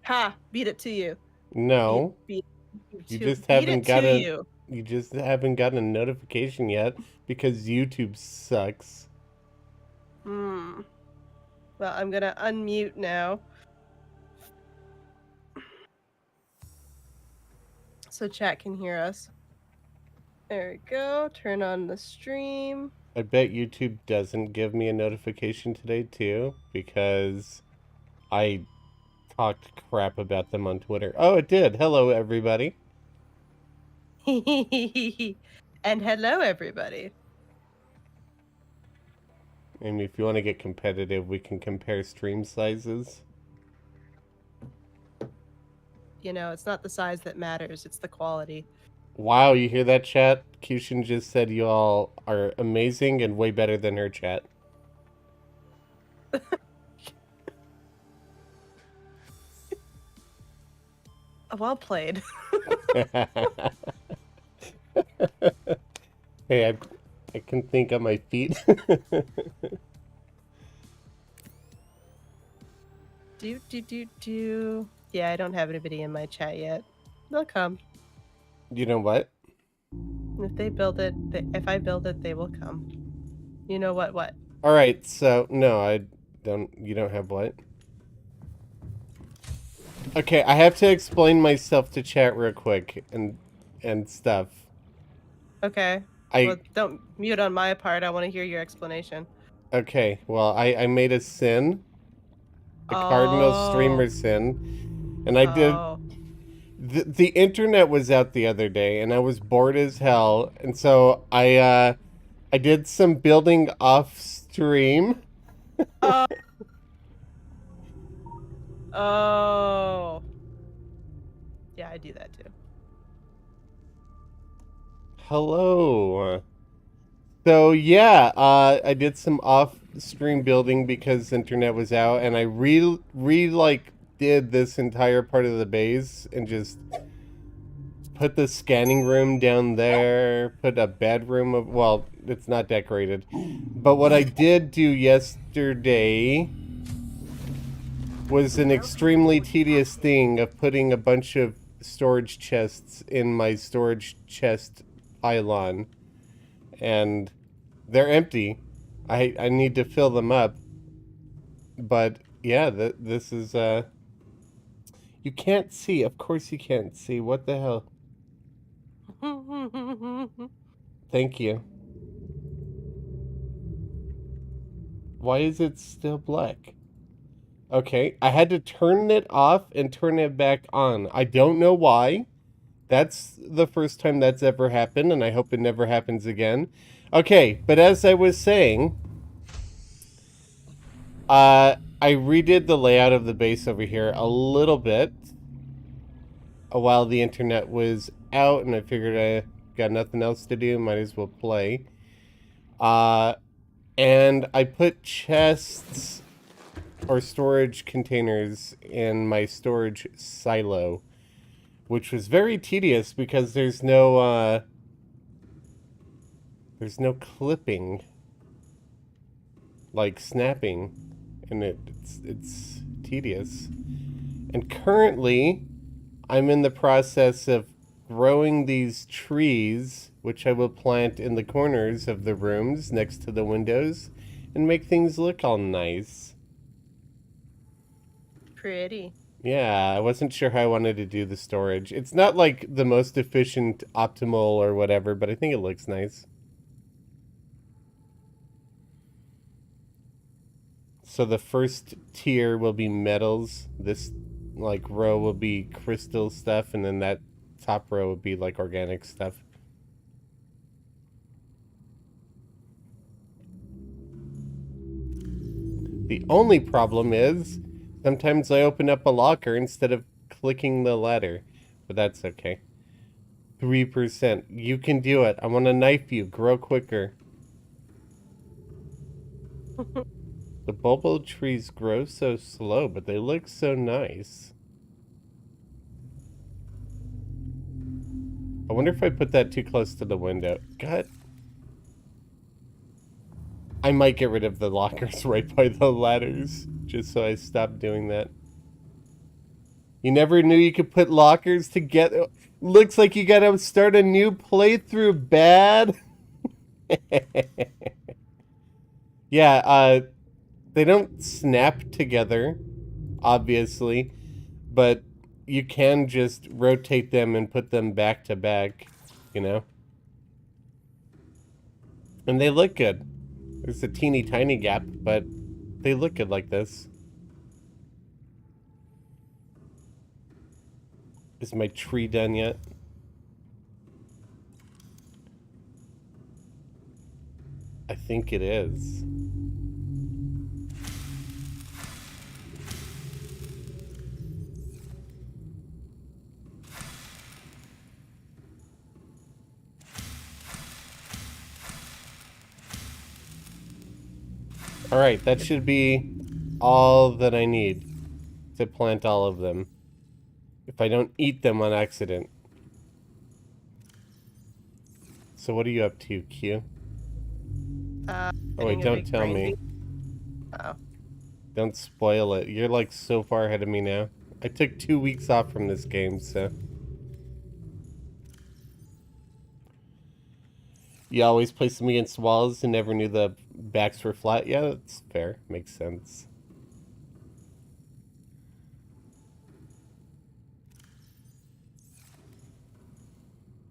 Ha! Beat it to you. No. Beat You to just beat haven't it to gotten you. you just haven't gotten a notification yet because YouTube sucks. Hmm. Well, I'm gonna unmute now. So chat can hear us. There we go. Turn on the stream. I bet YouTube doesn't give me a notification today too because I talked crap about them on Twitter. Oh, it did. Hello everybody. And hello, everybody. I mean, if you want to get competitive, we can compare stream sizes. You know, it's not the size that matters, it's the quality. Wow, you hear that, chat? Kushin just said you all are amazing and way better than her, chat. Well played. Hey, I can think on my feet. Do. Yeah, I don't have anybody in my chat yet. They'll come. You know what? If they build it, if I build it, they will come. You know what? What? All right. So no, I don't. You don't have what? Okay, I have to explain myself to chat real quick and stuff. Okay. Well, don't mute on my part. I want to hear your explanation. Okay. Well, I made a sin, a cardinal streamer sin, and I did. The internet was out the other day, and I was bored as hell, and so I did some building off stream. Oh. Yeah, I do that too. Hello. So yeah, I did some off-stream building because internet was out, and I like did this entire part of the base and just put the scanning room down there, put a bedroom of, well, it's not decorated, but what I did do yesterday was an extremely tedious thing of putting a bunch of storage chests in my storage chest pylon, and they're empty. I need to fill them up. But yeah, this is you can't see. Of course you can't see. What the hell? Thank you. Why is it still black? Okay, I had to turn it off and turn it back on. I don't know why. That's the first time that's ever happened, and I hope it never happens again. Okay, but as I was saying, I redid the layout of the base over here a little bit while the internet was out, and I figured I got nothing else to do, might as well play. And I put chests or storage containers in my storage silo, which was very tedious because there's no clipping, like snapping, and it's tedious. And currently, I'm in the process of growing these trees, which I will plant in the corners of the rooms next to the windows and make things look all nice. Pretty. Yeah, I wasn't sure how I wanted to do the storage. It's not like the most efficient, optimal, or whatever, but I think it looks nice. So the first tier will be metals. This like row will be crystal stuff, and then that top row will be like organic stuff. The only problem is sometimes I open up a locker instead of clicking the ladder, but that's okay. 3%. You can do it. I want to knife you. Grow quicker. The bulbo trees grow so slow, but they look so nice. I wonder if I put that too close to the window. God. I might get rid of the lockers right by the ladders, just so I stop doing that. You never knew you could put lockers together. Looks like you gotta start a new playthrough, bad. Yeah, they don't snap together, obviously, but you can just rotate them and put them back to back, you know? And they look good. There's a teeny tiny gap, but they look good like this. Is my tree done yet? I think it is. Alright, that should be all that I need to plant all of them. If I don't eat them on accident. So what are you up to, Q? Oh wait, Getting a don't big tell brain me. Oh. Don't spoil it. You're like so far ahead of me now. I took 2 weeks off from this game, so... You always place them against walls and never knew the backs were flat? Yeah, that's fair. Makes sense.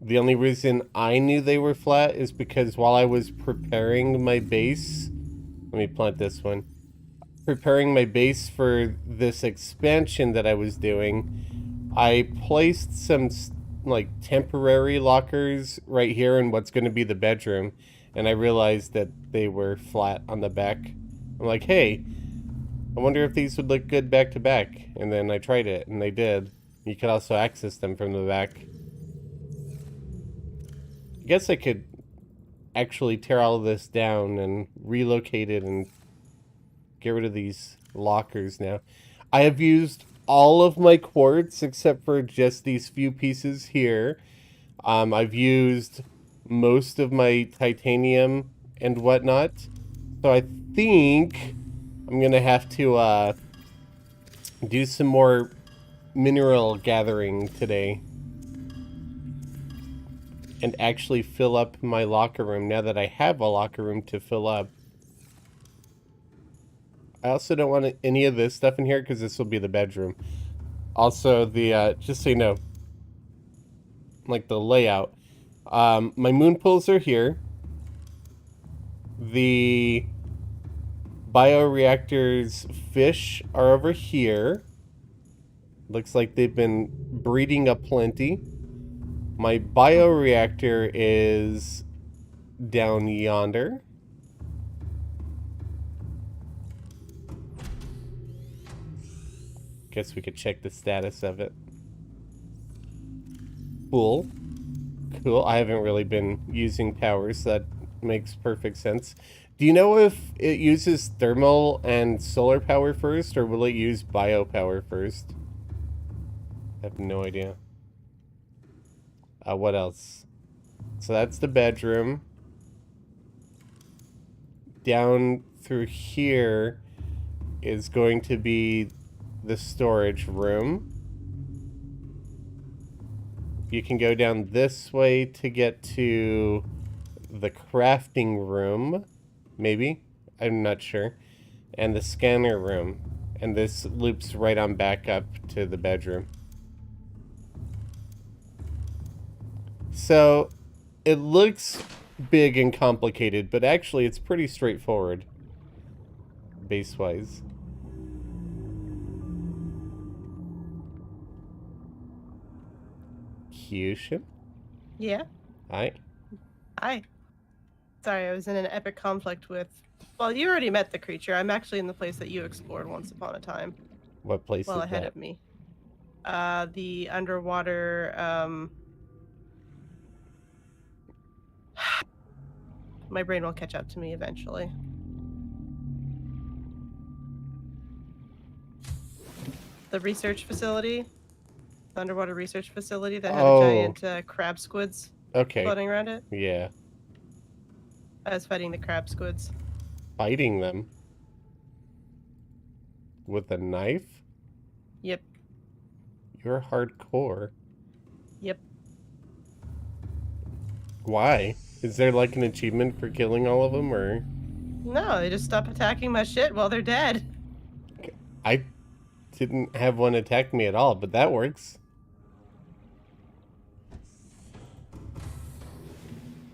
The only reason I knew they were flat is because while I was preparing my base... Let me plant this one. Preparing my base for this expansion that I was doing, I placed some like temporary lockers right here in what's going to be the bedroom, and I realized that they were flat on the back. I'm like, hey, I wonder if these would look good back to back, and then I tried it and they did. You could also access them from the back. I guess I could actually tear all of this down and relocate it and get rid of these lockers now. I have used all of my quartz except for just these few pieces here. I've used most of my titanium and whatnot. So I think I'm going to have to do some more mineral gathering today. And actually fill up my locker room now that I have a locker room to fill up. I also don't want any of this stuff in here because this will be the bedroom. Also, the just so you know, like the layout. My moon pools are here. The bioreactor's fish are over here. Looks like they've been breeding aplenty. My bioreactor is down yonder. Guess we could check the status of it. Cool. Cool. I haven't really been using power, so that makes perfect sense. Do you know if it uses thermal and solar power first, or will it use biopower first? I have no idea. What else? So that's the bedroom. Down through here is going to be the storage room. You can go down this way to get to the crafting room. Maybe. I'm not sure. And the scanner room. And this loops right on back up to the bedroom. So, it looks big and complicated, but actually it's pretty straightforward. Base-wise. Kyushin? Yeah. Hi. Hi. Sorry, I was in an epic conflict with... Well, you already met the creature. I'm actually in the place that you explored once upon a time. What place Well is ahead that? of me. The underwater, My brain will catch up to me eventually. The research facility. The underwater research facility that had a giant crab squids floating around it. Yeah. I was fighting the crab squids. Fighting them? With a knife? Yep. You're hardcore. Yep. Why? Is there like an achievement for killing all of them, or? No, they just stop attacking my shit while they're dead. I didn't have one attack me at all, but that works.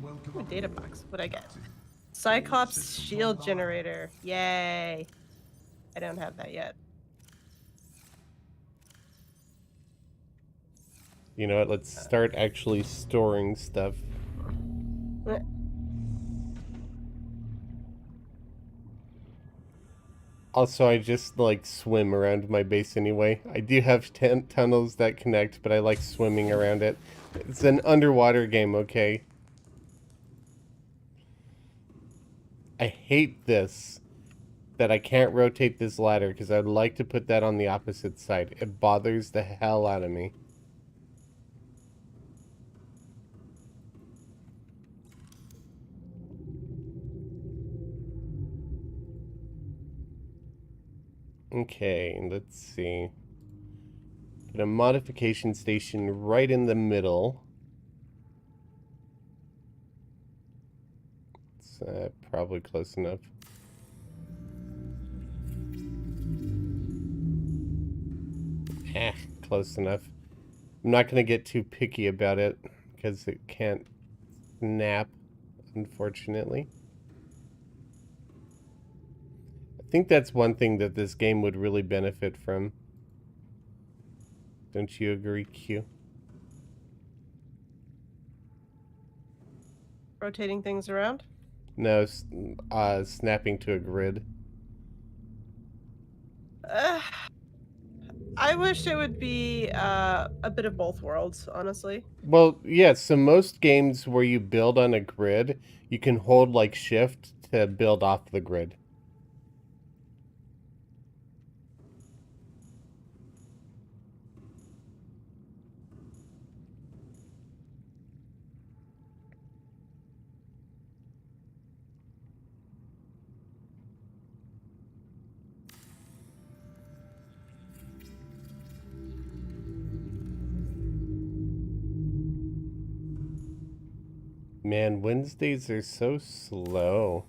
Ooh, data box. What'd I get? Cyclops shield generator. Yay. I don't have that yet. You know what? Let's start actually storing stuff. Also, I just like swim around my base anyway. I do have tunnels that connect, but I like swimming around it. It's an underwater game, okay? I hate this, that I can't rotate this ladder, because I'd like to put that on the opposite side. It bothers the hell out of me. Okay, let's see. Put a modification station right in the middle. It's probably close enough. Close enough. I'm not going to get too picky about it because it can't snap, unfortunately. I think that's one thing that this game would really benefit from. Don't you agree, Q? Rotating things around? No, snapping to a grid. I wish it would be a bit of both worlds, honestly. Well, yeah, so most games where you build on a grid, you can hold like shift to build off the grid. Man, Wednesdays are so slow.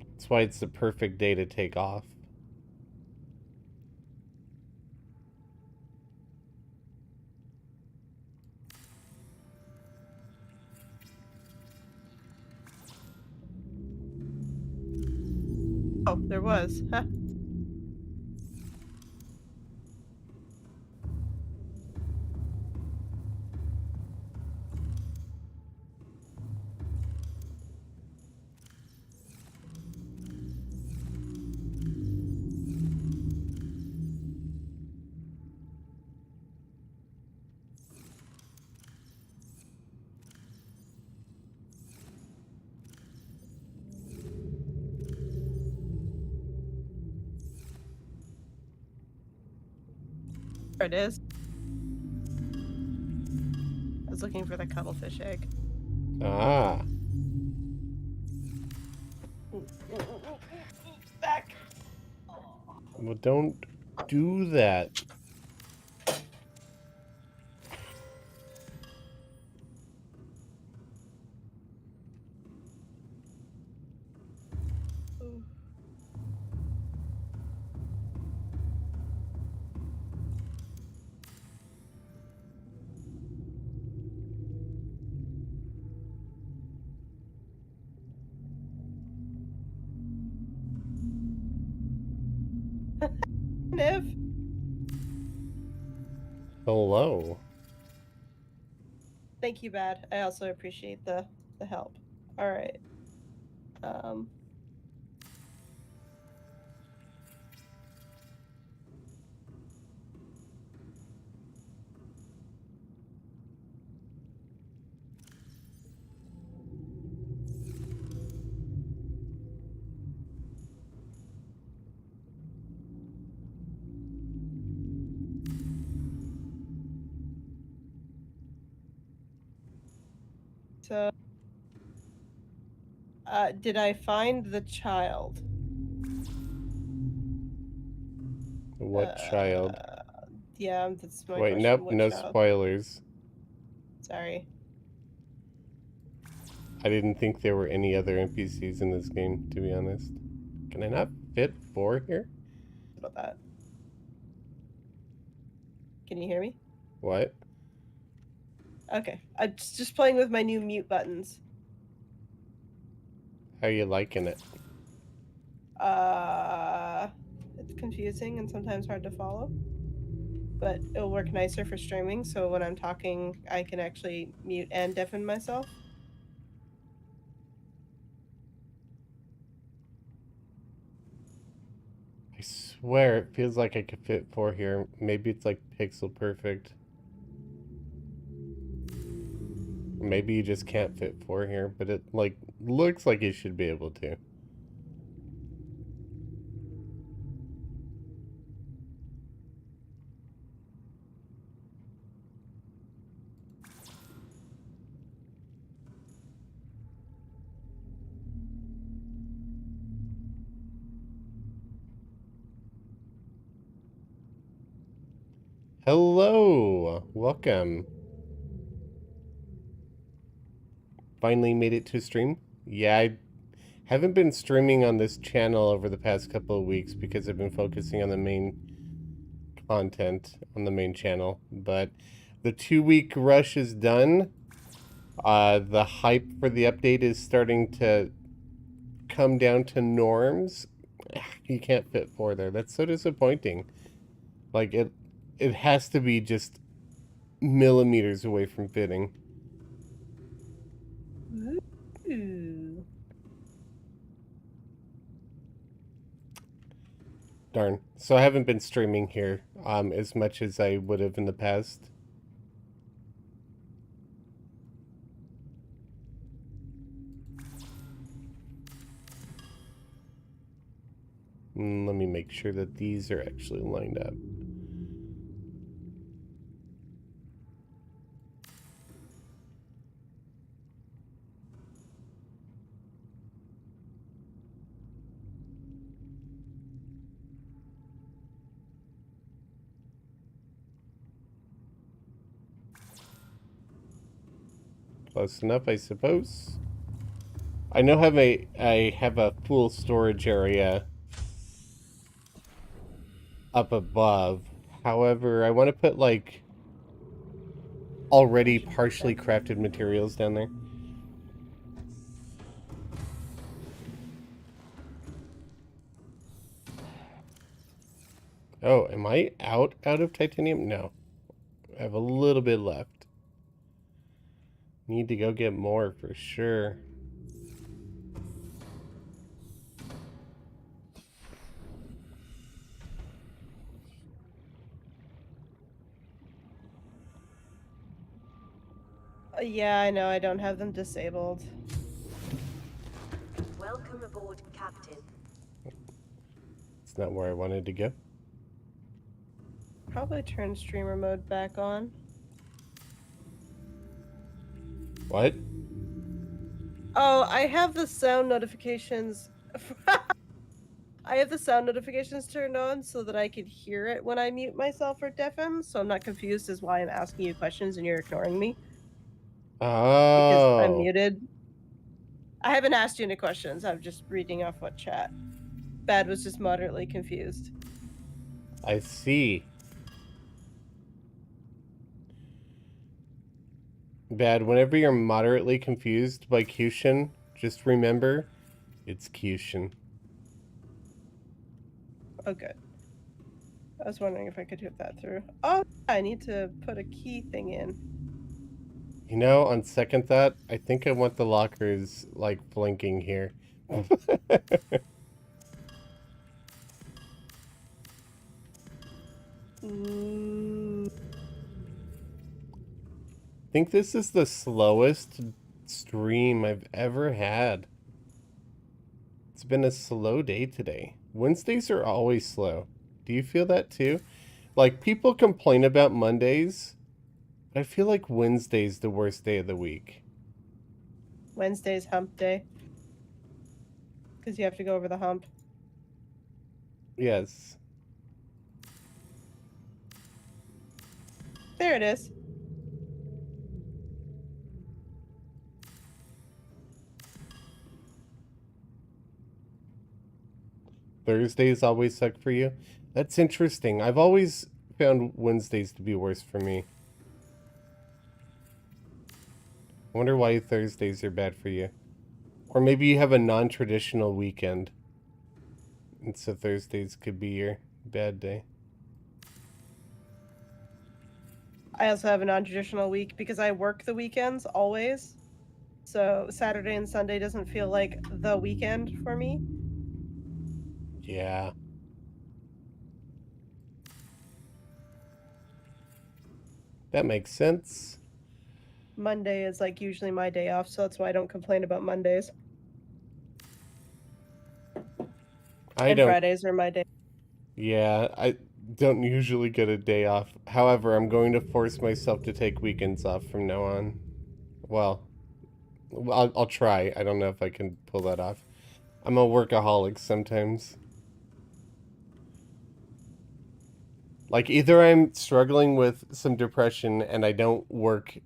That's why it's the perfect day to take off. Oh, there was. Huh. There it is. I was looking for the cuttlefish egg. Ah. Back. Well, don't do that. Niv. Hello. Thank you, Bad. I also appreciate the help. All right. So, did I find the child? What child? Yeah, that's my Wait, question. nope, What no child? spoilers. Sorry. I didn't think there were any other NPCs in this game, to be honest. Can I not fit 4 here? About that. Can you hear me? What? Okay. I'm just playing with my new mute buttons. How you liking it? It's confusing and sometimes hard to follow. But it'll work nicer for streaming, so when I'm talking, I can actually mute and deafen myself. I swear it feels like I could fit 4 here. Maybe it's like pixel perfect. Maybe you just can't fit 4 here, but it like looks like you should be able to. Hello! Welcome. Finally made it to stream? Yeah, I haven't been streaming on this channel over the past couple of weeks because I've been focusing on the main content on the main channel. But the 2-week rush is done. The hype for the update is starting to come down to norms. You can't fit 4 there. That's so disappointing. Like it has to be just millimeters away from fitting. Ooh. Darn. So I haven't been streaming here as much as I would have in the past. Let me make sure that these are actually lined up. Close enough, I suppose. I know I have a full storage area up above. However, I want to put like already partially crafted materials down there. Oh, am I out of titanium? No. I have a little bit left. Need to go get more for sure. Yeah, I know. I don't have them disabled. Welcome aboard, Captain. It's not where I wanted to go. Probably turn streamer mode back on. What? Oh, I have the sound notifications. I have the sound notifications turned on so that I can hear it when I mute myself or deafen, so I'm not confused as why I'm asking you questions and you're ignoring me. Because I'm Oh. muted. I haven't asked you any questions. I'm just reading off what chat. Bad was just moderately confused. I see. Bad, whenever you're moderately confused by Cushion, just remember, it's Cushion. Oh, good. I was wondering if I could hit that through. Oh, I need to put a key thing in. You know, on second thought, I think I want the lockers, like, flanking here. Ooh. I think this is the slowest stream I've ever had. It's been a slow day today. Wednesdays are always slow. Do you feel that too? Like, people complain about Mondays, but I feel like Wednesday's the worst day of the week. Wednesday's hump day. Because you have to go over the hump. Yes. There it is. Thursdays always suck for you? That's interesting. I've always found Wednesdays to be worse for me. I wonder why Thursdays are bad for you. Or maybe you have a non-traditional weekend. And so Thursdays could be your bad day. I also have a non-traditional week because I work the weekends always. So Saturday and Sunday doesn't feel like the weekend for me. Yeah. That makes sense. Monday is like usually my day off, so that's why I don't complain about Mondays. And Fridays are my day. Yeah, I don't usually get a day off. However, I'm going to force myself to take weekends off from now on. Well, I'll try. I don't know if I can pull that off. I'm a workaholic sometimes. Like, either I'm struggling with some depression and I don't work,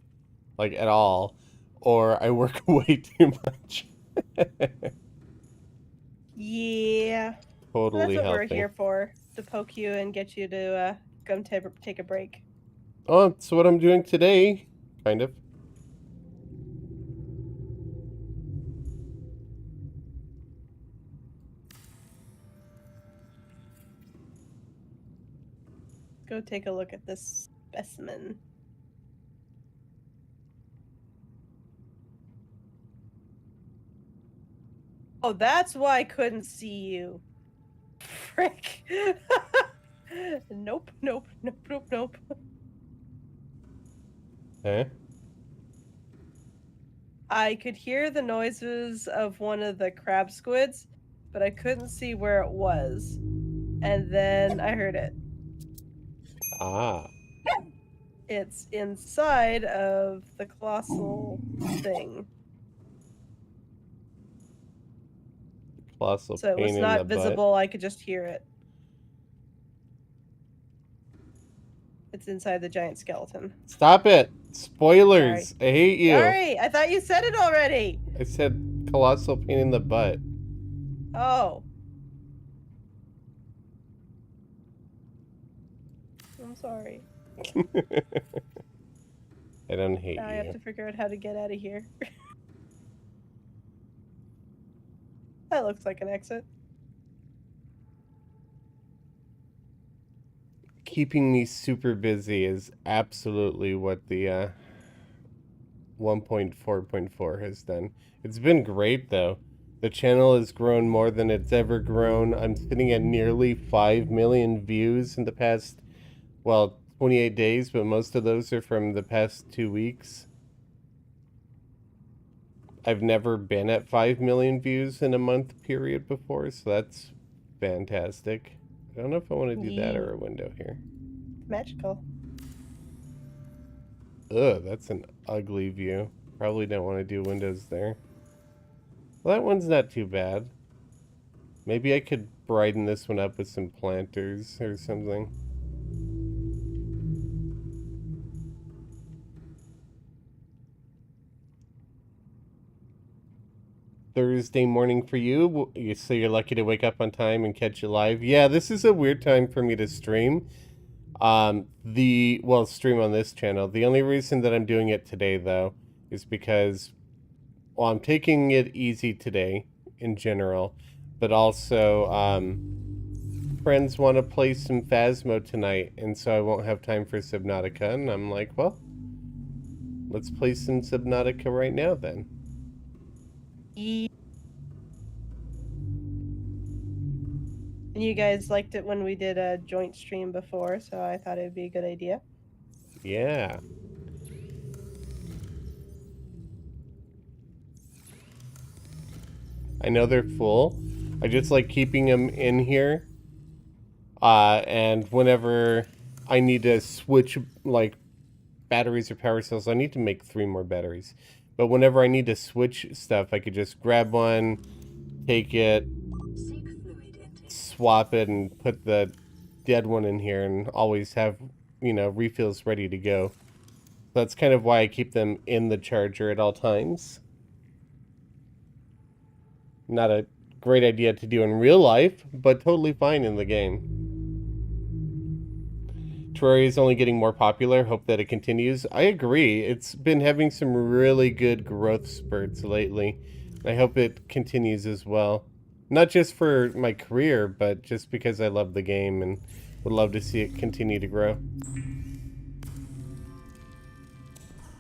like, at all, or I work way too much. Yeah. Totally That's what we're healthy. here for, to poke you and get you to come take a break. Oh, that's what I'm doing today, kind of. Go take a look at this specimen. Oh, that's why I couldn't see you. Frick. Nope, nope, nope, nope, nope. Eh? I could hear the noises of one of the crab squids, but I couldn't see where it was. And then I heard it. Ah. It's inside of the colossal thing. Colossal So it was pain in the not butt. visible, I could just hear it. It's inside the giant skeleton. Stop it! Spoilers! Sorry. I hate you! Sorry, I thought you said it already! I said colossal pain in the butt. Oh. I'm sorry. I don't hate Now I have you. to figure out how to get out of here. That looks like an exit. Keeping me super busy is absolutely what the 1.4.4 has done. It's been great though. The channel has grown more than it's ever grown. I'm sitting at nearly 5 million views in the past, well, 28 days, but most of those are from the past 2 weeks. I've never been at 5 million views in a month period before, so that's fantastic. I don't know if I want to do that or a window here. Magical. Ugh, that's an ugly view. Probably don't want to do windows there. Well, that one's not too bad. Maybe I could brighten this one up with some planters or something. Thursday morning for you, so you're lucky to wake up on time and catch you live. Yeah, this is a weird time for me to stream. Stream on this channel. The only reason that I'm doing it today, though, is because, well, I'm taking it easy today in general, but also, friends want to play some Phasmo tonight, and so I won't have time for Subnautica, and I'm like, well, let's play some Subnautica right now, then. And you guys liked it when we did a joint stream before, so I thought it would be a good idea. Yeah. I know they're full. I just like keeping them in here. And whenever I need to switch, like, batteries or power cells, I need to make 3 more batteries. But whenever I need to switch stuff, I could just grab one, take it, swap it and put the dead one in here and always have, refills ready to go. That's kind of why I keep them in the charger at all times. Not a great idea to do in real life, but totally fine in the game. Terraria is only getting more popular. Hope that it continues. I agree. It's been having some really good growth spurts lately. I hope it continues as well. Not just for my career, but just because I love the game and would love to see it continue to grow.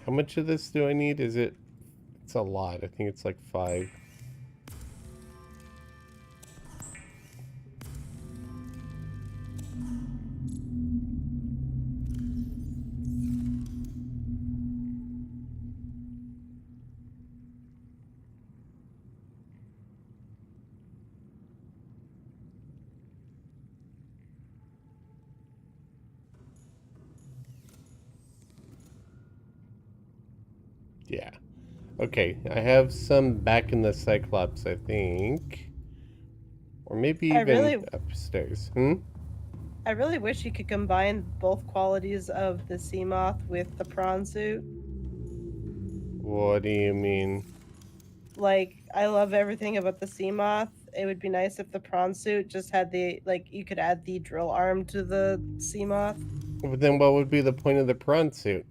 How much of this do I need? It's a lot. I think it's like 5. Yeah. Okay, I have some back in the Cyclops, I think. Or maybe I even really, upstairs. I really wish you could combine both qualities of the sea moth with the prawn suit. What do you mean? Like, I love everything about the sea moth. It would be nice if the prawn suit just had the, like, you could add the drill arm to the sea moth. But then what would be the point of the prawn suit?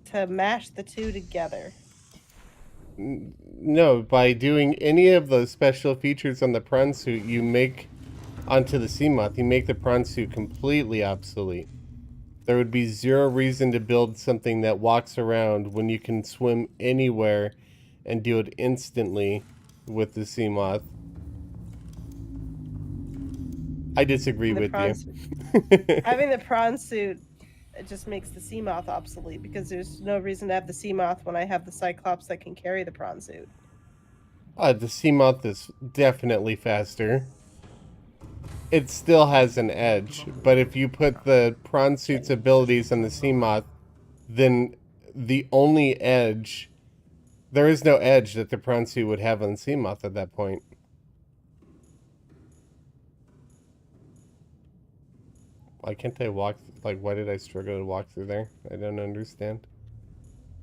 To mash the two together. No, by doing any of those special features on the prawn suit, you make onto the sea moth, you make the prawn suit completely obsolete. There would be zero reason to build something that walks around when you can swim anywhere and do it instantly with the sea moth. I disagree The with prawn you. suit. Having the prawn suit, it just makes the sea moth obsolete because there's no reason to have the sea moth when I have the Cyclops that can carry the prawn suit. The sea moth is definitely faster. It still has an edge, but if you put the prawn suit's abilities on the sea moth, then the only edge, there is no edge that the prawn suit would have on the sea moth at that point. Why can't I walk? Like, why did I struggle to walk through there? I don't understand.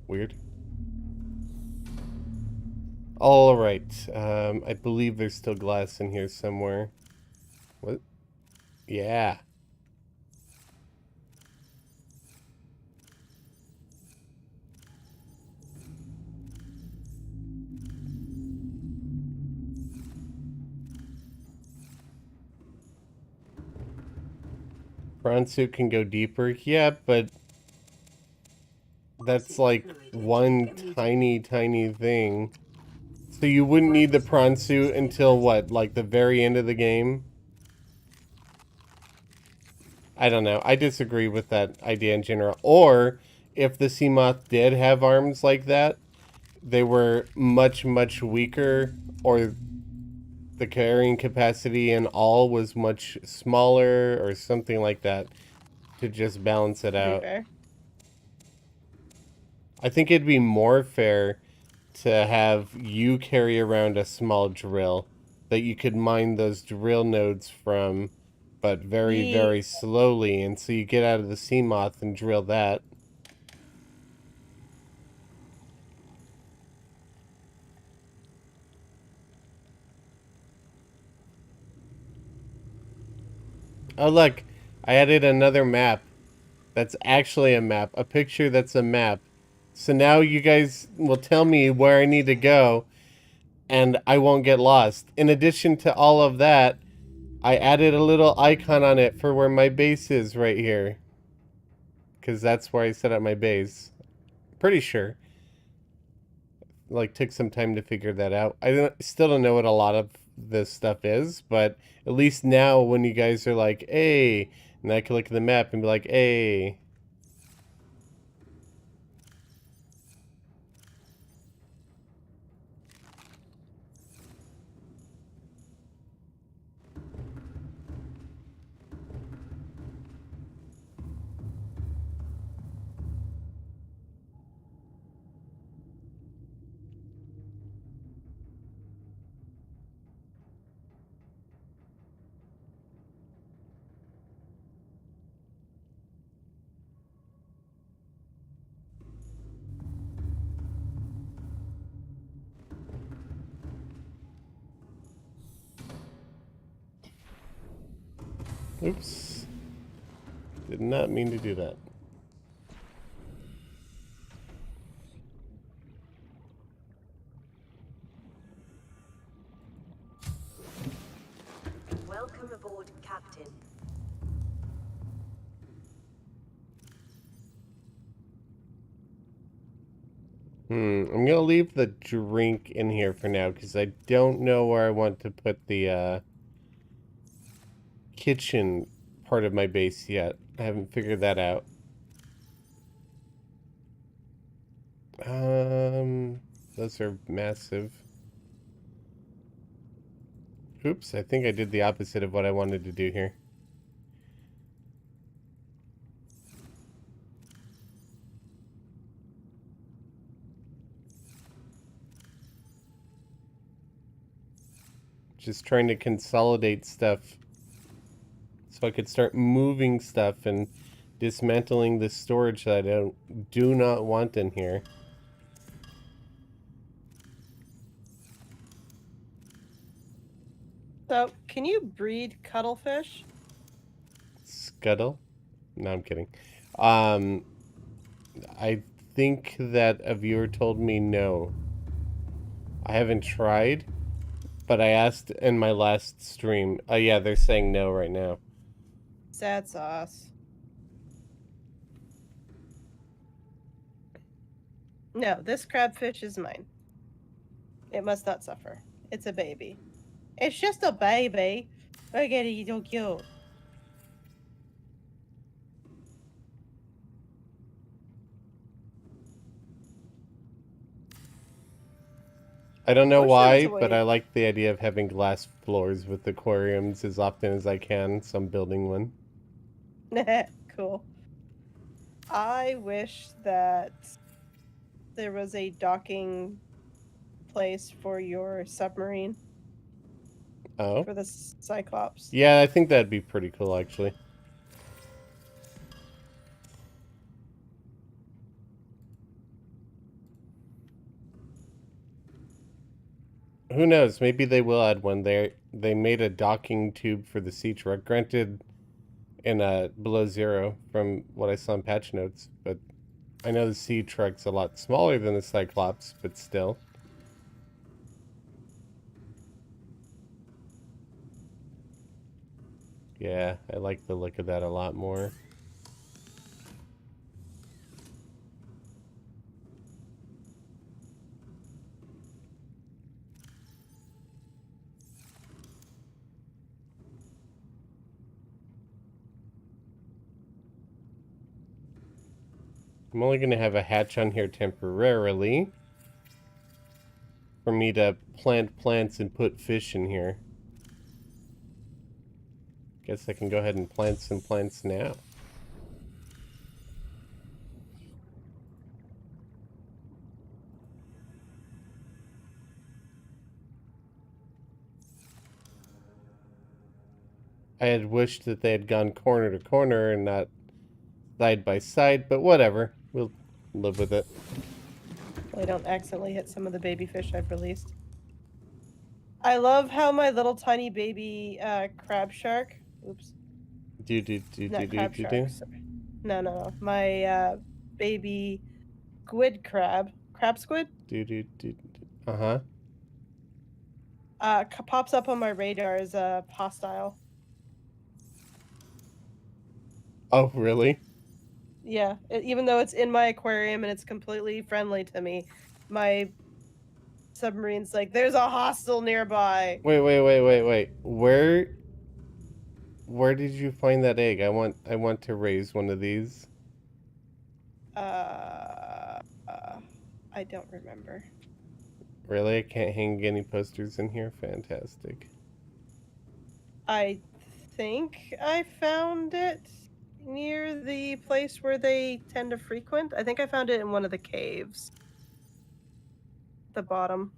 Weird. All right. I believe there's still glass in here somewhere. What? Yeah. Prawn suit can go deeper. Yeah, but that's like one tiny, tiny thing. So you wouldn't need the prawn suit until what, like the very end of the game? I don't know. I disagree with that idea in general. Or if the sea moth did have arms like that, they were much, much weaker, or the carrying capacity in all was much smaller, or something like that to just balance it To be out. fair. I think it'd be more fair to have you carry around a small drill that you could mine those drill nodes from, but very, very slowly. And so you get out of the sea moth and drill that. Oh, look, I added another map. That's actually a map. A picture that's a map. So now you guys will tell me where I need to go, and I won't get lost. In addition to all of that, I added a little icon on it for where my base is right here. Because that's where I set up my base. Pretty sure. Like, took some time to figure that out. Still don't know what a lot of this stuff is, but at least now when you guys are like, hey, and I can look at the map and be like, hey. Oops. Did not mean to do that. Welcome aboard, Captain. I'm gonna leave the drink in here for now because I don't know where I want to put the kitchen part of my base yet. I haven't figured that out. Those are massive. Oops, I think I did the opposite of what I wanted to do here. Just trying to consolidate stuff so I could start moving stuff and dismantling the storage that I do not want in here. So, can you breed cuttlefish? Scuttle? No, I'm kidding. I think that a viewer told me no. I haven't tried, but I asked in my last stream. Yeah, they're saying no right now. Sad sauce. No, this crabfish is mine. It must not suffer. It's a baby. It's just a baby. Look at it, he's so cute. I don't know Or why, Sensaway. but I like the idea of having glass floors with aquariums as often as I can, so I'm building one. Cool. I wish that there was a docking place for your submarine Oh? for the Cyclops. Yeah, I think that'd be pretty cool, actually. Who knows? Maybe they will add one. They made a docking tube for the sea truck. Granted, in below zero from what I saw in patch notes, but I know the sea truck's a lot smaller than the Cyclops, but still. Yeah, I like the look of that a lot more. I'm only going to have a hatch on here temporarily for me to plant plants and put fish in here. Guess I can go ahead and plant some plants now. I had wished that they had gone corner to corner and not side by side, but whatever. We'll live with it. I don't accidentally hit some of the baby fish I've released. I love how my little tiny baby crab shark. Oops. Not crab shark. Sorry. No. My baby squid crab. Crab squid? Uh-huh. Pops up on my radar as hostile. Oh, really? Yeah, even though it's in my aquarium and it's completely friendly to me, my submarine's like, there's a hostile nearby. Wait. Where did you find that egg? I want to raise one of these. I don't remember. Really? I can't hang any posters in here? Fantastic. I think I found it near the place where they tend to frequent. I think I found it in one of the caves. The bottom.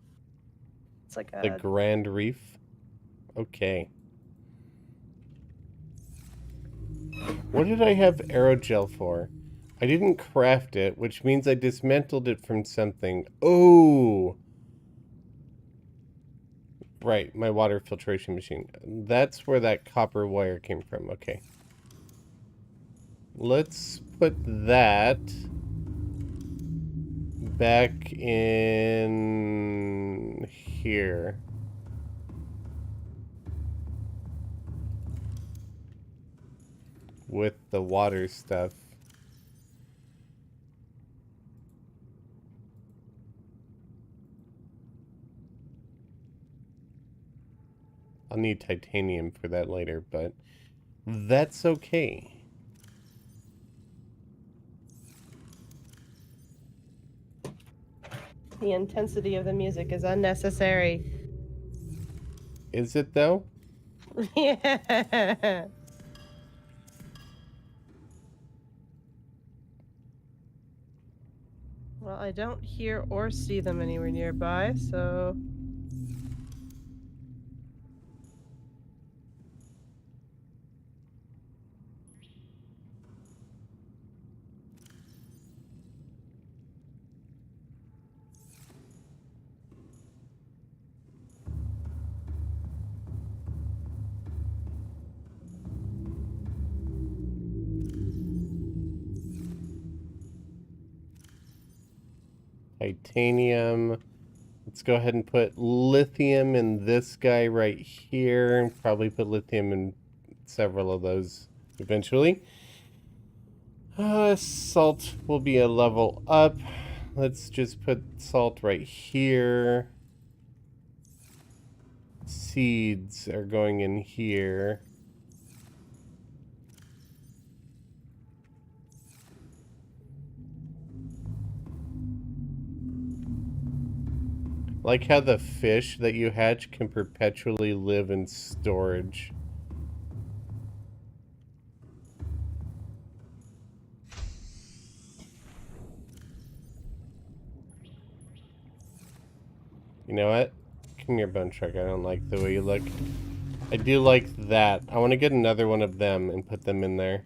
It's like The a Grand Reef? Okay. What did I have aerogel for? I didn't craft it, which means I dismantled it from something. Oh! Right, my water filtration machine. That's where that copper wire came from. Okay. Let's put that back in here. With the water stuff. I'll need titanium for that later, but that's okay. The intensity of the music is unnecessary. Is it though? Yeah. Well, I don't hear or see them anywhere nearby, so... Titanium. Let's go ahead and put lithium in this guy right here. And probably put lithium in several of those eventually. Salt will be a level up. Let's just put salt right here. Seeds are going in here. Like how the fish that you hatch can perpetually live in storage. You know what? Come here, Bone Shark. I don't like the way you look. I do like that. I want to get another one of them and put them in there.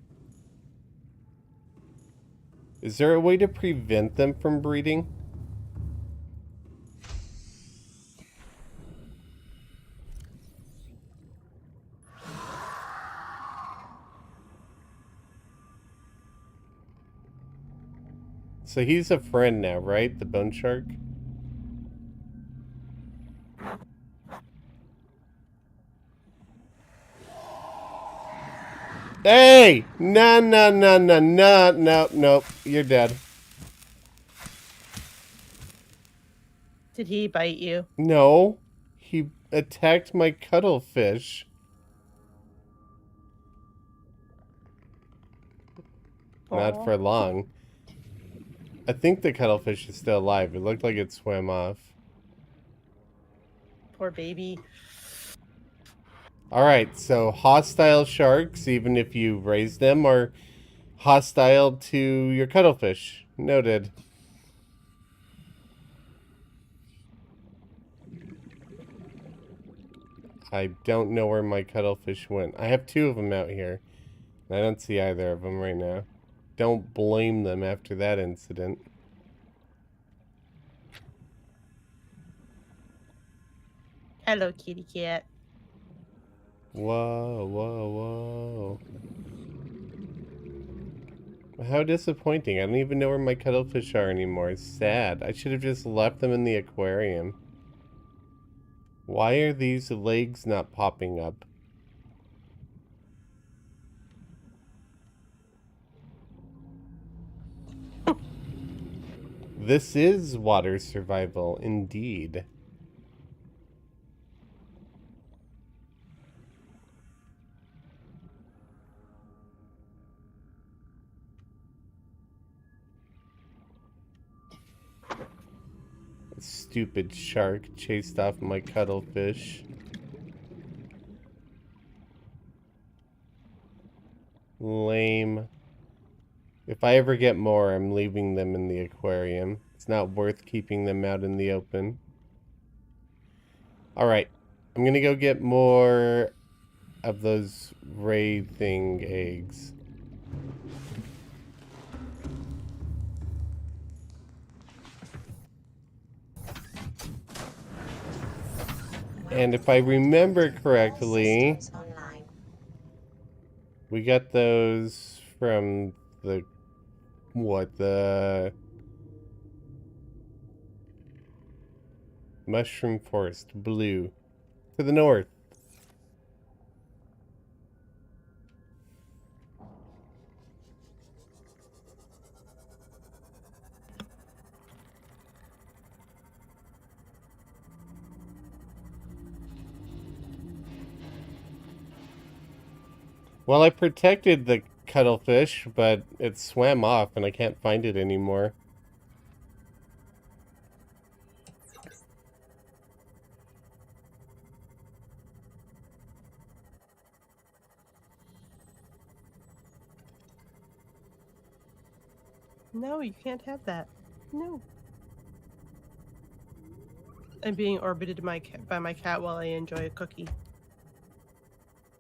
Is there a way to prevent them from breeding? So he's a friend now, right? The Bone Shark? Hey! No, no, no, no, no, no, nope. You're dead. Did he bite you? No. He attacked my cuttlefish. Not for long. I think the cuttlefish is still alive. It looked like it swam off. Poor baby. Alright, so hostile sharks, even if you raise them, are hostile to your cuttlefish. Noted. I don't know where my cuttlefish went. I have two of them out here. I don't see either of them right now. Don't blame them after that incident. Hello, kitty cat. Whoa, whoa, whoa. How disappointing. I don't even know where my cuttlefish are anymore. It's sad. I should have just left them in the aquarium. Why are these legs not popping up? This is water survival, indeed. Stupid shark chased off my cuttlefish. Lame. If I ever get more, I'm leaving them in the aquarium. It's not worth keeping them out in the open. Alright. I'm gonna go get more of those ray thing eggs. And if I remember correctly, Systems online. we got those from the Mushroom Forest, blue, to the north. Well, I protected the cuttlefish, but it swam off and I can't find it anymore. No, you can't have that. No. I'm being orbited by my cat while I enjoy a cookie.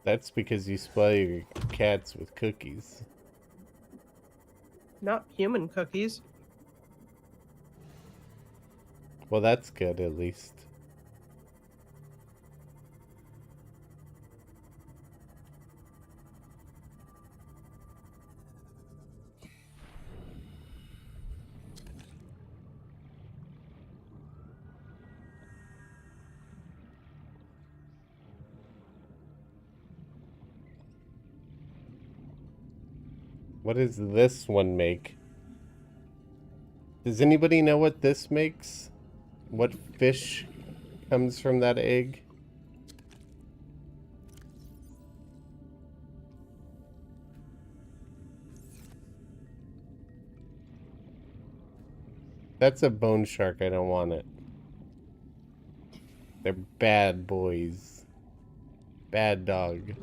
That's because you spoil your cats with cookies. Not human cookies. Well, that's good, at least. What does this one make? Does anybody know what this makes? What fish comes from that egg? That's a bone shark. I don't want it. They're bad boys. Bad dog.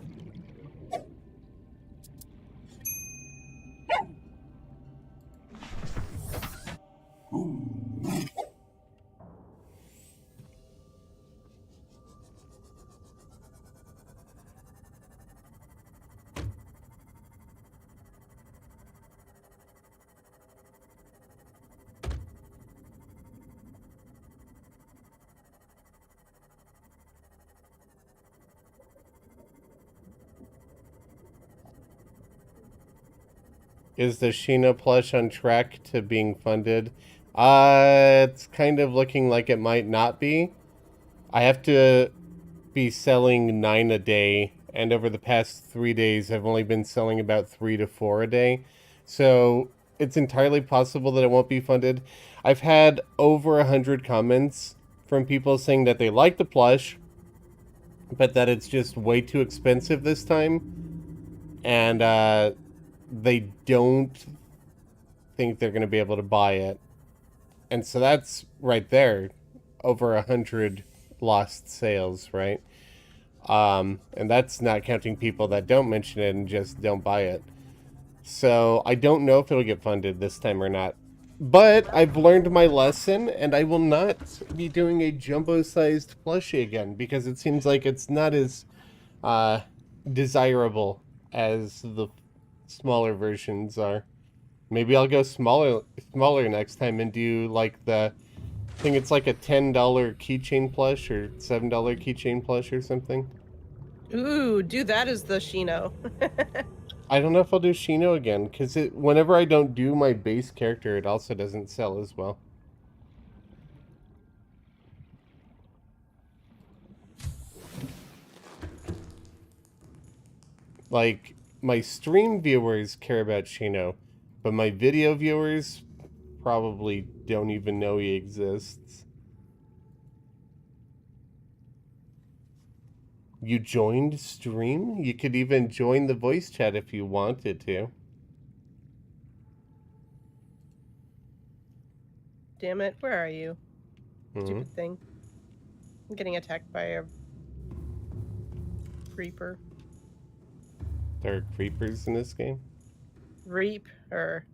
Is the Sheena plush on track to being funded? It's kind of looking like it might not be. I have to be selling 9 a day, and over the past 3 days, I've only been selling about 3 to 4 a day. So it's entirely possible that it won't be funded. I've had over 100 comments from people saying that they like the plush, but that it's just way too expensive this time. And, they don't think they're going to be able to buy it. And so that's right there, over 100 lost sales, right? And that's not counting people that don't mention it and just don't buy it. So I don't know if it'll get funded this time or not. But I've learned my lesson, and I will not be doing a jumbo-sized plushie again, because it seems like it's not as desirable as the smaller versions are. Maybe I'll go smaller next time and do like I think it's like a $10 keychain plush or $7 keychain plush or something. Ooh, do that as the Shino. I don't know if I'll do Shino again, because whenever I don't do my base character, it also doesn't sell as well. Like, my stream viewers care about Shino, but my video viewers probably don't even know he exists. You joined stream? You could even join the voice chat if you wanted to. Damn it, where are you? Mm-hmm. Stupid thing. I'm getting attacked by a creeper. There are creepers in this game? Reap, or...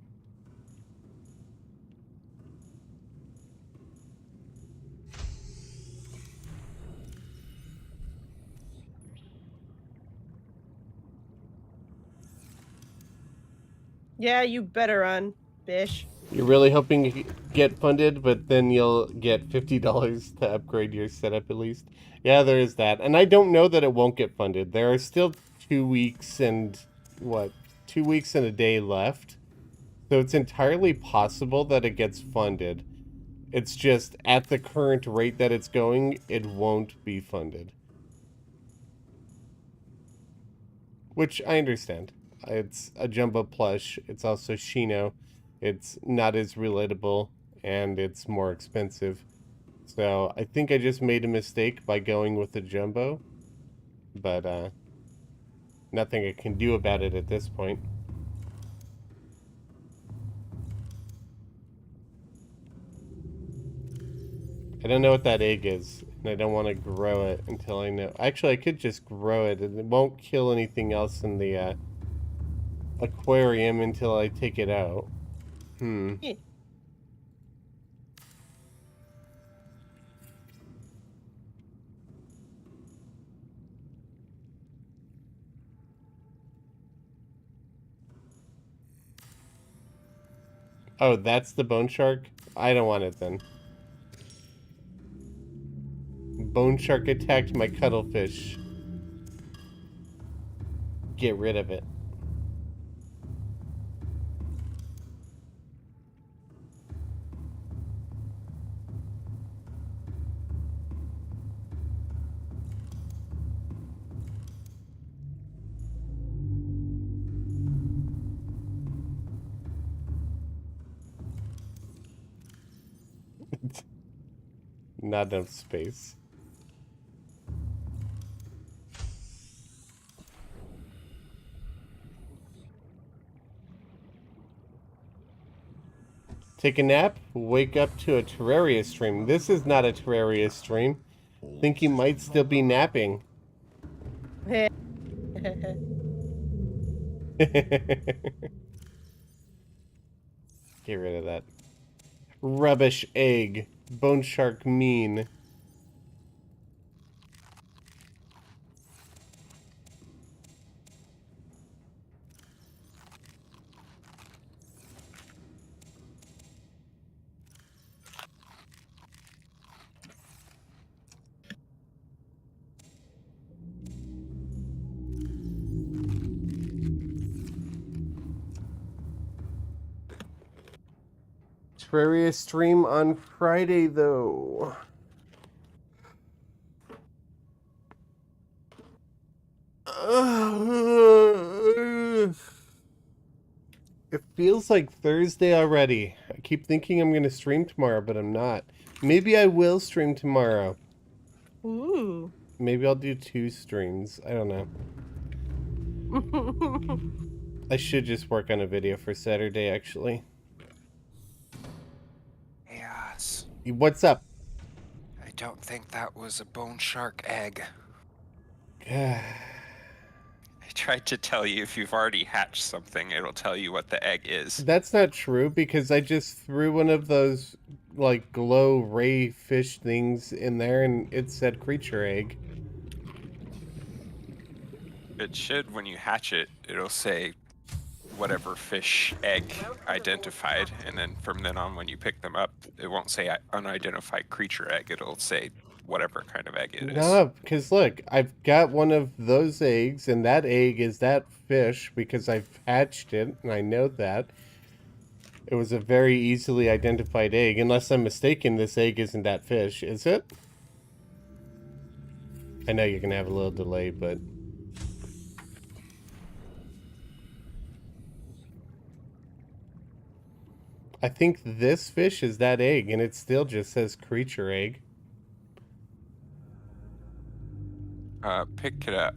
Yeah, you better run, bish. You're really hoping to get funded, but then you'll get $50 to upgrade your setup at least. Yeah, there is that. And I don't know that it won't get funded. There are still 2 weeks and, what, 2 weeks and a day left. So it's entirely possible that it gets funded. It's just, at the current rate that it's going, it won't be funded. Which I understand. It's a jumbo plush. It's also Shino. It's not as relatable, and it's more expensive. So I think I just made a mistake by going with the jumbo. But nothing I can do about it at this point. I don't know what that egg is, and I don't want to grow it until I know. Actually, I could just grow it, and it won't kill anything else in the aquarium until I take it out. Yeah. Oh, that's the bone shark? I don't want it then. Bone shark attacked my cuttlefish. Get rid of it. Not enough space. Take a nap, wake up to a Terraria stream. This is not a Terraria stream. Think you might still be napping. Get rid of that. Rubbish egg. Bone shark mean. Terraria stream on Friday, though. It feels like Thursday already. I keep thinking I'm going to stream tomorrow, but I'm not. Maybe I will stream tomorrow. Ooh. Maybe I'll do 2 streams. I don't know. I should just work on a video for Saturday, actually. Yes. What's up? I don't think that was a bone shark egg. Yeah. I tried to tell you if you've already hatched something, it'll tell you what the egg is. That's not true, because I just threw one of those, like, glow ray fish things in there, and it said creature egg. It should, when you hatch it, it'll say whatever fish egg identified, and then from then on when you pick them up, it won't say unidentified creature egg, it'll say whatever kind of egg it is. No, because look, I've got one of those eggs, and that egg is that fish because I've hatched it, and I know that. It was a very easily identified egg. Unless I'm mistaken, this egg isn't that fish, is it? I know you're going to have a little delay, but... I think this fish is that egg, and it still just says creature egg. Pick it up.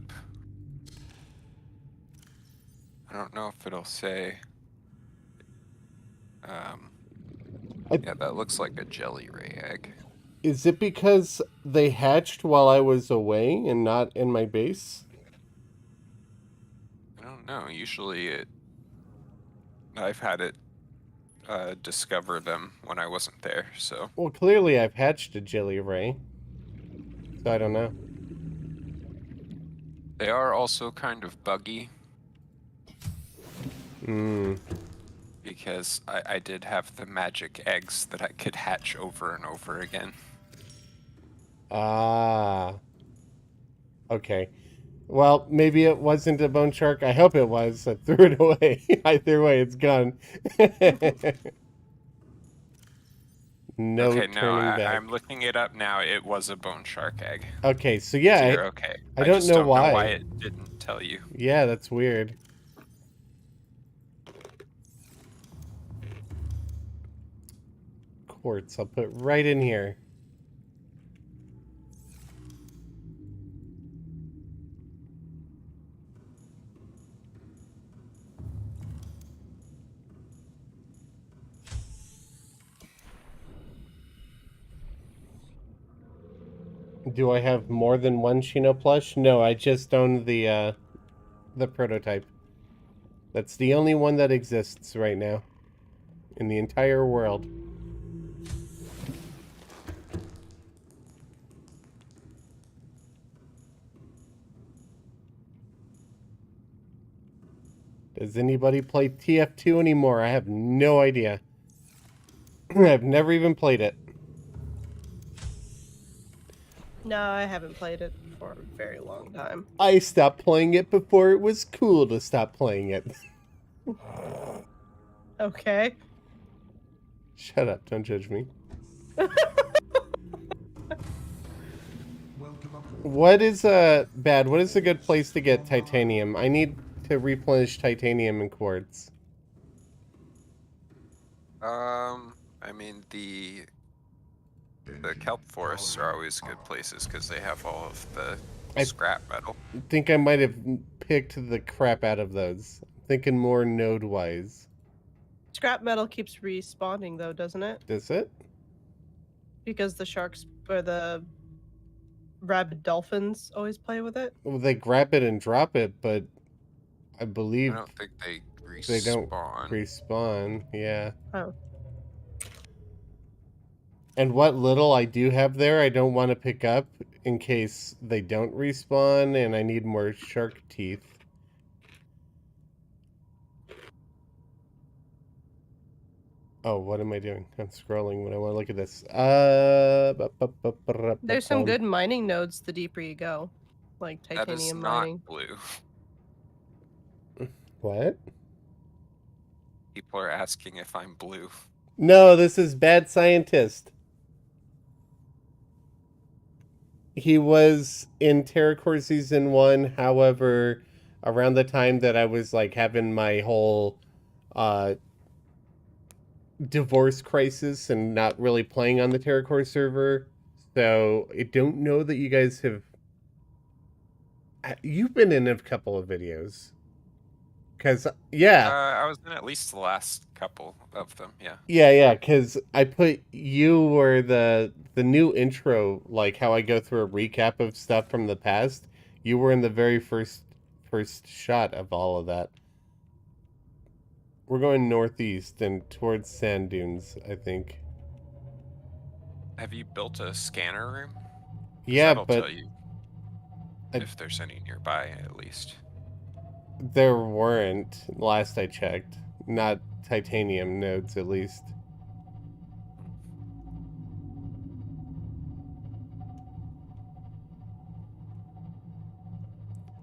I don't know if it'll say... yeah, that looks like a jelly ray egg. Is it because they hatched while I was away and not in my base? I don't know. Usually I've had it discover them when I wasn't there, so... Well, clearly I've hatched a jelly ray. So I don't know. They are also kind of buggy. Hmm. because I did have the magic eggs that I could hatch over and over again. Ah. Okay. Well, maybe it wasn't a bone shark. I hope it was. I threw it away. Either way, it's gone. No Okay, no, turning back. I'm looking it up now. It was a bone shark egg. Okay, so So yeah, you're okay. I I don't just know don't know why why. it didn't tell you. Yeah, that's weird. Quartz, I'll put right in here. Do I have more than one Shino plush? No, I just own the prototype. That's the only one that exists right now in the entire world. Does anybody play TF2 anymore? I have no idea. I've never even played it. No, I haven't played it for a very long time. I stopped playing it before it was cool to stop playing it. Okay. Shut up, don't judge me. What is bad? What is a good place to get titanium? I need to replenish titanium and quartz. I mean the kelp forests are always good places because they have all of the scrap metal. I think I might have picked the crap out of those. I'm thinking more node-wise. Scrap metal keeps respawning though, doesn't it? Does it? Because the sharks or the rabid dolphins always play with it. Well, they grab it and drop it, but I I believe don't think they respawn. they don't respawn. Yeah. Oh. And what little I do have there, I don't want to pick up in case they don't respawn, and I need more shark teeth. Oh, what am I doing? I'm scrolling when I want to look at this. There's some good mining nodes the deeper you go, like That is titanium not mining. blue. What? People are asking if I'm blue. No, this is Bad Scientist. He was in TerraCore Season 1, however, around the time that I was, like, having my whole, divorce crisis and not really playing on the TerraCore server. So, I don't know that you guys have... You've been in a couple of videos. Because, yeah. I was in at least the last couple of them, yeah. Yeah, because I put you or the new intro, like how I go through a recap of stuff from the past. You were in the very first shot of all of that. We're going northeast and towards sand dunes, I think. Have you built a scanner room? 'Cause Yeah, that'll but tell you if there's any nearby, at least. there weren't last I checked. Not titanium nodes, at least.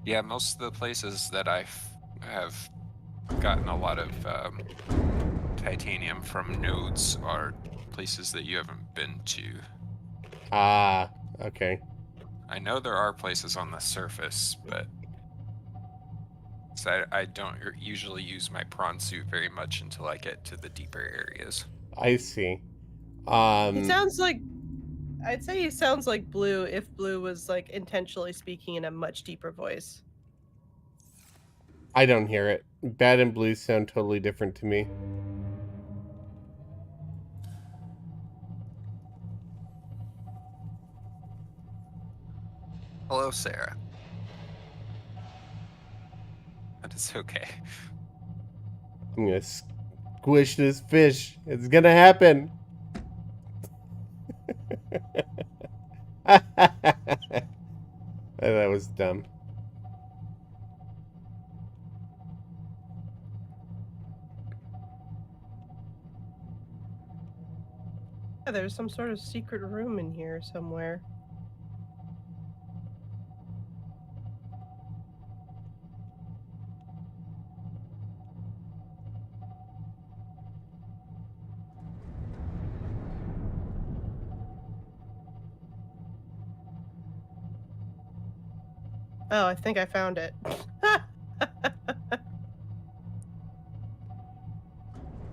Yeah, most of the places that I have gotten a lot of titanium from nodes are places that you haven't been to. Ah, okay. I know there are places on the surface, but so I don't usually use my prawn suit very much until I get to the deeper areas. I see. He sounds like, I'd say he sounds like Blue if Blue was like intentionally speaking in a much deeper voice. I don't hear it. Bad and Blue sound totally different to me. Hello, Sarah. That is okay. I'm gonna squish this fish. It's gonna happen. That was dumb. Yeah, there's some sort of secret room in here somewhere. Oh, I think I found it.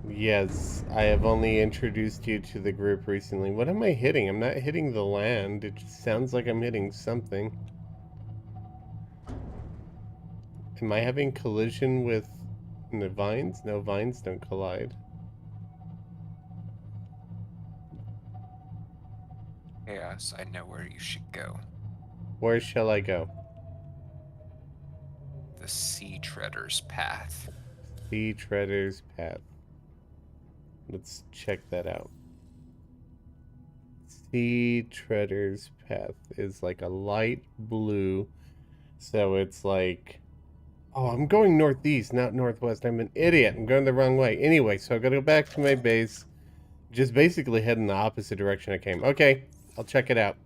Yes, I have only introduced you to the group recently. What am I hitting? I'm not hitting the land. It just sounds like I'm hitting something. Am I having collision with the vines? No, vines don't collide. Chaos, I know where you should go. Where shall I go? The Sea Treader's Path. Sea Treader's Path. Let's check that out. Sea Treader's Path is like a light blue. So it's like... Oh, I'm going northeast, not northwest. I'm an idiot. I'm going the wrong way. Anyway, so I gotta go back to my base. Just basically head in the opposite direction I came. Okay, I'll check it out.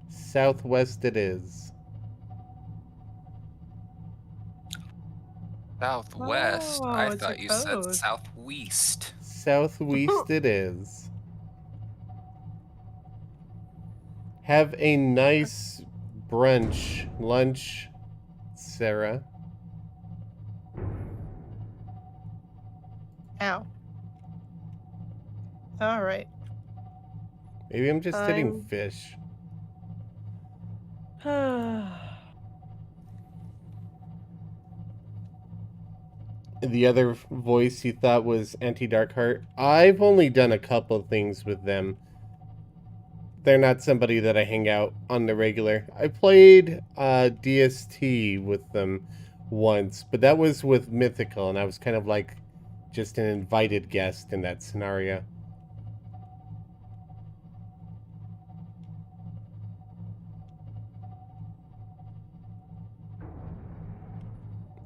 Southwest it is. Southwest? Oh, I it's a thought you said code. southwest. Southwest it is. Have a nice brunch, lunch, Sarah. Ow. All right. Maybe I'm just hitting I'm- fish. The other voice you thought was Anti-Darkheart. I've only done a couple things with them. They're not somebody that I hang out on the regular. I played DST with them once, but that was with Mythical, and I was kind of like just an invited guest in that scenario.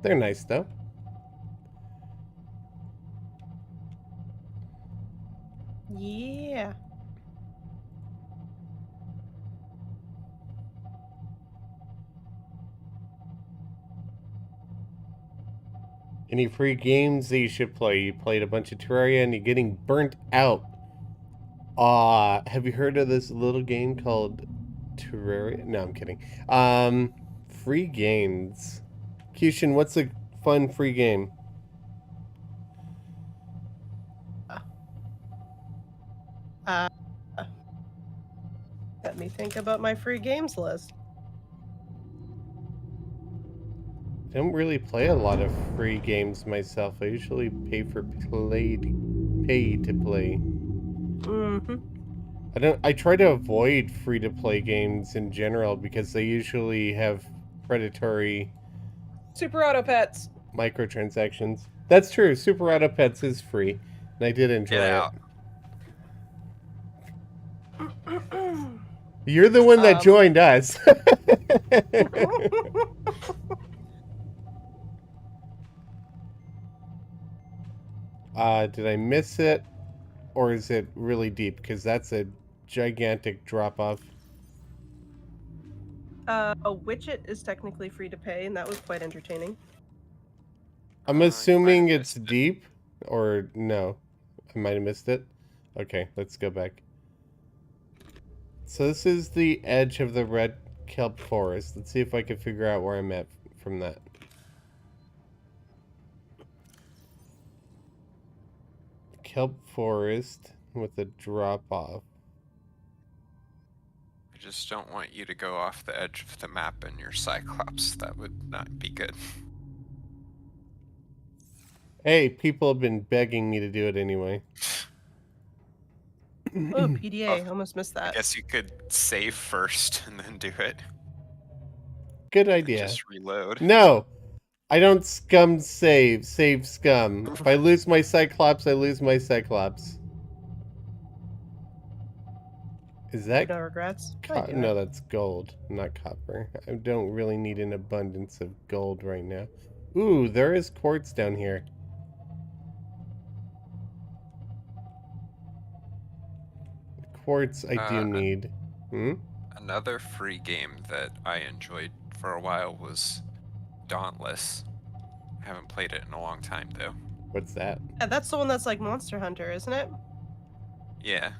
They're nice, though. Yeah. Any free games that you should play? You played a bunch of Terraria and you're getting burnt out. Have you heard of this little game called Terraria? No, I'm kidding. Free games. Kyushin, what's a fun free game? Uh, let me think about my free games list. I don't really play a lot of free games myself. I usually pay to play. Mm-hmm. I try to avoid free to play games in general because they usually have predatory Super Auto Pets. microtransactions. That's true. Super Auto Pets is free, and I did enjoy Get it. out. You're the one that joined us. Did I miss it? Or is it really deep? Because that's a gigantic drop-off. Witchit is technically free to pay, and that was quite entertaining. I'm You might assuming have it's missed it. deep? Or no? I might have missed it. Okay, let's go back. So this is the edge of the red kelp forest. Let's see if I can figure out where I'm at from that. Kelp forest with a drop-off. I just don't want you to go off the edge of the map in your Cyclops. That would not be good. Hey, people have been begging me to do it anyway. Oh, PDA. Oh, Almost missed I that. guess you could save first and then do it. Good And idea. just reload. No! I don't save scum. If I lose my Cyclops, I lose my Cyclops. Is that... No regrets. I do No, it. that's gold, not copper. I don't really need an abundance of gold right now. Ooh, there is quartz down here. Quartz I do Uh, need. Hmm? Another free game that I enjoyed for a while was Dauntless. I haven't played it in a long time though. What's that? Yeah, that's the one that's like Monster Hunter, isn't it? Yeah.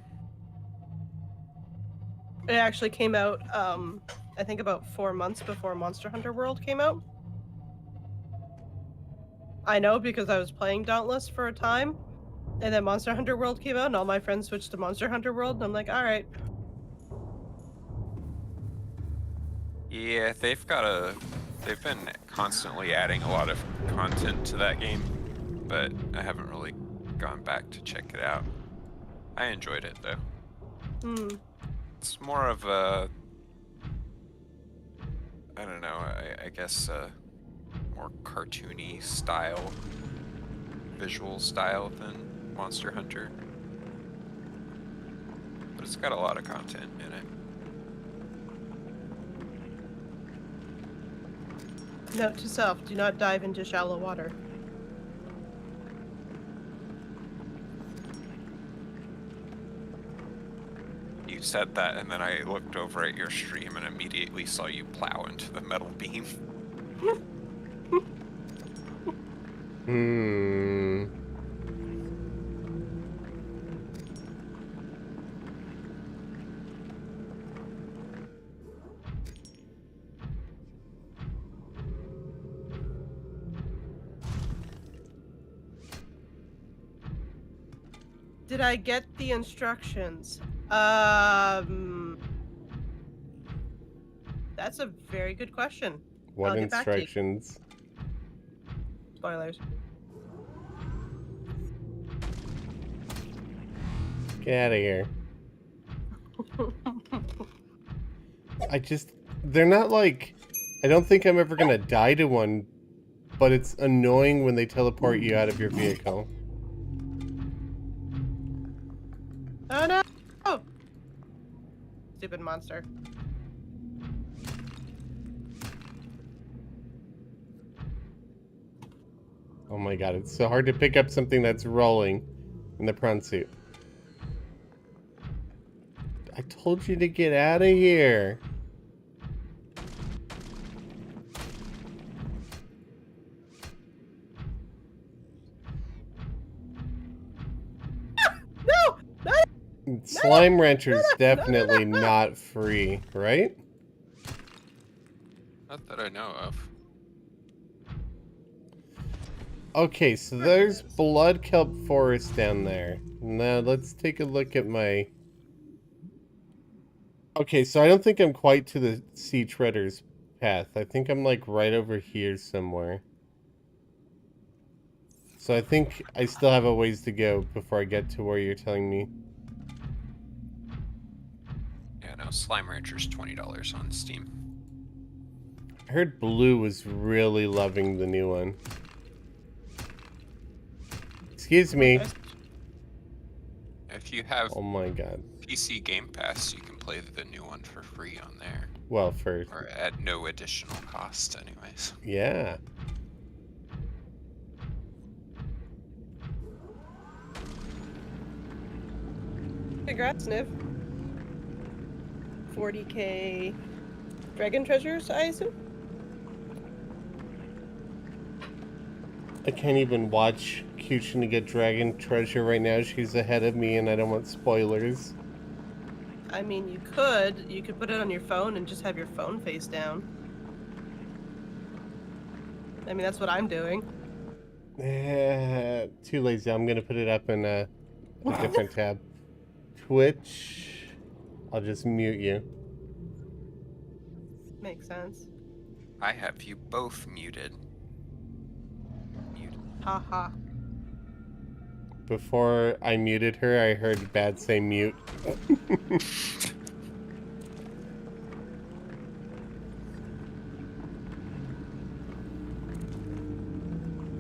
It actually came out, I think about 4 months before Monster Hunter World came out. I know because I was playing Dauntless for a time, and then Monster Hunter World came out, and all my friends switched to Monster Hunter World, and I'm like, all right. Yeah, they've been constantly adding a lot of content to that game, but I haven't really gone back to check it out. I enjoyed it though. Hmm. It's more of a, I don't know, I guess a more cartoony style, visual style than Monster Hunter. But it's got a lot of content in it. Note to self: do not dive into shallow water. You said that, and then I looked over at your stream and immediately saw you plow into the metal beam. Hmm. Did I get the instructions? That's a very good question. What I'll get back to you. instructions? Spoilers. Get out of here. They're not like, I don't think I'm ever gonna die to one, but it's annoying when they teleport you out of your vehicle. Oh no! Oh! Stupid monster. Oh my god, it's so hard to pick up something that's rolling in the prawn suit. I told you to get out of here. No! Slime Rancher's definitely not free, right? Not that I know of. Okay, so there's blood kelp forest down there. Now let's take a look at my... Okay, so I don't think I'm quite to the sea treader's path. I think I'm like right over here somewhere. So I think I still have a ways to go before I get to where you're telling me. Yeah, no, Slime Rancher's $20 on Steam. I heard Blue was really loving the new one. Excuse me. If you have Oh my god. PC Game Pass, you can play the new one for free on there. Well, for... Or at no additional cost, anyways. Yeah. Congrats, Niv. 40k dragon treasures, I assume? I can't even watch Kyushin to get dragon treasure right now. She's ahead of me and I don't want spoilers. I mean, you could put it on your phone and just have your phone face down. I mean, that's what I'm doing. Too lazy. I'm gonna put it up in a different tab. Twitch. I'll just mute you. Makes sense. I have you both muted. Haha. Before I muted her, I heard Bad say mute.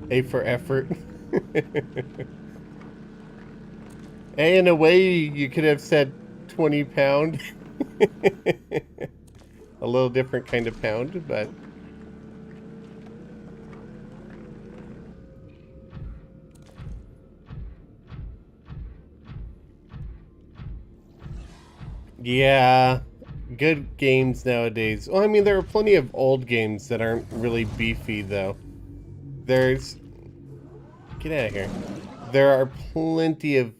A for effort. A, in a way, you could have said 20 pound. A little different kind of pound, but... Yeah, good games nowadays. Well, I mean, there are plenty of old games that aren't really beefy, though. There's... Get out of here. There are plenty of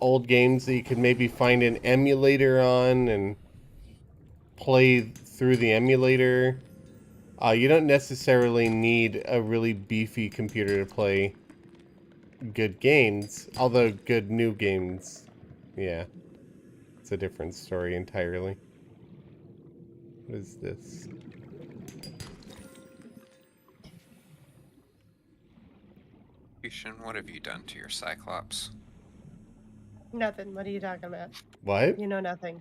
old games that you could maybe find an emulator on and play through the emulator. You don't necessarily need a really beefy computer to play good games, although good new games, yeah, it's a different story entirely. What is this? What have you done to your Cyclops? Nothing. What are you talking about? What? You know nothing.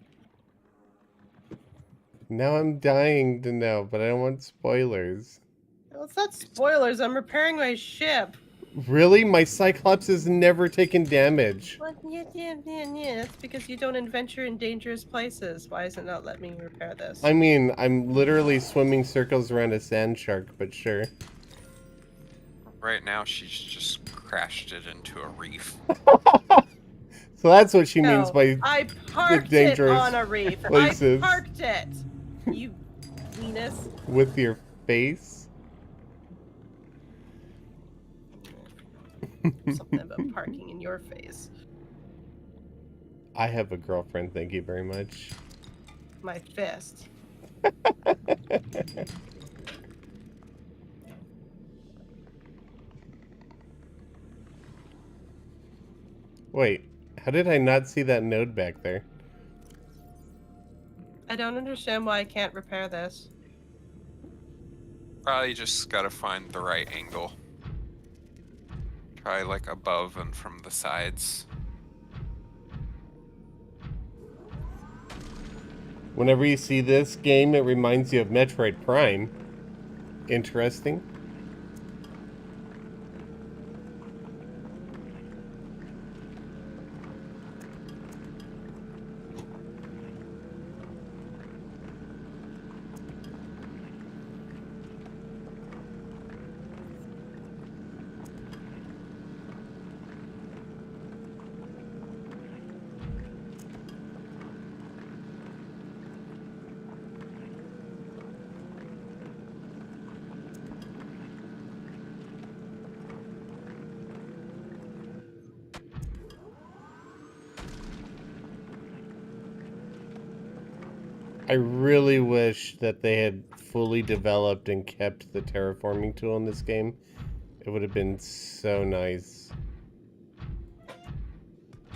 Now I'm dying to know, but I don't want spoilers. Well, it's not spoilers. I'm repairing my ship. Really? My Cyclops has never taken damage. Well, yeah. That's because you don't adventure in dangerous places. Why is it not letting me repair this? I mean, I'm literally swimming circles around a sand shark, but sure. Right now, she's just crashed it into a reef. So that's what she means No, by I parked it dangerous on a reef. places. I parked it. You Venus. with your face. Something about parking in your face. I have a girlfriend, thank you very much. My fist. Wait, how did I not see that node back there? I don't understand why I can't repair this. Probably just gotta find the right angle. Try like above and from the sides. Whenever you see this game, it reminds you of Metroid Prime. Interesting. I really wish that they had fully developed and kept the terraforming tool in this game. It would have been so nice.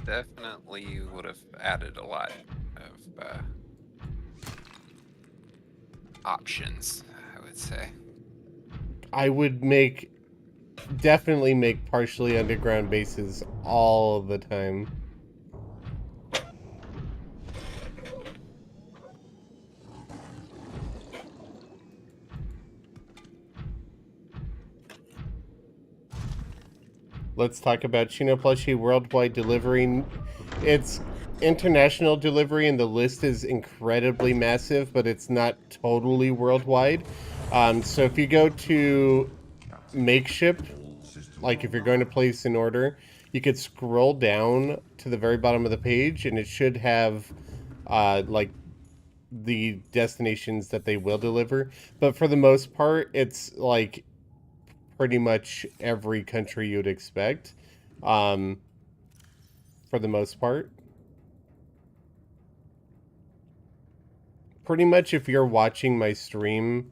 Definitely would have added a lot of options, I would say. I would definitely make partially underground bases all the time. Let's talk about Chino Plushie worldwide delivery. It's international delivery, and the list is incredibly massive, but it's not totally worldwide. So if you go to Makeship, like if you're going to place an order, you could scroll down to the very bottom of the page, and it should have like the destinations that they will deliver. But for the most part, it's like pretty much every country you'd expect, for the most part. Pretty much if you're watching my stream,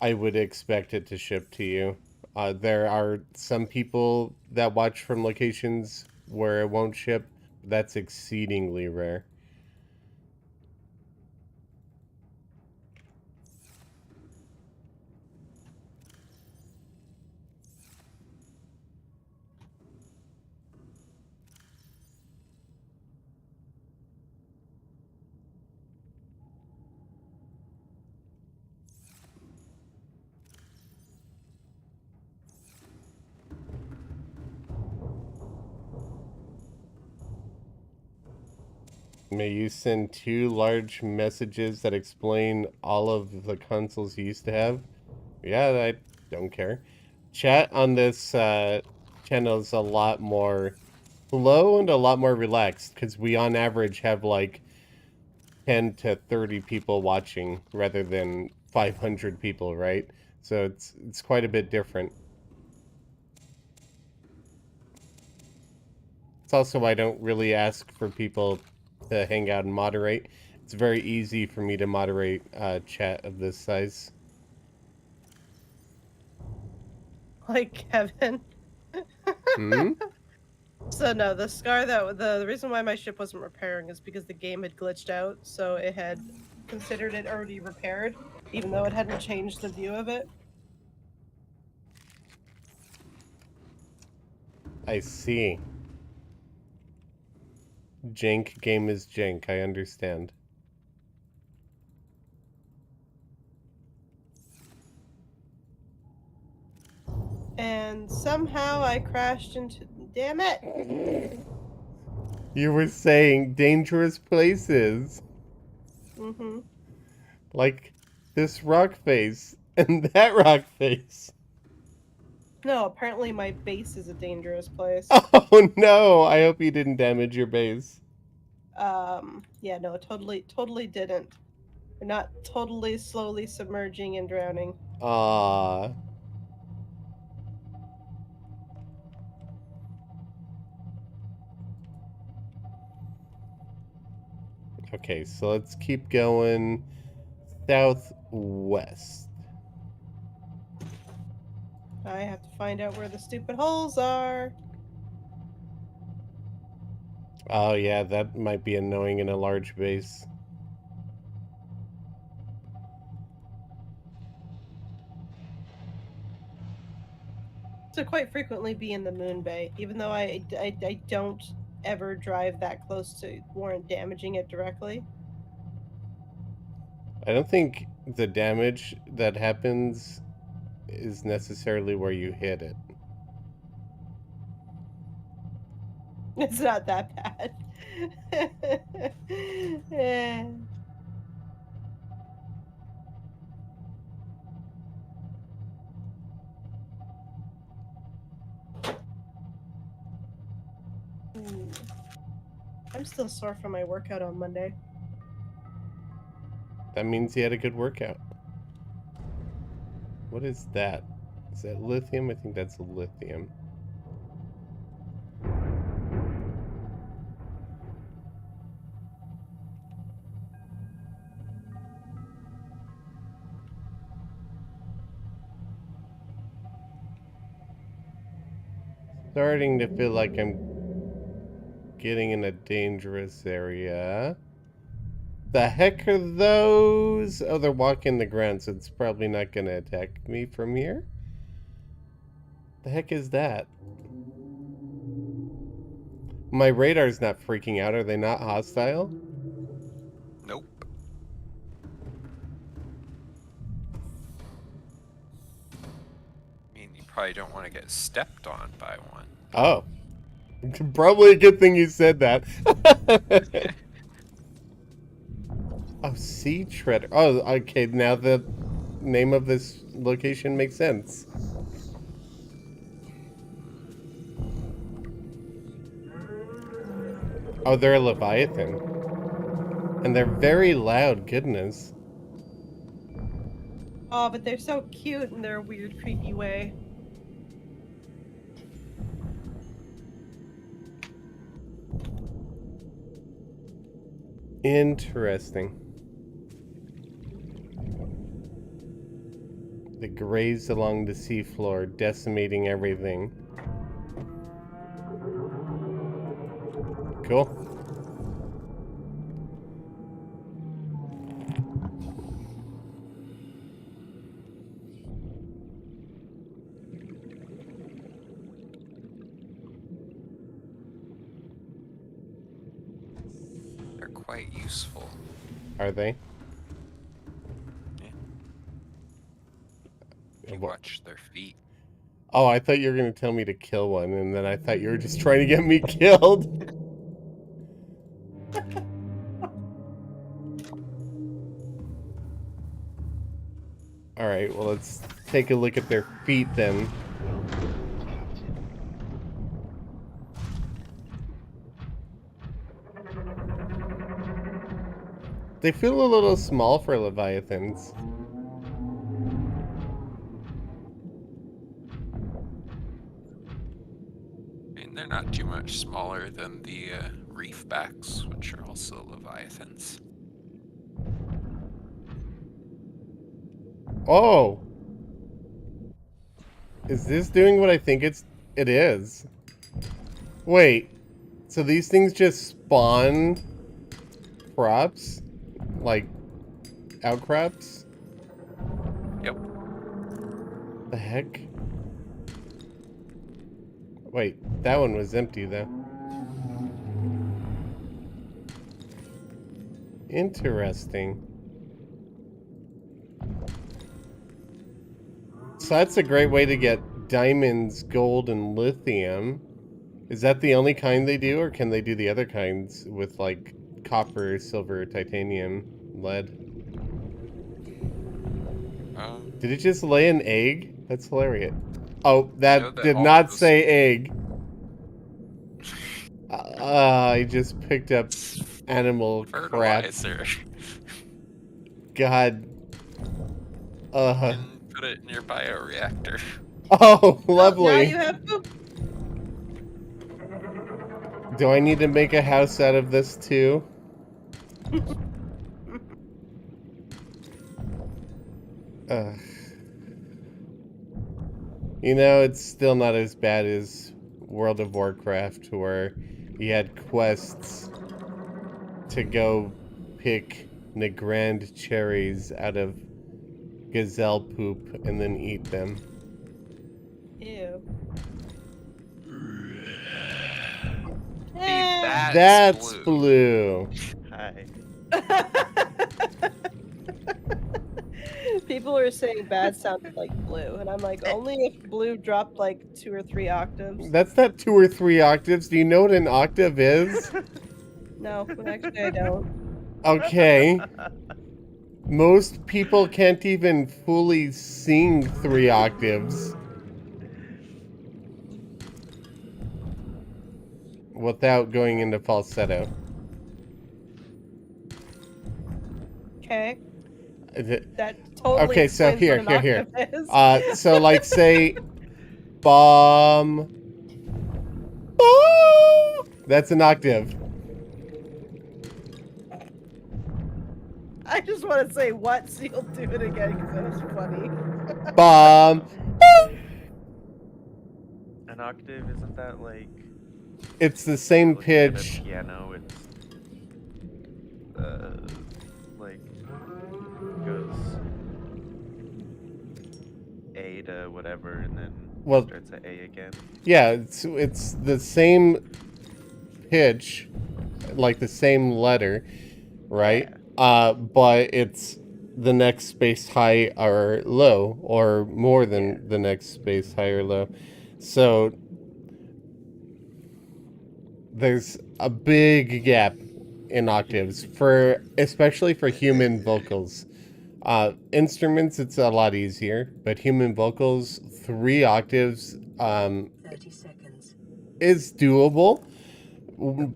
I would expect it to ship to you. There are some people that watch from locations where it won't ship. That's exceedingly rare. May you send 2 large messages that explain all of the consoles you used to have? Yeah, I don't care. Chat on this channel is a lot more slow and a lot more relaxed, because we on average have like 10 to 30 people watching rather than 500 people, right? So it's quite a bit different. It's also why I don't really ask for people to hang out and moderate. It's very easy for me to moderate chat of this size. Like Kevin. Hmm? So no, the scar that the reason why my ship wasn't repairing is because the game had glitched out, so it had considered it already repaired, even though it hadn't changed the view of it. I see. Jank game is jank, I understand. And somehow I crashed into. Damn it! You were saying dangerous places. Mm-hmm. Like this rock face and that rock face. No, apparently my base is a dangerous place. Oh no, I hope you didn't damage your base. Yeah, no, totally didn't. We're not totally slowly submerging and drowning. Ah. Okay, so let's keep going southwest. I have to find out where the stupid holes are. Oh yeah, that might be annoying in a large base. To quite frequently be in the moon bay, even though I don't ever drive that close to warrant damaging it directly. I don't think the damage that happens is necessarily where you hit it. It's not that bad. Eh. Ooh. I'm still sore from my workout on Monday. That means you had a good workout. What is that? Is that lithium? I think that's lithium. Starting to feel like I'm getting in a dangerous area. The heck are those? Oh, they're walking the ground, so it's probably not going to attack me from here. The heck is that? My radar's not freaking out. Are they not hostile? Nope. I mean, you probably don't want to get stepped on by one. Oh. Probably a good thing you said that. Oh, sea treader. Oh, okay. Now the name of this location makes sense. Oh, they're a Leviathan. And they're very loud, goodness. Oh, but they're so cute in their weird, creepy way. Interesting. They graze along the seafloor, decimating everything. Cool. They're quite useful. Are they? You watch their feet. Oh, I thought you were going to tell me to kill one, and then I thought you were just trying to get me killed. Alright, well, let's take a look at their feet then. They feel a little small for leviathans. I mean, they're not too much smaller than the reefbacks, which are also leviathans. Oh! Is this doing what I think it is? Wait, so these things just spawn crops? Like, outcrops? Yep. The heck? Wait, that one was empty though. Interesting. So that's a great way to get diamonds, gold, and lithium. Is that the only kind they do, or can they do the other kinds with like copper, silver, titanium, lead? Did it just lay an egg? That's hilarious. Oh, that, know that did all not those- say egg. I just picked up animal crap. fertilizer. God. And put it in your bioreactor. Oh, Now lovely. you have poop. Do I need to make a house out of this too? Ugh. You know, it's still not as bad as World of Warcraft, where you had quests to go pick Nagrand cherries out of gazelle poop and then eat them. Ew. Hey, Eh. That's blue. Hi. People are saying bad sounded like blue, and I'm like, only if blue dropped like 2 or 3 octaves. That's not 2 or 3 octaves. Do you know what an octave is? No, actually I don't. Okay. Most people can't even fully sing 3 octaves without going into falsetto. Okay, It- that totally Okay, so explains what here. an octave is. So like say bomb. That's an octave. I just want to say what, so you'll do it again because that was funny. Bomb. An octave, isn't that like It's the same looking at a pitch. piano? It's like goes A to whatever, and then Well, starts at A again. yeah, it's the same pitch, like the same letter, right? But it's the next space high or low, or more than the next space high or low. So there's a big gap in octaves especially for human vocals. Instruments, it's a lot easier, but human vocals, 3 octaves 30 seconds. is doable,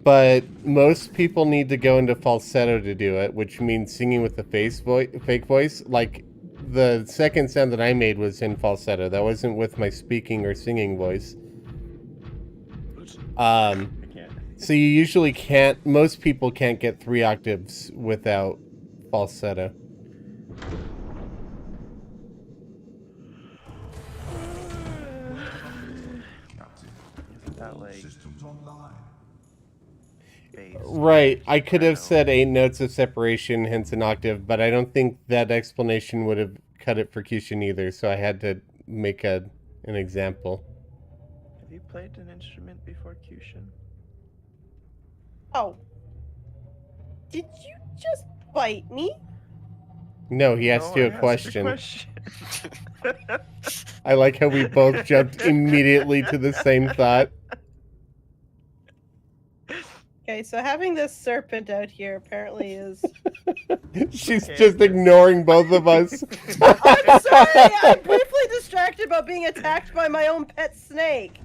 but most people need to go into falsetto to do it, which means singing with the fake voice. Like the second sound that I made was in falsetto. That wasn't with my speaking or singing voice. I can't. So you usually can't, most people can't get 3 octaves without falsetto. Isn't that like bass? Right, I could have Piano? said 8 notes of separation, hence an octave, but I don't think that explanation would have cut it for Kishin either, so I had to make an example. Have you played an instrument before, Kyushin? Oh. Did you just bite me? No, he asked you I a asked question. question. I like how we both jumped immediately to the same thought. Okay, so having this serpent out here apparently is... She's Okay. just ignoring both of us. I'm sorry! I'm briefly distracted about being attacked by my own pet snake.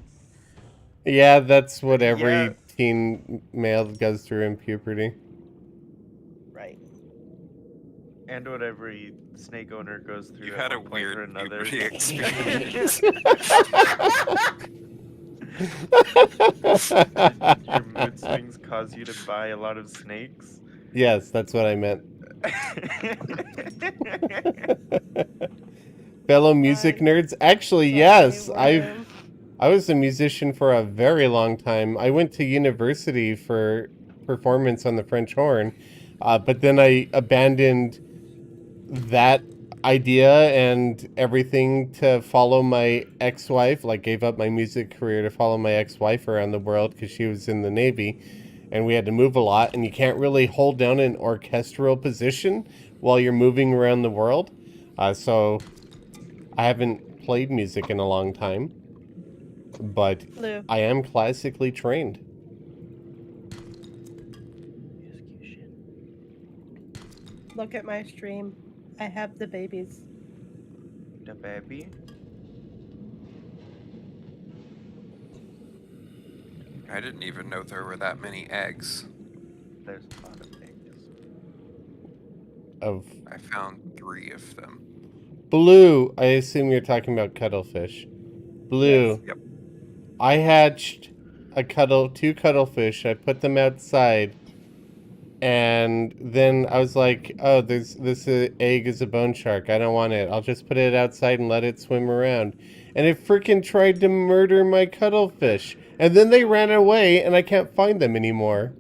Yeah, that's what every Yeah. teen male goes through in puberty. Right. And what every snake owner goes through You at had a one point or weird another. puberty experience. Did your mood swings cause you to buy a lot of snakes? Yes, that's what I meant. Fellow music Fine. nerds. Actually, Sorry, yes, William. I was a musician for a very long time. I went to university for performance on the French horn, but then I abandoned that idea and everything to follow my ex-wife. Like, gave up my music career to follow my ex-wife around the world because she was in the Navy, and we had to move a lot. And you can't really hold down an orchestral position while you're moving around the world. So I haven't played music in a long time, but Blue. I am classically trained. Look at my stream. I have the babies. The baby. I didn't even know there were that many eggs. There's a lot of eggs. Of I found 3 of them. Blue, I assume you're talking about cuttlefish. Blue, Yes. Yep. I hatched two cuttlefish. I put them outside, and then I was like, "Oh, this egg is a bone shark. I don't want it. I'll just put it outside and let it swim around." And it freaking tried to murder my cuttlefish, and then they ran away, and I can't find them anymore.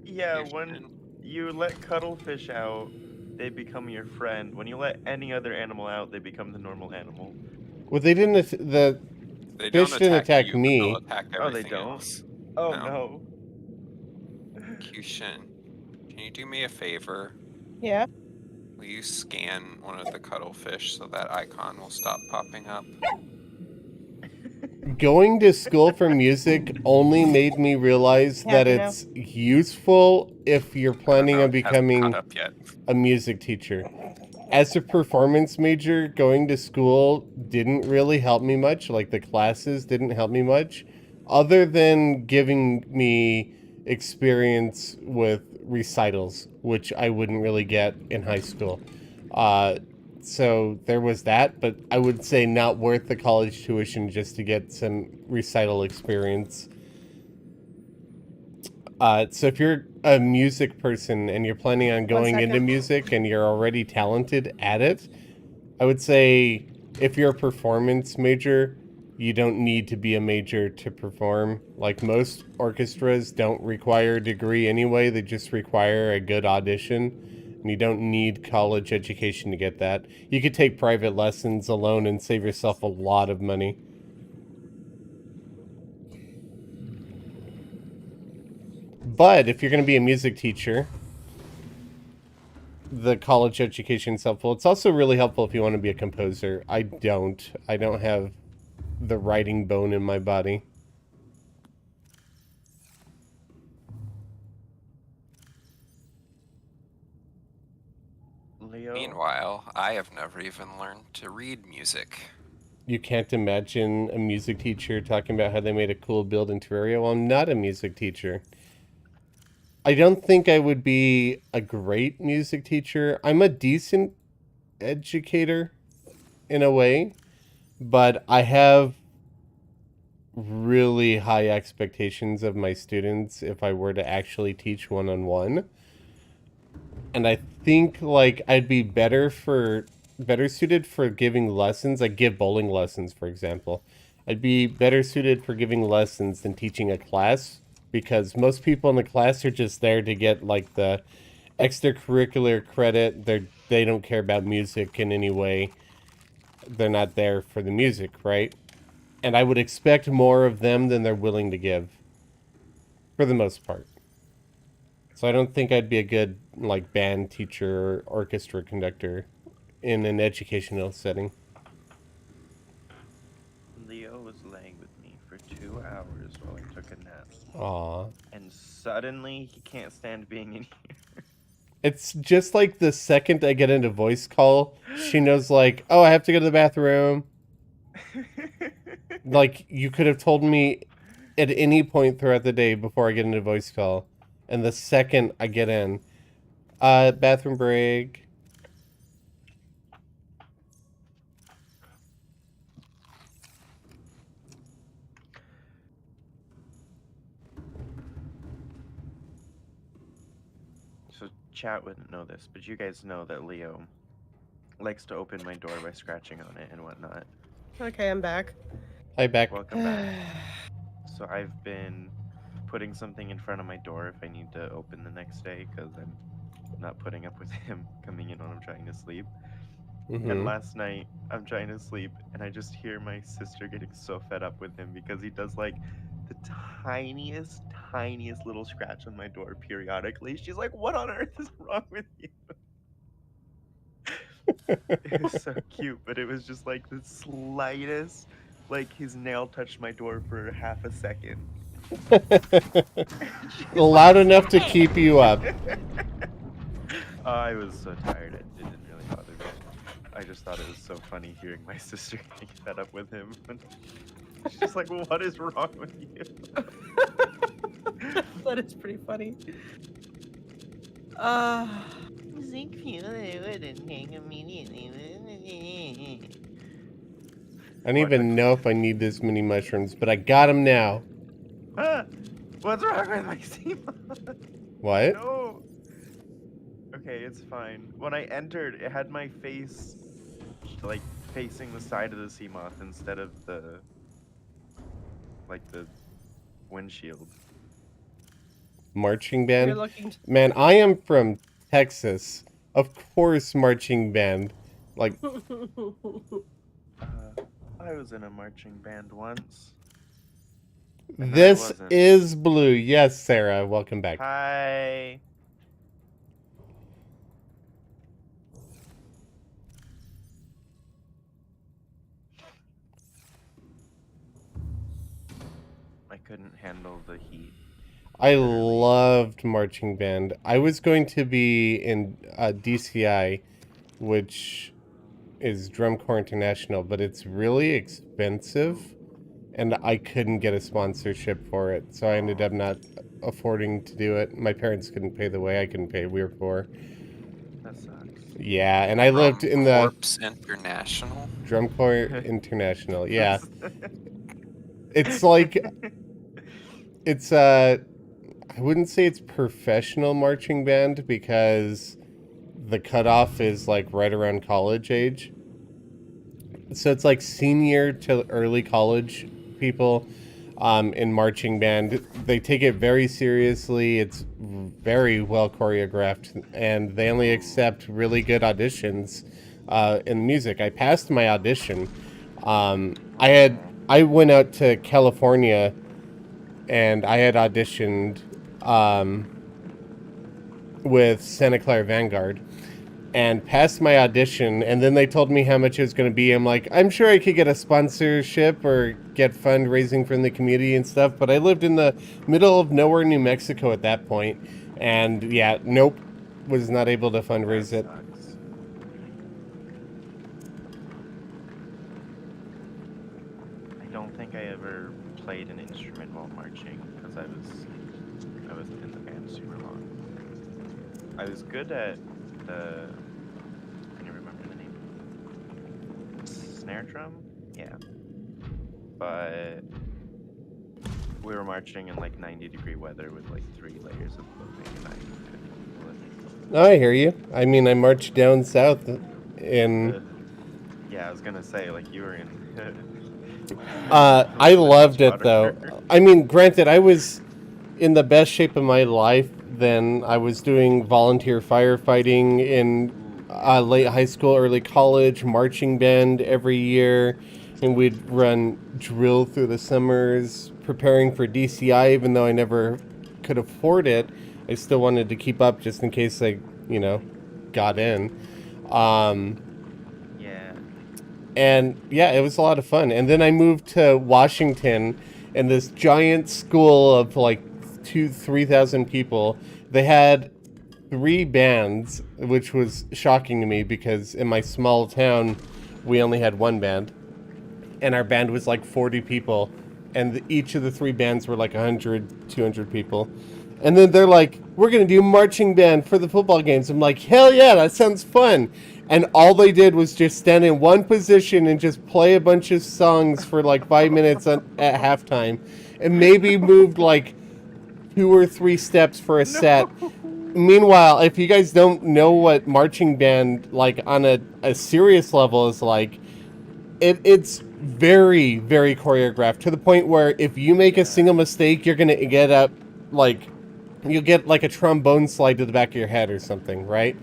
Yeah, You when shouldn't. you let cuttlefish out, they become your friend. When you let any other animal out, they become the normal animal. Well, they didn't. The They fish don't didn't attack attack you, but me. they'll attack Oh, they everything don't? else. Oh No. no. Kyushin, can you do me a favor? Yeah. Will you scan one of the cuttlefish so that icon will stop popping up? Going to school for music only made me realize that Happy now. it's useful if you're planning on It hasn't becoming caught up yet. a music teacher. As a performance major, going to school didn't really help me much. Like, the classes didn't help me much, other than giving me experience with recitals, which I wouldn't really get in high school. So there was that, but I would say not worth the college tuition just to get some recital experience. So if you're a music person and you're planning on going into second. music and you're already talented at it, I would say if you're a performance major, you don't need to be a major to perform. Like, most orchestras don't require a degree anyway, they just require a good audition. And you don't need college education to get that. You could take private lessons alone and save yourself a lot of money. But if you're going to be a music teacher, the college education is helpful. It's also really helpful if you want to be a composer. I don't have the writing bone in my body. Leo. Meanwhile, I have never even learned to read music. You can't imagine a music teacher talking about how they made a cool build in Terraria. Well, I'm not a music teacher. I don't think I would be a great music teacher. I'm a decent educator in a way, but I have really high expectations of my students if I were to actually teach one-on-one. And I think, like, I'd be better suited for giving lessons. I give bowling lessons, for example. I'd be better suited for giving lessons than teaching a class, because most people in the class are just there to get, like, the extracurricular credit. They don't care about music in any way. They're not there for the music, right? And I would expect more of them than they're willing to give, for the most part. So I don't think I'd be a good, like, band teacher or orchestra conductor in an educational setting. Leo was laying with me for 2 hours while I took a nap. Aw. And suddenly, he can't stand being in here. It's just like the second I get into voice call, she knows, like, oh, I have to go to the bathroom. Like, you could have told me at any point throughout the day before I get into voice call. And the second I get in, bathroom break. chat wouldn't know this, but you guys know that Leo likes to open my door by scratching on it and whatnot. Okay, I'm back. Hi, back. Welcome back. So I've been putting something in front of my door if I need to open the next day because I'm not putting up with him coming in when I'm trying to sleep. Mm-hmm. And last night I'm trying to sleep and I just hear my sister getting so fed up with him because he does like the tiniest little scratch on my door periodically. She's like, "What on earth is wrong with you?" It was so cute, but it was just like the slightest, like his nail touched my door for half a second. She's Loud like, enough to "Stop!" keep you up. I was so tired, it didn't really bother me. I just thought it was so funny hearing my sister getting fed up with him. She's just like, "What is wrong with you?" That is pretty funny. I don't even know if I need this many mushrooms, but I got them now. Ah, what's wrong with my Seema? What? No. Okay, it's fine. When I entered, it had my face like facing the side of the sea moth instead of the windshield. Marching You're band? looking. Man, I am from Texas. Of course, marching band. Like, I was in a marching band once. And then I this wasn't. is Blue. Yes, Sarah, welcome back. Hi. I couldn't handle the heat. I loved marching band. I was going to be in DCI, which is Drum Corps International, but it's really expensive, and I couldn't get a sponsorship for it, so I ended up not affording to do it. My parents couldn't pay the way I couldn't pay. We were poor. That sucks. Yeah, and I lived in the Corpse International. Drum Corps International. Yeah, it's like it's I wouldn't say it's professional marching band because the cutoff is like right around college age. So it's like senior to early college people in marching band. They take it very seriously. It's very well choreographed, and they only accept really good auditions in music. I passed my audition. I went out to California, and I had auditioned with Santa Clara Vanguard and passed my audition, and then they told me how much it was going to be. I'm like, I'm sure I could get a sponsorship or get fundraising from the community and stuff, but I lived in the middle of nowhere, New Mexico at that point, and yeah, nope, was not able to fundraise it. Sucks. I don't think I ever played an instrument while marching because I wasn't in the band super long. I was good at the I can't remember the name. Snare drum? Yeah. But we were marching in like 90-degree weather with like 3 layers of clothing and I couldn't handle it. Oh, I hear you. I mean, I marched down south in... Yeah, I was gonna say, like, you were in... I loved it, though. I mean, granted, I was in the best shape of my life then. I was doing volunteer firefighting in late high school, early college, marching band every year, and we'd run drill through the summers, preparing for DCI, even though I never could afford it. I still wanted to keep up just in case I, got in. Yeah. And yeah, it was a lot of fun. And then I moved to Washington, and this giant school of like 3,000 people. They had 3 bands, which was shocking to me because in my small town, we only had 1 band, and our band was like 40 people, and each of the 3 bands were like 100, 200 people. And then they're like, we're going to do marching band for the football games. I'm like, hell yeah, that sounds fun. And all they did was just stand in one position and just play a bunch of songs for like 5 minutes at halftime. And maybe moved like 2 or 3 steps for a set. Meanwhile, if you guys don't know what marching band, like, on a serious level is like, it's very, very choreographed, to the point where if you make a single mistake, you're gonna get up, like, you'll get, like, a trombone slide to the back of your head or something, right?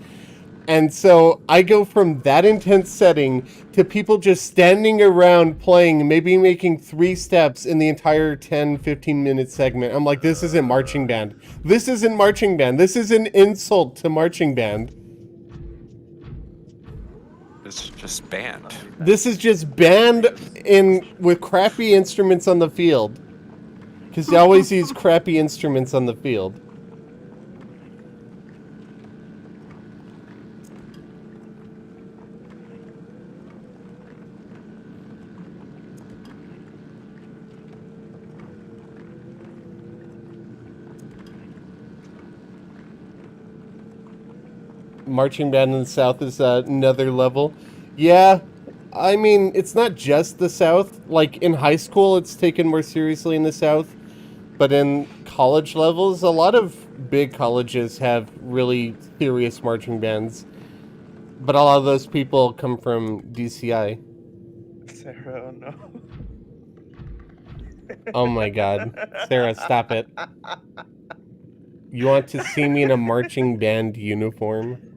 And so I go from that intense setting to people just standing around playing, maybe making 3 steps in the entire 10-15 minute segment. I'm like, this isn't marching band. This isn't marching band. This is an insult to marching band. It's just banned. This is just band with crappy instruments on the field. Because you always use crappy instruments on the field. Marching band in the South is another level. Yeah, I mean, it's not just the South. Like, in high school, it's taken more seriously in the South. But in college levels, a lot of big colleges have really serious marching bands. But a lot of those people come from DCI. Sarah, oh no. Oh my god. Sarah, stop it. You want to see me in a marching band uniform?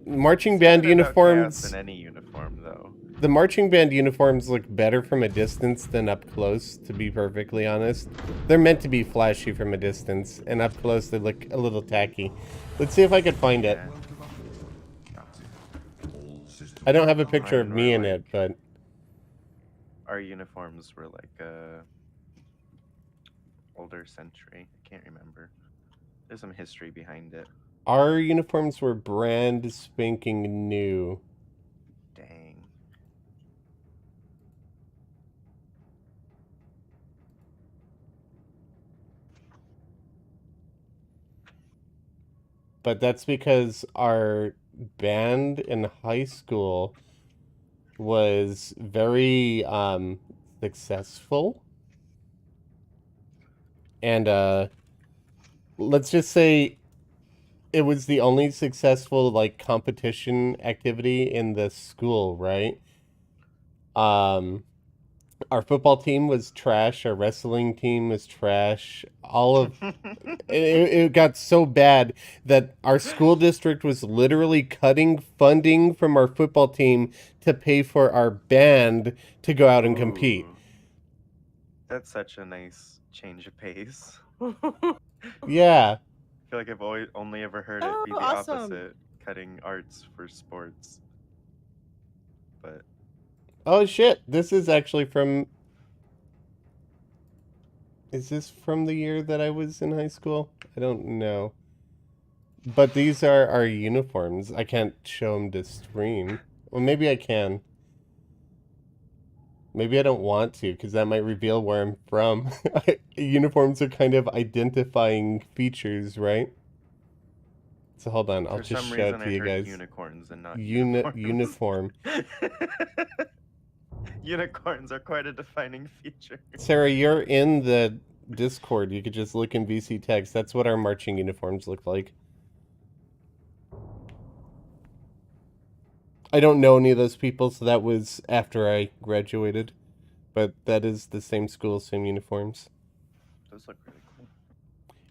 Marching band uniforms... In any uniform, though. The marching band uniforms look better from a distance than up close, to be perfectly honest. They're meant to be flashy from a distance, and up close they look a little tacky. Let's see if I can find it. I don't have a picture of me in it, but... Our uniforms were like, older century. I can't remember. There's some history behind it. Our uniforms were brand spanking new. Dang. But that's because our band in high school was very successful. And let's just say it was the only successful, like, competition activity in the school, right? Our football team was trash. Our wrestling team was trash. All of it got so bad that our school district was literally cutting funding from our football team to pay for our band to go out and compete. Ooh. That's such a nice change of pace. Yeah. I feel like I've only ever heard it be the awesome. opposite, cutting arts for sports. But Oh shit, this is actually from... Is this from the year that I was in high school? I don't know. But these are our uniforms. I can't show them to stream. Well, maybe I can. Maybe I don't want to, because that might reveal where I'm from. Uniforms are kind of identifying features, right? So hold on, I'll just show it to you guys. Unicorns and not Uniform. Unicorns are quite a defining feature. Sarah, you're in the Discord. You could just look in VC text. That's what our marching uniforms look like. I don't know any of those people, so that was after I graduated. But that is the same school, same uniforms. Those look really cool.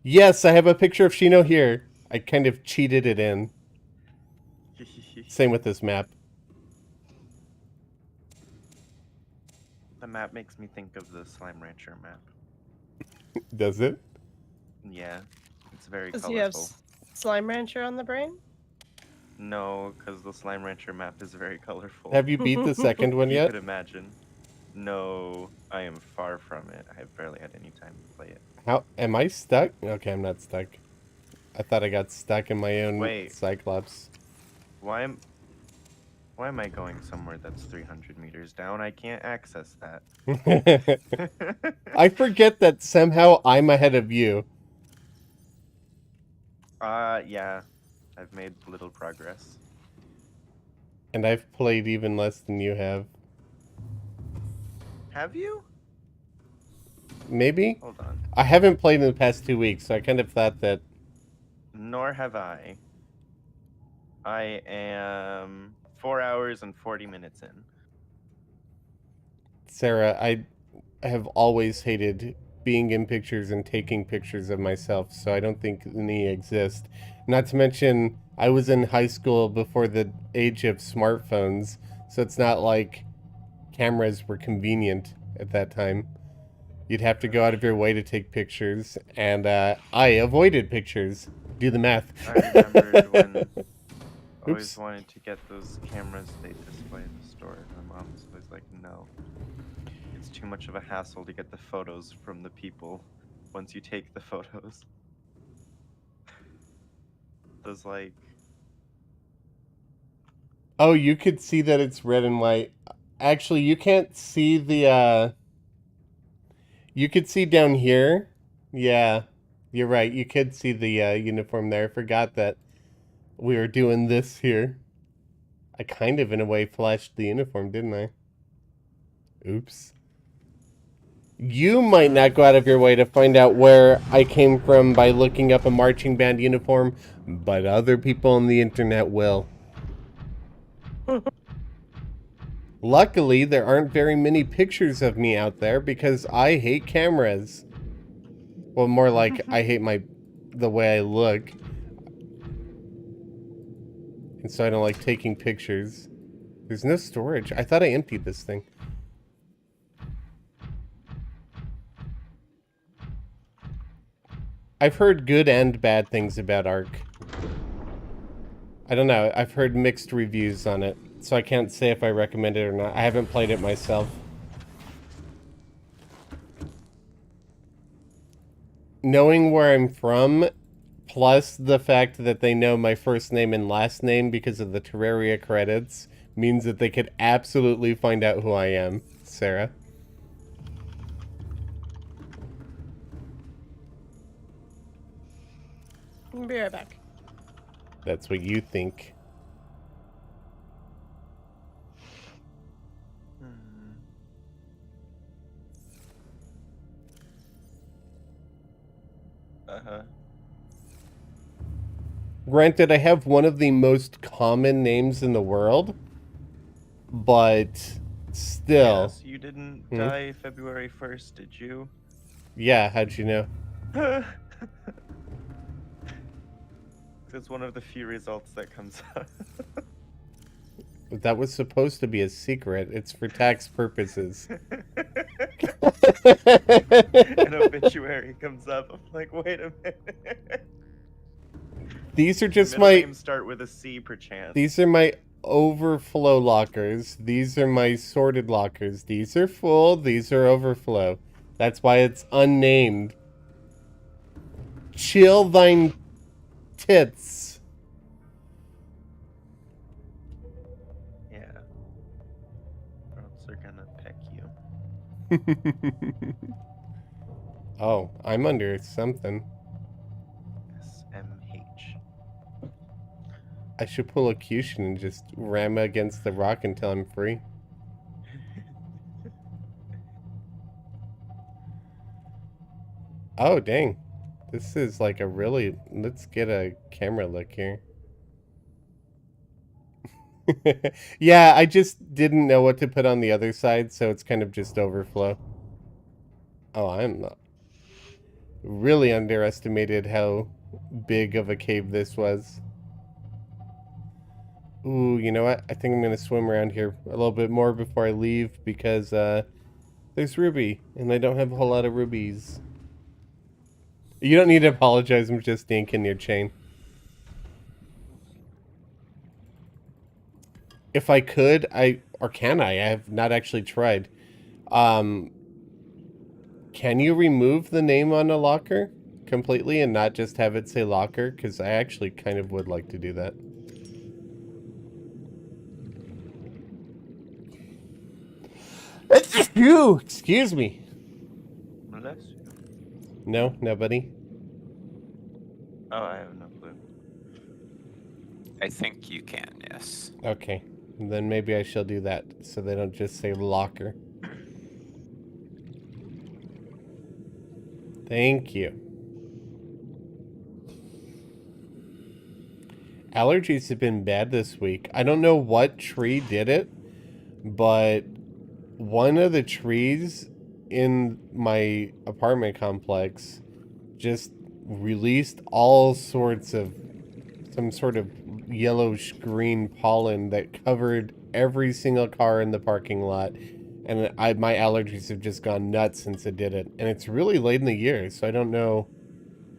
Yes, I have a picture of Shino here. I kind of cheated it in. Same with this map. The map makes me think of the Slime Rancher map. Does it? Yeah, it's very Does colorful. he have Slime Rancher on the brain? No, because the Slime Rancher map is very colorful. Have you beat the second one You yet? could imagine. No, I am far from it. I have barely had any time to play it. How am I stuck? Okay, I'm not stuck. I thought I got stuck in my own Wait. Cyclops. Why am I going somewhere that's 300 meters down? I can't access that. I forget that somehow I'm ahead of you. Yeah. I've made little progress. And I've played even less than you have. Have you? Maybe? Hold on. I haven't played in the past 2 weeks, so I kind of thought that Nor have I. I am 4 hours and 40 minutes in. Sarah, I have always hated being in pictures and taking pictures of myself, so I don't think any exist. Not to mention, I was in high school before the age of smartphones, so it's not like cameras were convenient at that time. You'd have to go out of your way to take pictures, and I avoided pictures. Do the math. I remembered when always Oops. wanted to get those cameras they display in the store. My mom's always like, no. It's too much of a hassle to get the photos from the people once you take the photos. Those like Oh, you could see that it's red and white. Actually, you can't see the, you could see down here. Yeah, you're right. You could see the uniform there. I forgot that we were doing this here. I kind of, in a way, flashed the uniform, didn't I? Oops. You might not go out of your way to find out where I came from by looking up a marching band uniform, but other people on the internet will. Luckily, there aren't very many pictures of me out there because I hate cameras. Well, more like I hate the way I look. And so I don't like taking pictures. There's no storage. I thought I emptied this thing. I've heard good and bad things about Ark. I don't know. I've heard mixed reviews on it, so I can't say if I recommend it or not. I haven't played it myself. Knowing where I'm from, plus the fact that they know my first name and last name because of the Terraria credits, means that they could absolutely find out who I am, Sarah. I'll be right back. That's what you think. Granted, I have one of the most common names in the world, but still. Yes, you didn't die February 1st, did you? Yeah, how'd you know? It's one of the few results that comes up. That was supposed to be a secret. It's for tax purposes. An obituary comes up. I'm like, wait a minute. These are just Middle my... names start with a C, perchance. These are my overflow lockers. These are my sorted lockers. These are full. These are overflow. That's why it's unnamed. Chill thine tits. Yeah. Or else they're gonna peck you. Oh, I'm under something. SMH. I should pull a Cushion and just ram against the rock until I'm free. Oh, dang. This is like a really... Let's get a camera look here. Yeah, I just didn't know what to put on the other side, so it's kind of just overflow. Oh, I'm really underestimated how big of a cave this was. Ooh, you know what? I think I'm going to swim around here a little bit more before I leave because there's Ruby, and I don't have a whole lot of rubies. You don't need to apologize, I'm just dinking your chain. If I could, or can I? I have not actually tried. Can you remove the name on a locker completely and not just have it say locker? Because I actually kind of would like to do that. Phew, excuse me. Bless you. No, nobody. Oh, I have no clue. I think you can, yes. Okay, then maybe I shall do that so they don't just say locker. Thank you. allergies have been bad this week. I don't know what tree did it, but one of the trees in my apartment complex just released all sorts of some sort of yellowish green pollen that covered every single car in the parking lot. And my allergies have just gone nuts since it did it. And it's really late in the year, so I don't know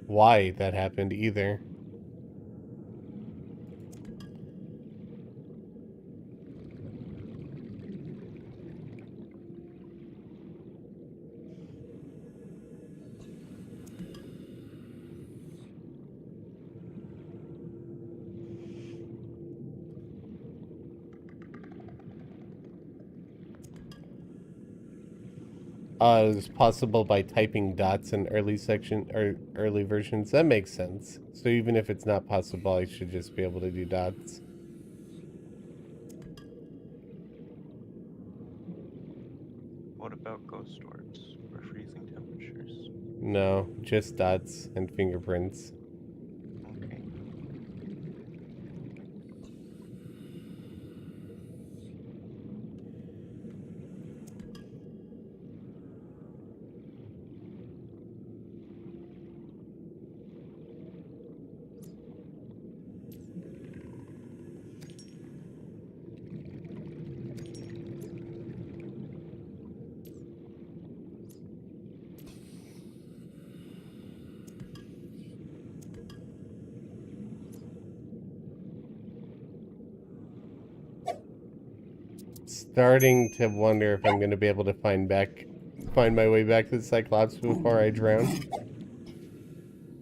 why that happened either. It was possible by typing dots in early section or early versions. That makes sense. So even if it's not possible, I should just be able to do dots. What about ghost orbs or freezing temperatures? No, just dots and fingerprints. Okay. Starting to wonder if I'm going to be able to find my way back to the Cyclops before I drown.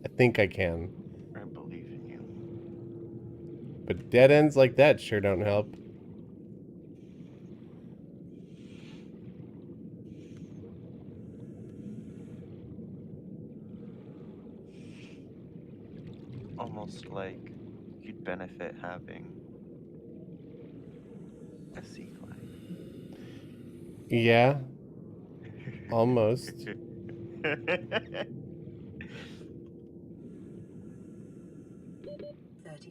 I think I can. I believe in you. But dead ends like that sure don't help. Almost like you'd benefit having a sea glide. Yeah, almost. 30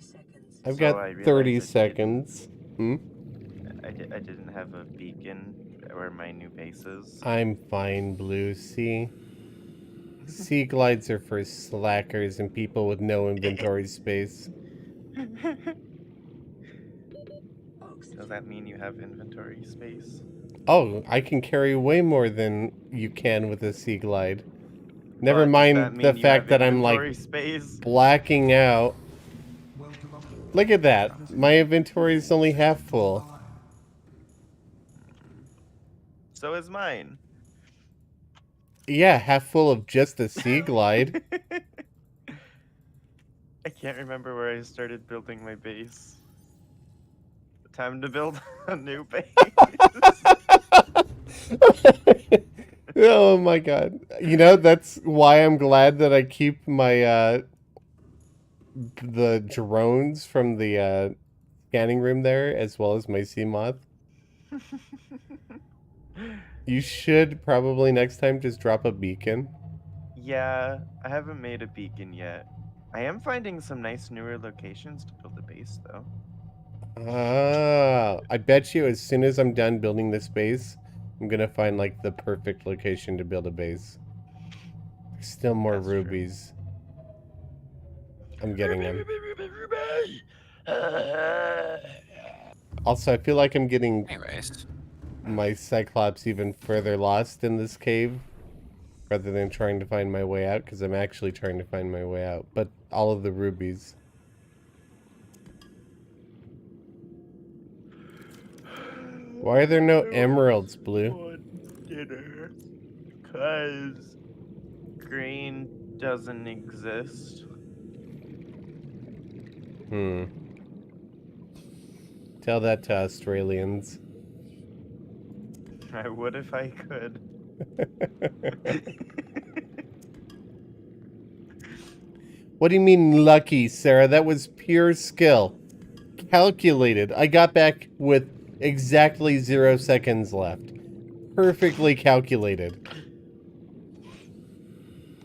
seconds. I've So got I realized 30 I seconds. Hmm? I didn't have a beacon where my new base is. I'm fine, Blue. See? Sea glides are for slackers and people with no inventory space. Does that mean you have inventory space? Oh, I can carry way more than you can with a sea glide. Never But does that mind mean the you fact have that I'm inventory like space? blacking out. Look at that. My inventory is only half full. So is mine. Yeah, half full of just a sea glide. I can't remember where I started building my base. Time to build a new base. Oh my god. You know, that's why I'm glad that I keep my the drones from the scanning room there as well as my sea moth. You should probably next time just drop a beacon. Yeah, I haven't made a beacon yet. I am finding some nice newer locations to build a base though. Ah, I bet you as soon as I'm done building this base, I'm gonna find like the perfect location to build a base. There's still more That's true. rubies. I'm getting them. Also, I feel like I'm getting Anyways, my Cyclops even further lost in this cave rather than trying to find my way out, because I'm actually trying to find my way out. But all of the rubies. Why are there no emeralds, Blue? Dinner. Because green doesn't exist. Hmm. Tell that to Australians. I would if I could. What do you mean lucky, Sarah? That was pure skill. Calculated. I got back with exactly 0 seconds left. Perfectly calculated.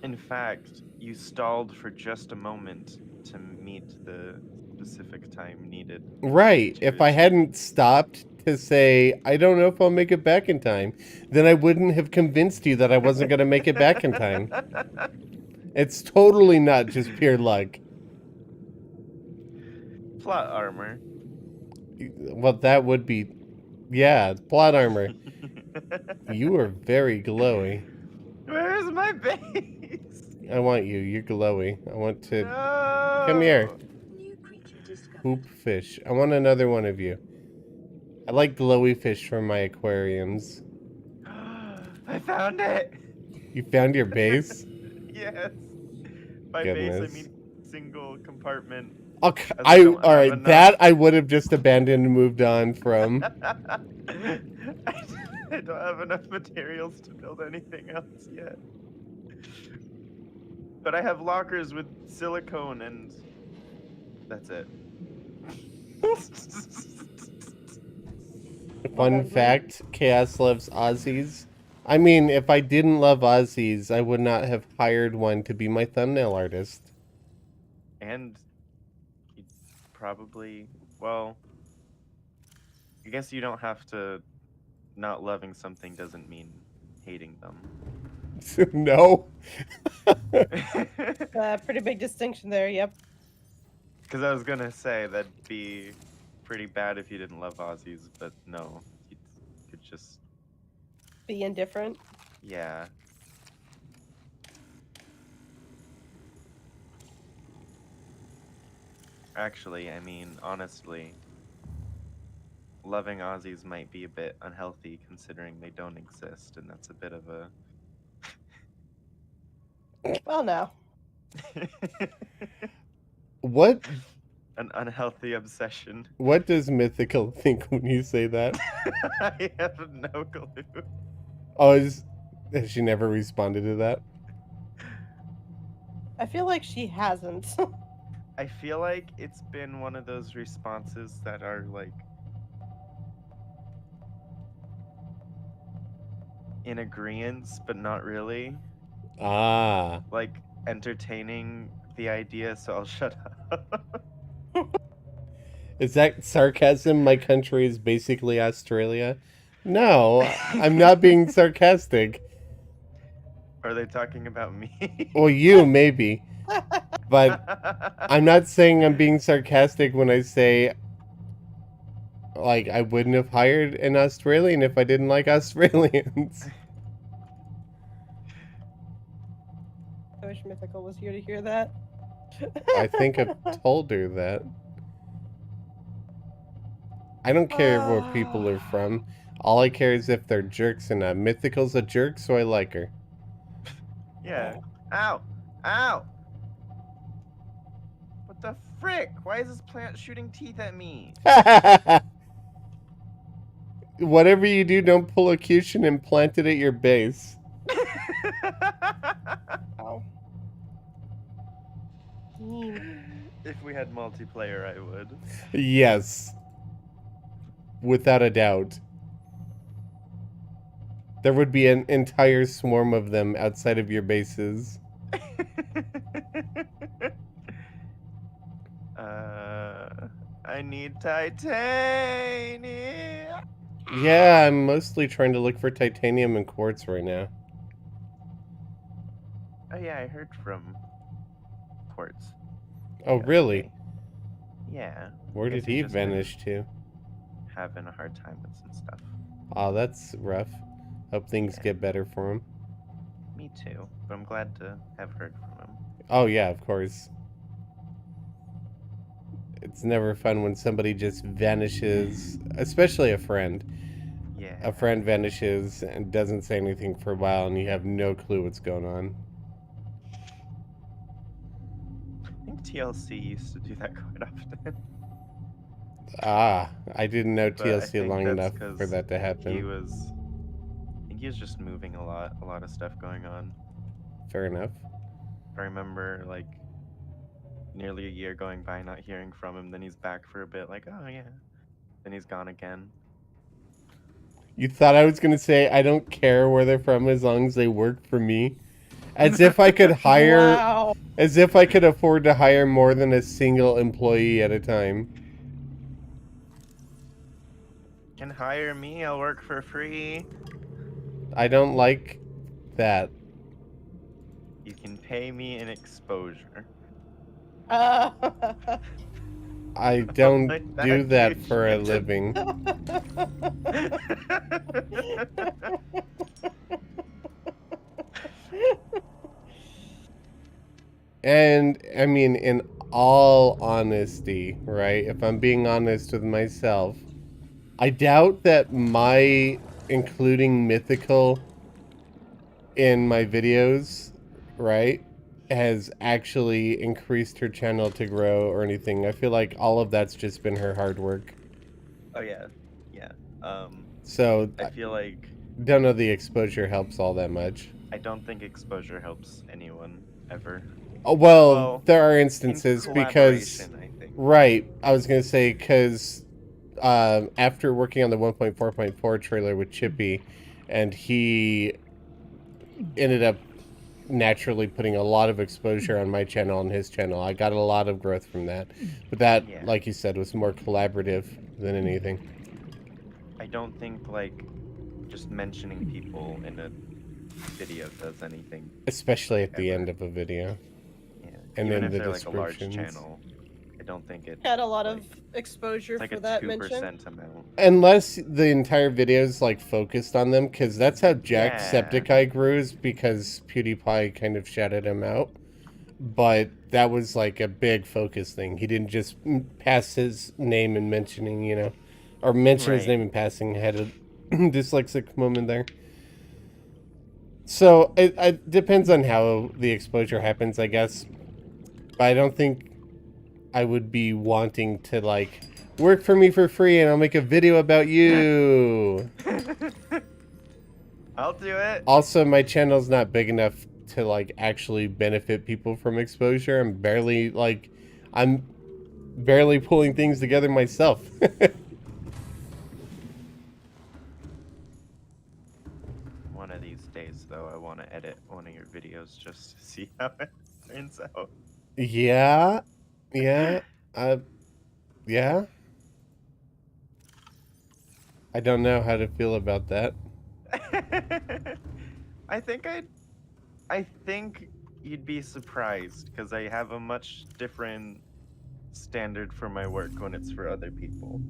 In fact, you stalled for just a moment to meet the specific time needed. Right. to If I hadn't stopped to say, I don't know if I'll make it back in time, then I wouldn't have convinced you that I wasn't going to make it back in time. It's totally not just pure luck. Plot armor. Well, that would be... Yeah, plot armor. You are very glowy. Where's my base? I want you. You're glowy. I want to... No. Come here. New creature discovered. Hoop fish. I want another one of you. I like glowy fish from my aquariums. I found it. You found your base? Yes. By Goodness. base I mean single compartment. Okay, As I don't have alright, enough. that I would have just abandoned and moved on from. I don't have enough materials to build anything else yet. But I have lockers with silicone and that's it. Fun fact, Chaos loves Aussies. I mean, if I didn't love Aussies, I would not have hired one to be my thumbnail artist. And you'd probably, well, I guess you don't have to, not loving something doesn't mean hating them. No. Pretty big distinction there. Yep. Because I was going to say that'd be pretty bad if you didn't love Aussies, but no, you could just, Be indifferent. yeah. Actually, I mean, honestly, loving Aussies might be a bit unhealthy considering they don't exist, and that's a bit of a... Well, no. What An unhealthy obsession. what does Mythical think when you say that? I have no clue. Oh, has she never responded to that? I feel like she hasn't. I feel like it's been one of those responses that are like in agreement, but not really. Ah. Like entertaining the idea, so I'll shut up. Is that sarcasm? My country is basically Australia? No, I'm not being sarcastic. Are they talking about me? Well, you, maybe. But I'm not saying I'm being sarcastic when I say, like, I wouldn't have hired an Australian if I didn't like Australians. I wish Mythical was here to hear that. I think I've told her that. I don't care where people are from. All I care is if they're jerks or not. Mythical's a jerk, so I like her. Yeah. Ow! Ow! What the frick? Why is this plant shooting teeth at me? Whatever you do, don't pull a cushion and plant it at your base. Ow. If we had multiplayer, I would. Yes. Without a doubt. There would be an entire swarm of them outside of your bases. I need titanium. Yeah, I'm mostly trying to look for titanium and quartz right now. Oh yeah, I heard from Quartz. Oh, really? Yeah. Where Guess did he he's just been vanish to? Having a hard time with some stuff. Oh, that's rough. Hope things Yeah. get better for him. Me too, but I'm glad to have heard from him. Oh, yeah, of course. It's never fun when somebody just vanishes, especially a friend. Yeah. A friend vanishes and doesn't say anything for a while, and you have no clue what's going on. I think TLC used to do that quite often. Ah, I didn't know But I TLC think long that's enough for 'cause that to I think happen. he was just moving a lot of stuff going on. Fair enough. I remember like nearly a year going by not hearing from him, then he's back for a bit, like, oh yeah. Then he's gone again. You thought I was going to say, I don't care where they're from as long as they work for me. As if I could hire, Wow. as if I could afford to hire more than a single employee at a time. Can hire me, I'll work for free. I don't like that. You can pay me in exposure. I don't Like do that, that you for a shouldn't. living. And, I mean, in all honesty, right? If I'm being honest with myself, I doubt that my including mythical in my videos, right, has actually increased her channel to grow or anything. I feel like all of that's just been her hard work. Oh yeah, yeah. So, I feel like don't know the exposure helps all that much. I don't think exposure helps anyone ever. Oh, well, Well, there are in instances because, collaboration, I think. right, I was going to say, because after working on the 1.4.4 trailer with Chippy, and he ended up naturally putting a lot of exposure on my channel and his channel. I got a lot of growth from that. But that, Yeah. like you said, was more collaborative than anything. I don't think like just mentioning people in a video does anything. Especially at the Ever. end of a video. Yeah. And Even in if the they're like a large descriptions. channel, I don't think it Had a lot like, of exposure it's like for a that 2% mention. amount. Unless the entire video is like focused on them, because that's how Jacksepticeye grew, is because PewDiePie kind of shouted him out. But that was like a big focus thing. He didn't just pass his name and mentioning, you know, or mention his Right. name in passing. Had a dyslexic moment there. So it depends on how the exposure happens, I guess. But I don't think I would be wanting to like work for me for free and I'll make a video about you. I'll do it. Also, my channel's not big enough to like actually benefit people from exposure. I'm barely pulling things together myself. One of these days, though, I want to edit one of your videos just to see how it turns out. Yeah. Yeah. Yeah. I don't know how to feel about that. I think you'd be surprised because I have a much different standard for my work when it's for other people.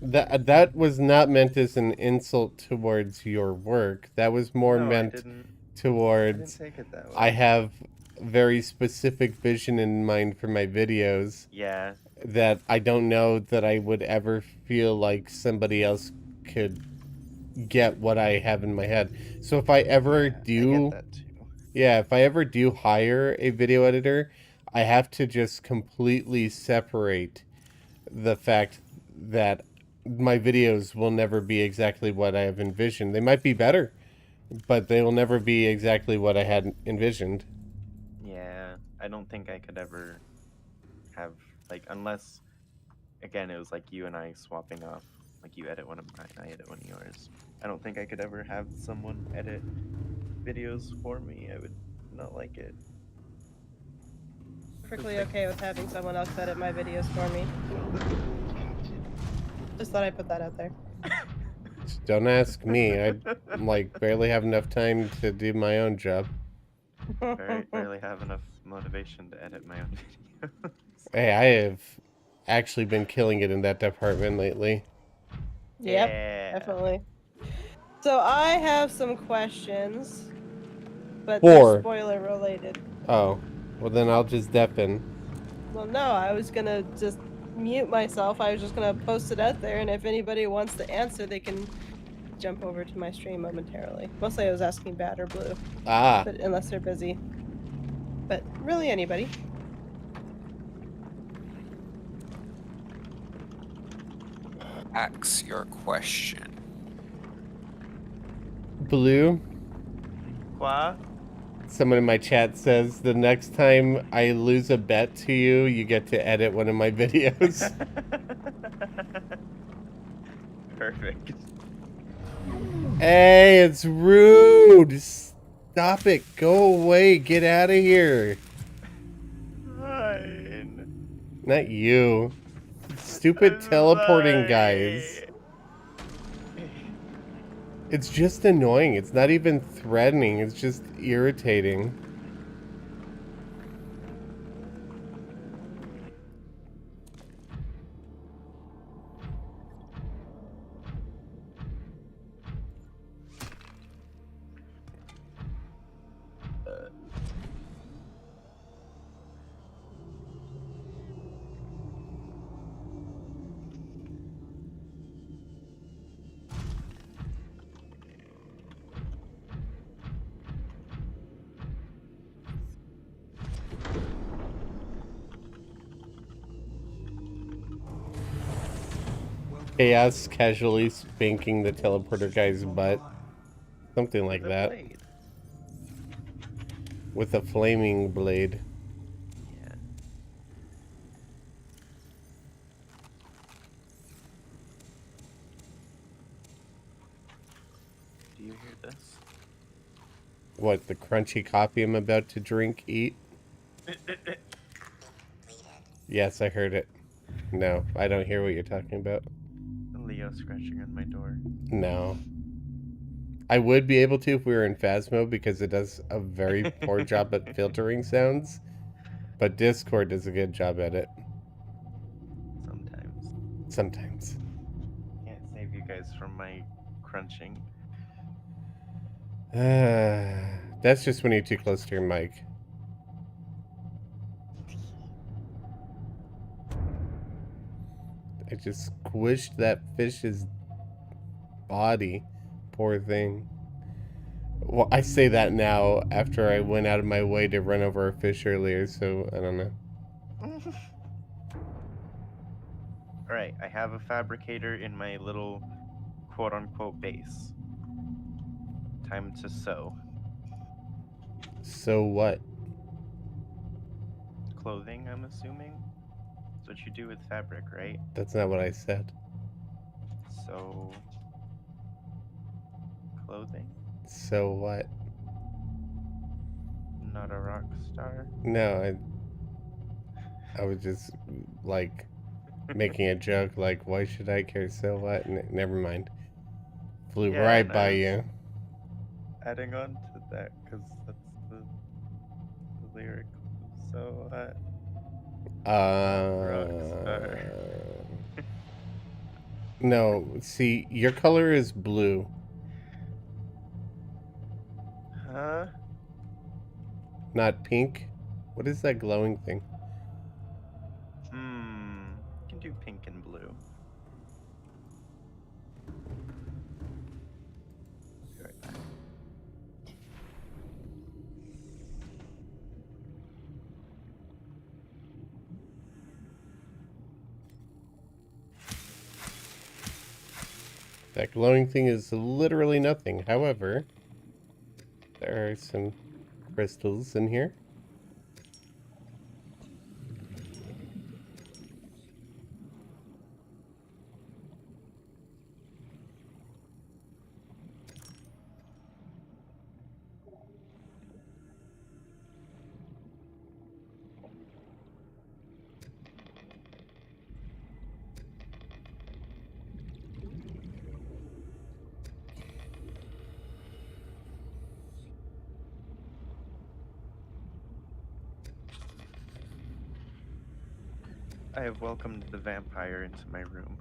That was not meant as an insult towards your work. That was more No, meant I didn't towards take it that way. I have very specific vision in mind for my videos Yeah. that I don't know that I would ever feel like somebody else could get what I have in my head. So if I ever I do, get that too. yeah, if I ever do hire a video editor, I have to just completely separate the fact that my videos will never be exactly what I have envisioned. They might be better, but they will never be exactly what I had envisioned. Yeah, I don't think I could ever have like unless again it was like you and I swapping off. Like you edit one of mine, I edit one of yours. I don't think I could ever have someone edit videos for me. I would not like it. Perfectly okay with having someone else edit my videos for me. Just thought I'd put that out there. Don't ask me. I like barely have enough time to do my own job. Barely have enough motivation to edit my own videos. Hey, I have actually been killing it in that department lately. Yep, Yeah. definitely. So I have some questions, but Four. they're spoiler related. Oh, well then I'll just deafen. Well, no, I was gonna just mute myself. I was just gonna post it out there, and if anybody wants to answer, they can jump over to my stream momentarily. Mostly I was asking Bad or Blue, Ah, but unless they're busy. But really anybody. Ask your question. Blue. Qua? Someone in my chat says the next time I lose a bet to you, you get to edit one of my videos. Perfect. Hey, it's rude. Stop it. Go away. Get out of here. Fine. Not you. Stupid teleporting guys. Fine. It's just annoying. It's not even threatening. It's just irritating. Chaos casually spanking the teleporter guy's butt. Something like The that. blade. With a flaming blade. Yeah. Do you hear this? What, the crunchy coffee I'm about to drink, eat? Yes, I heard it. No, I don't hear what you're talking about. Leo scratching on my door. No. I would be able to if we were in Phasmo because it does a very poor job at filtering sounds. But Discord does a good job at it. Sometimes. Sometimes. Can't save you guys from my crunching. That's just when you're too close to your mic. I just squished that fish's body. Poor thing. Well, I say that now after I went out of my way to run over a fish earlier, so I don't know. Alright, I have a fabricator in my little quote-unquote base. Time to sew. So what? Clothing, I'm assuming? That's what you do with fabric, right? That's not what I said. So... clothing? So what? Not a rock star? No, I was just like making a joke, like, why should I care? So what? Never mind. Flew Yeah, right and I by was you. adding on to that, because that's the lyric. So, Rockstar. No, see, your color is blue. Huh? Not pink. What is that glowing thing? You can do pink and blue. Be right back. That glowing thing is literally nothing. However, there are some crystals in here. I have welcomed the vampire into my room.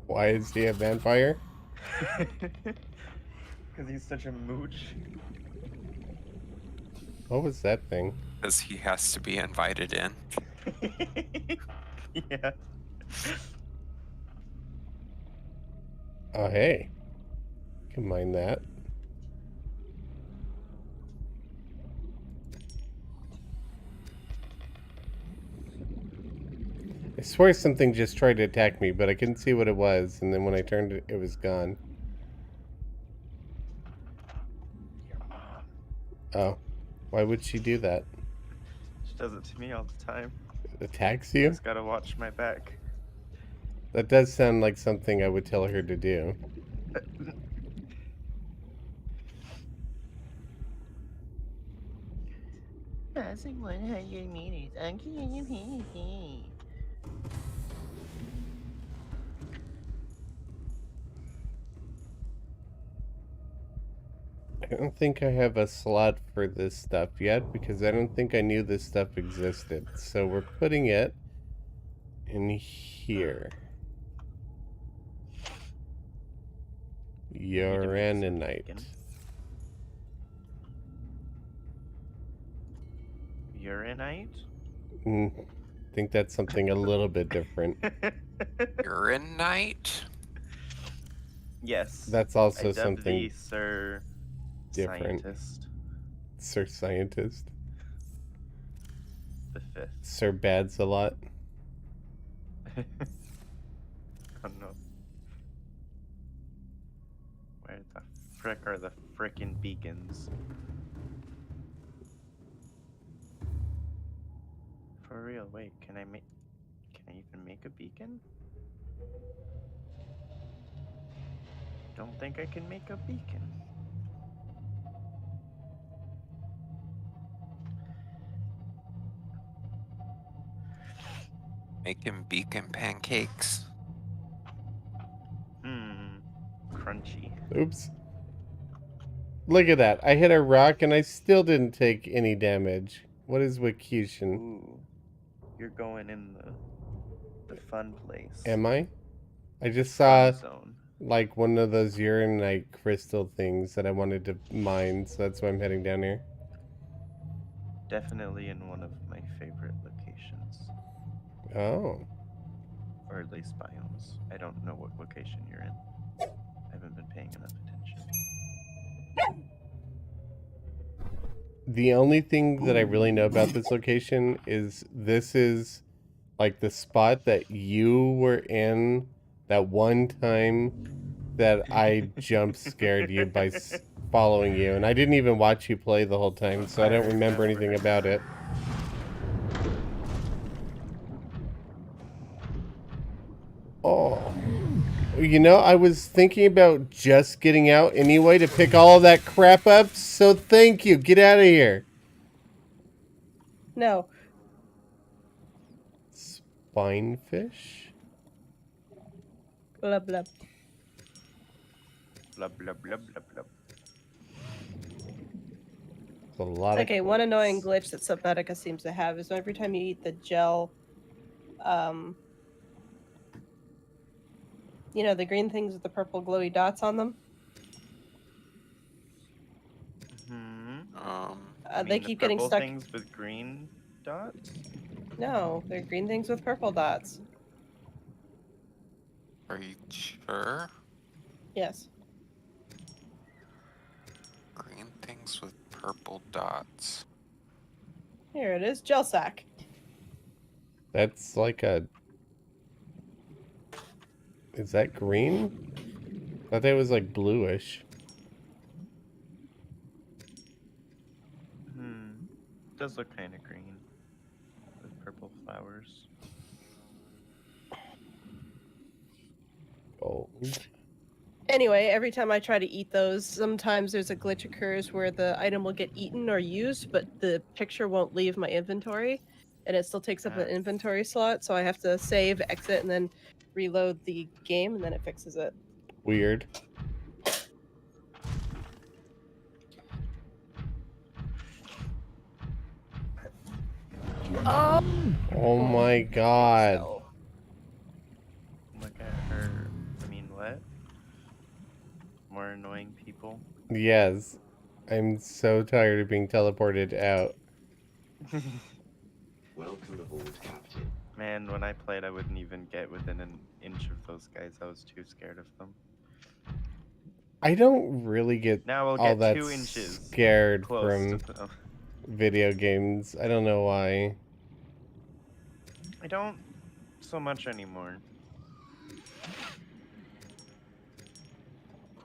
Why is he a vampire? Because he's such a mooch. What was that thing? Because he has to be invited in. Yeah. Oh, hey. Can mind that. I swear something just tried to attack me, but I couldn't see what it was, and then when I turned it, it was gone. Your mom. Oh. Why would she do that? She does it to me all the time. Attacks you? Just gotta watch my back. That does sound like something I would tell her to do. Passing 100 meters. Okay. I don't think I have a slot for this stuff yet because I don't think I knew this stuff existed. So we're putting it in here. Uranite. Uranite? Think that's something a little bit different. Uranite? Yes. That's I also dubbed something thee Sir different. Scientist Sir Scientist. the Fifth. Sir Bads a lot. Oh no. Where the frick are the frickin' beacons? For real, wait, can I even make a beacon? Don't think I can make a beacon. Making beacon pancakes. Crunchy. Oops. Look at that. I hit a rock and I still didn't take any damage. What is Wacution? Ooh. You're going in the fun place. Am I? I just Fun saw zone. like one of those uranite crystal things that I wanted to mine, so that's why I'm heading down here. Definitely in one of my favorite locations. Oh. Or at least biomes. I don't know what location you're in. I haven't been paying enough attention. The only thing that I really know about this location is this is like the spot that you were in that one time that I jump scared you by following you. And I didn't even watch you play the whole time, so I don't remember anything about it. Oh. You know, I was thinking about just getting out anyway to pick all of that crap up, so thank you. Get out of here. No. Spinefish? Blah blah. Blah blah blah blah blah. It's a lot Okay, of one annoying clicks. glitch that Subnautica seems to have is every time you eat the gel, you know, the green things with the purple glowy dots on them, they keep getting purple stuck. things with green dots? No, they're green things with purple dots. Are you sure? Yes. Green things with purple dots. Here it is, gel sack. That's like a... Is that green? I thought that was like bluish. Does look kind of green. With purple flowers. Gold. Anyway, every time I try to eat those, sometimes there's a glitch occurs where the item will get eaten or used, but the picture won't leave my inventory, and it still takes up an inventory slot, so I have to save, exit, and then reload the game, and then it fixes it. Weird. Oh my god. Look at her. I mean, what? More annoying people. Yes. I'm so tired of being teleported out. Welcome aboard, Captain. Man, when I played, I wouldn't even get within an inch of those guys. I was too scared of them. I don't really get Now we'll all get that 2 inches scared close from to video games. I don't know why. I don't so much anymore.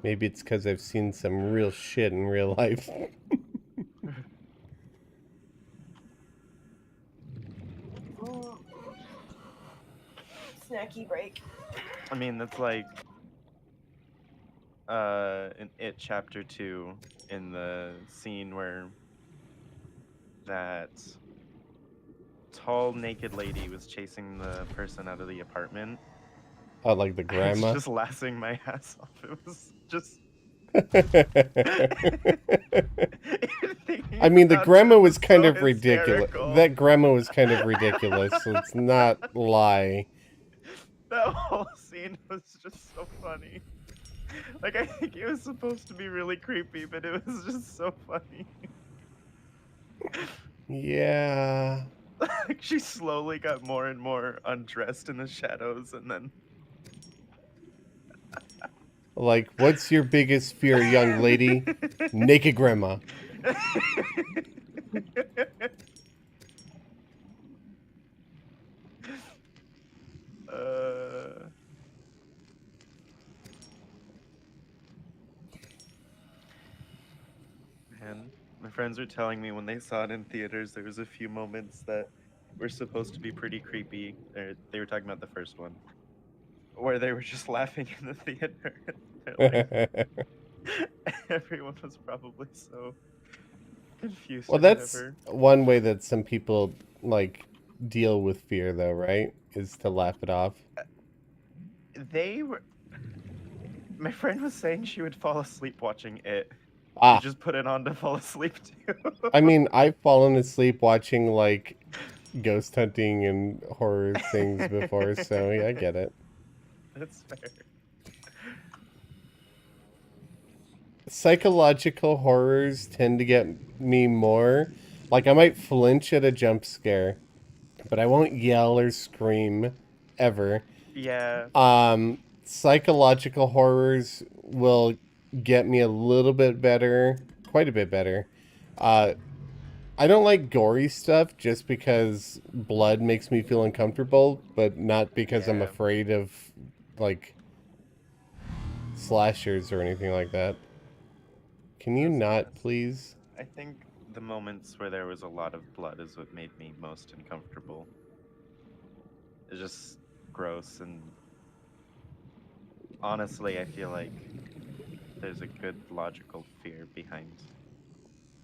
Maybe it's because I've seen some real shit in real life. Snacky break. I mean, that's like in It Chapter 2 in the scene where that tall naked lady was chasing the person out of the apartment. Oh, like the I was grandma? just laughing my ass off. It was just. I mean, the About grandma it was kind so of ridiculous. hysterical. That grandma was kind of ridiculous. Let's not lie. That whole scene was just so funny. Like, I think it was supposed to be really creepy, but it was just so funny. Yeah. Like, she slowly got more and more undressed in the shadows, and then. Like, what's your biggest fear, young lady? Naked grandma. uh... Man, my friends were telling me when they saw it in theaters, there was a few moments that were supposed to be pretty creepy. They were talking about the first one, where they were just laughing in the theater. They're like, everyone was probably so confused Well, or that's whatever. one way that some people, like, deal with fear, though, right? Is to laugh it off. They were. My friend was saying she would fall asleep watching it. Ah, She just put it on to fall asleep too. I mean, I've fallen asleep watching, like, ghost hunting and horror things before, so yeah, I get it. That's fair. Psychological horrors tend to get me more. Like, I might flinch at a jump scare, but I won't yell or scream ever. Yeah. Psychological horrors will get me a little bit better, quite a bit better. I don't like gory stuff just because blood makes me feel uncomfortable, but not because I'm Yeah. afraid of, like, slashers or anything like that. Can you That's not, honest. please? I think the moments where there was a lot of blood is what made me most uncomfortable. It's just gross, and honestly, I feel like there's a good logical fear behind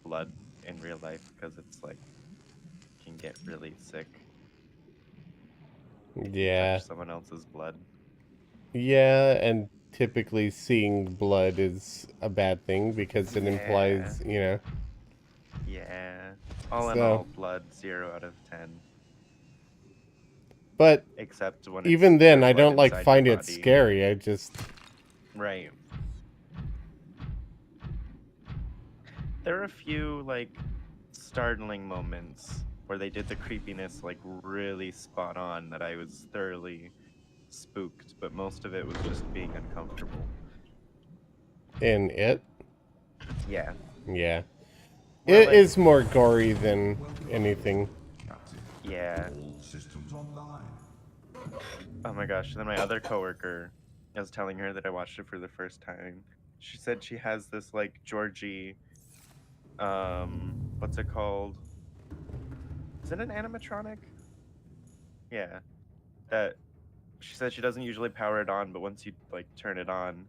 blood in real life because it's like can get really sick if you Yeah. touch someone else's blood. Yeah, and typically seeing blood is a bad thing because it Yeah. implies, you know. Yeah. All in So, all, blood 0 out of 10. but Except when even it's then, your I blood don't, like, inside find your it body. scary. I just... Right. There are a few, like, startling moments where they did the creepiness, like, really spot on that I was thoroughly spooked, but most of it was just being uncomfortable. In it? Yeah. Yeah. Where, It like, is more gory than anything. yeah. Oh my gosh. Then my other coworker, I was telling her that I watched it for the first time. She said she has this, like, Georgie, what's it called? Is it an animatronic? Yeah. That she said she doesn't usually power it on, but once you, like, turn it on,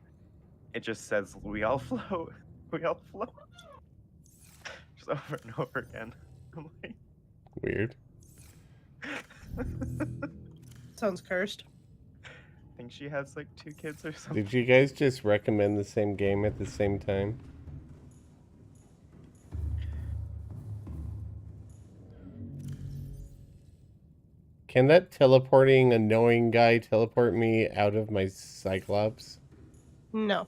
it just says, "We all float. We all float." Just over and over again. I'm like, Weird. Sounds cursed. I think she has like 2 kids or something. Did you guys just recommend the same game at the same time? Can that teleporting annoying guy teleport me out of my Cyclops? No.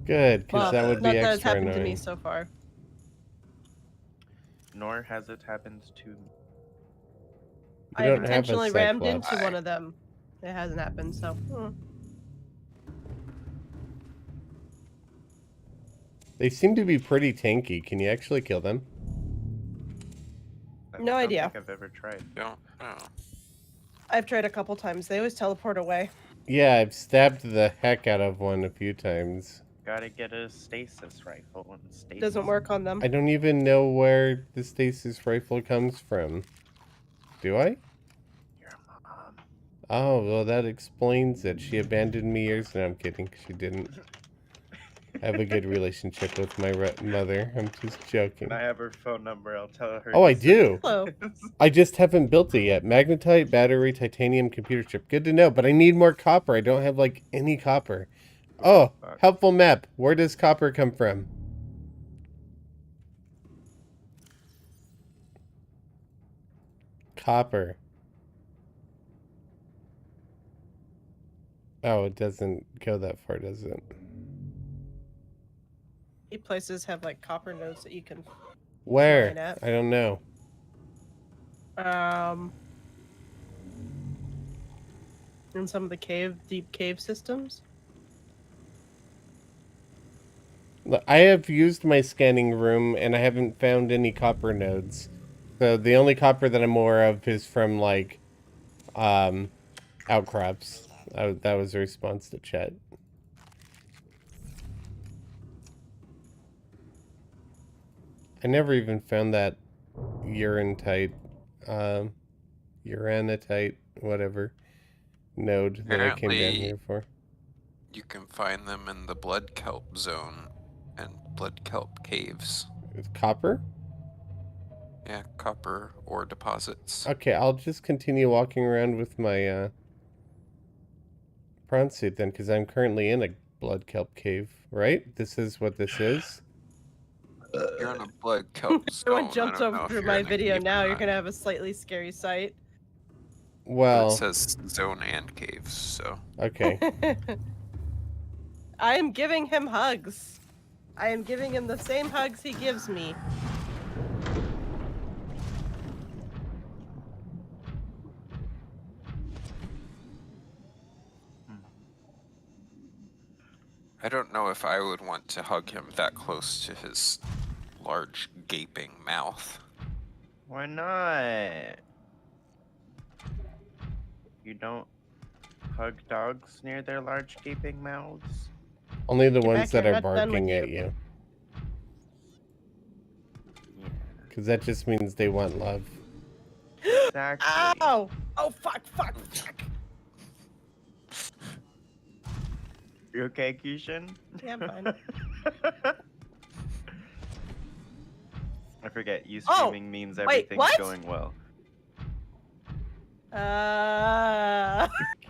Good, because Well, that would be not that has extra happened to me annoying. so far. Nor has it happened to me. I don't have a intentionally rammed Cyclops. into one of them. It hasn't happened, so. They seem to be pretty tanky. Can you actually kill them? I No don't idea. think I've ever tried. Don't know. I've tried a couple times. They always teleport away. Yeah, I've stabbed the heck out of one a few times. Gotta get a stasis rifle and stasis. Doesn't work on them. I don't even know where the stasis rifle comes from. Do I? Your mom. Oh, well, that explains it. She abandoned me years... No, I'm kidding. She didn't. I have a good relationship with my mother. I'm just joking. I have her phone number. I'll tell her. Oh, to I send do. Hello. this. I just haven't built it yet. Magnetite, battery, titanium, computer chip. Good to know, but I need more copper. I don't have, like, any copper. Oh, Fuck. helpful map. Where does copper come from? Copper. Oh, it doesn't go that far, does it? Places have like copper nodes that you can Where? mine at. I don't know. In some of the deep cave systems. Look, I have used my scanning room and I haven't found any copper nodes. So the only copper that I'm aware of is from like outcrops. That was a response to chat. I never even found that uranite, uranitite, whatever node that I came down Apparently- here for. You can find them in the blood kelp zone and blood kelp caves. It's copper? Yeah, copper ore deposits. Okay, I'll just continue walking around with my prawn suit then, because I'm currently in a blood kelp cave, right? This is what this is? You're in a blood kelp zone. Everyone I jumps don't know over if through you're my in a video cave or now. You're not. gonna have a slightly scary sight. But Well, it says zone and caves, so okay. I am giving him hugs. I am giving him the same hugs he gives me. I don't know if I would want to hug him that close to his large gaping mouth. Why not? You don't hug dogs near their large gaping mouths? Only the Get ones back that here, are I'm not done with barking at you. you. Yeah. Because that just means they want love. Exactly. Ow! Oh fuck! Fuck! Fuck! You okay, Kishan? Yeah, I'm fine. I forget, you Oh, screaming means wait, everything's what? going well.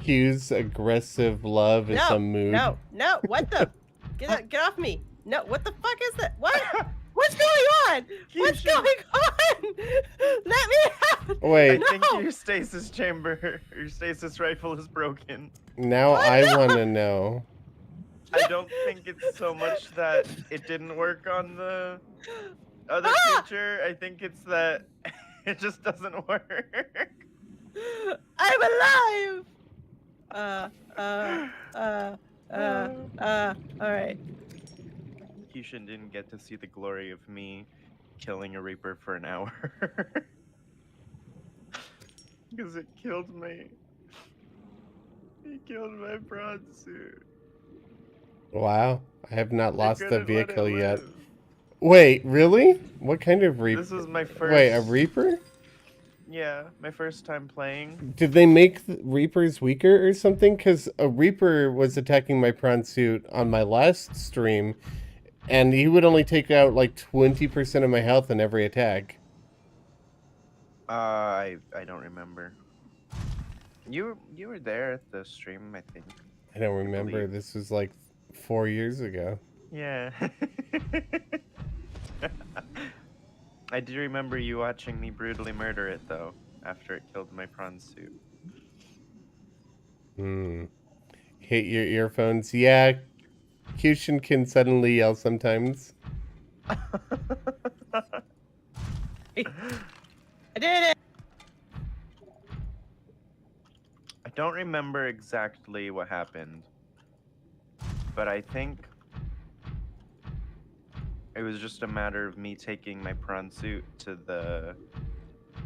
Q's aggressive love is a mood. No! What the? Get off me! No! What the fuck is that? What? What's going on? What's Keisha. going on? Let me out! Wait, I think No! your stasis chamber, your stasis rifle is broken. now I want to know. I don't think it's so much that it didn't work on the other Ah! creature. I think it's that it just doesn't work. I'm alive! Alright. Kishan didn't get to see the glory of me killing a Reaper for an hour. Because it killed me. He killed my prawn suit. Wow, I have not lost I the couldn't let it vehicle yet. live. Wait, really? What kind of Reaper? This was my first. Wait, a Reaper? Yeah, my first time playing. Did they make the Reapers weaker or something? Because a Reaper was attacking my prawn suit on my last stream, and he would only take out like 20% of my health in every attack. I don't remember. You were there at the stream, I think. I don't remember. believe. This was like 4 years ago. Yeah. I do remember you watching me brutally murder it though, after it killed my prawn suit. Hit your earphones. Yeah, Cushion can suddenly yell sometimes. I did it! I don't remember exactly what happened, but I think it was just a matter of me taking my prawn suit to the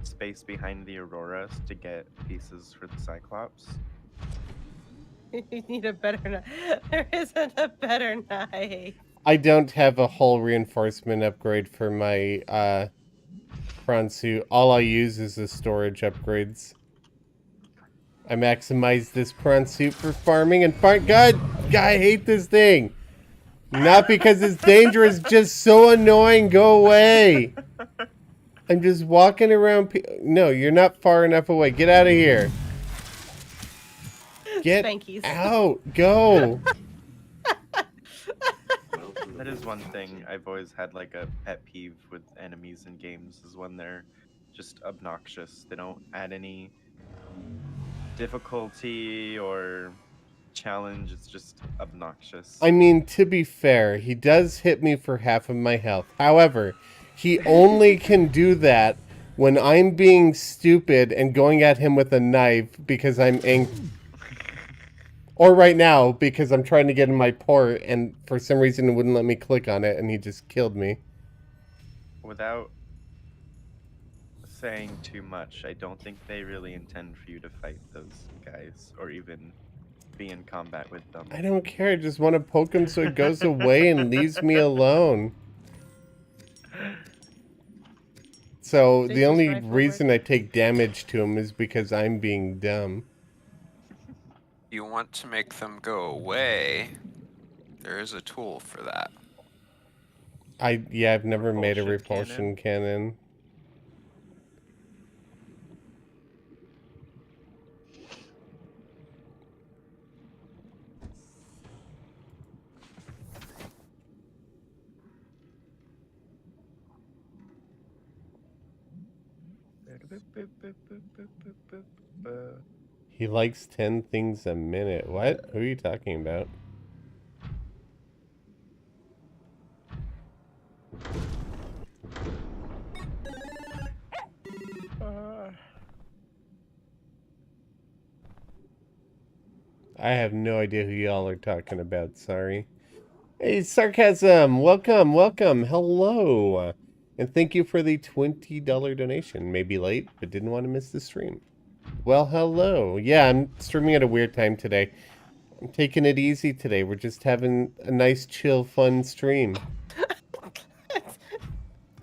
space behind the Auroras to get pieces for the Cyclops. You need a better knife. There isn't a better knife. I don't have a hull reinforcement upgrade for my prawn suit. All I use is the storage upgrades. I maximize this prawn suit for farming and God, I hate this thing. Not because it's dangerous, just so annoying. Go away. I'm just walking around. No, you're not far enough away. Get out of here. Get Spankies. out. Go. Welcome That is aboard, one thing Captain. I've always had like a pet peeve with enemies in games is when they're just obnoxious. They don't add any difficulty or challenge. It's just obnoxious. I mean, to be fair, he does hit me for half of my health. However, he only can do that when I'm being stupid and going at him with a knife because I'm angry. Or right now, because I'm trying to get in my port, and for some reason it wouldn't let me click on it, and he just killed me. Without saying too much, I don't think they really intend for you to fight those guys or even be in combat with them. I don't care, I just want to poke him so it goes away and leaves me alone. So the Dangerous only rifle reason work. I take damage to him is because I'm being dumb. You want to make them go away. There is a tool for that. Yeah, I've never made a Repulsion repulsion cannon. He likes 10 things a minute. What? Who are you talking about? I have no idea who y'all are talking about, sorry. Hey, Sarcasm! Welcome, welcome, hello! And thank you for the $20 donation. Maybe late, but didn't want to miss the stream. Well, hello. Yeah, I'm streaming at a weird time today. I'm taking it easy today. We're just having a nice, chill, fun stream.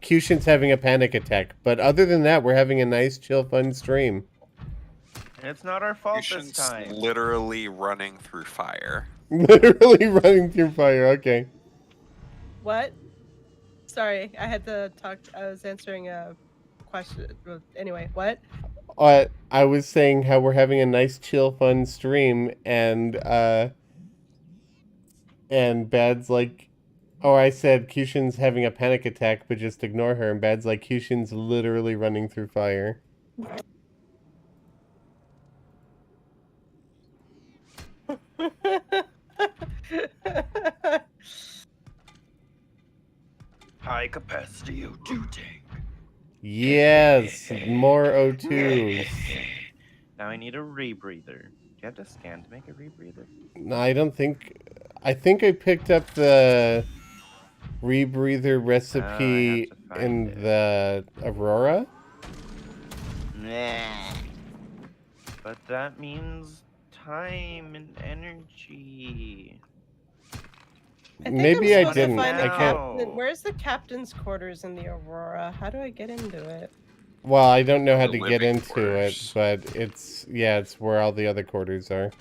Cushin's having a panic attack, but other than that, we're having a nice, chill, fun stream. And it's not our fault this Patient's time. literally running through fire. Literally running through fire, okay. What? Sorry, I had to talk. I was answering a question. Well, anyway, what? I was saying how we're having a nice, chill, fun stream, and Bad's like, oh, I said Cushin's having a panic attack, but just ignore her, and Bad's like, Cushin's literally running through fire. High capacity O2 tank. Yes, more O2s. Now I need a rebreather. Do you have to scan to make a rebreather? No, I don't think... I think I picked up the rebreather recipe to find in it. the Aurora. Nah. But that means time and energy. I think Maybe I'm I supposed to didn't. find the I can't... captain. Where's the captain's quarters in the Aurora? How do I get into it? Well, I don't know how The to get living into quarters. it, but it's... Yeah, it's where all the other quarters are.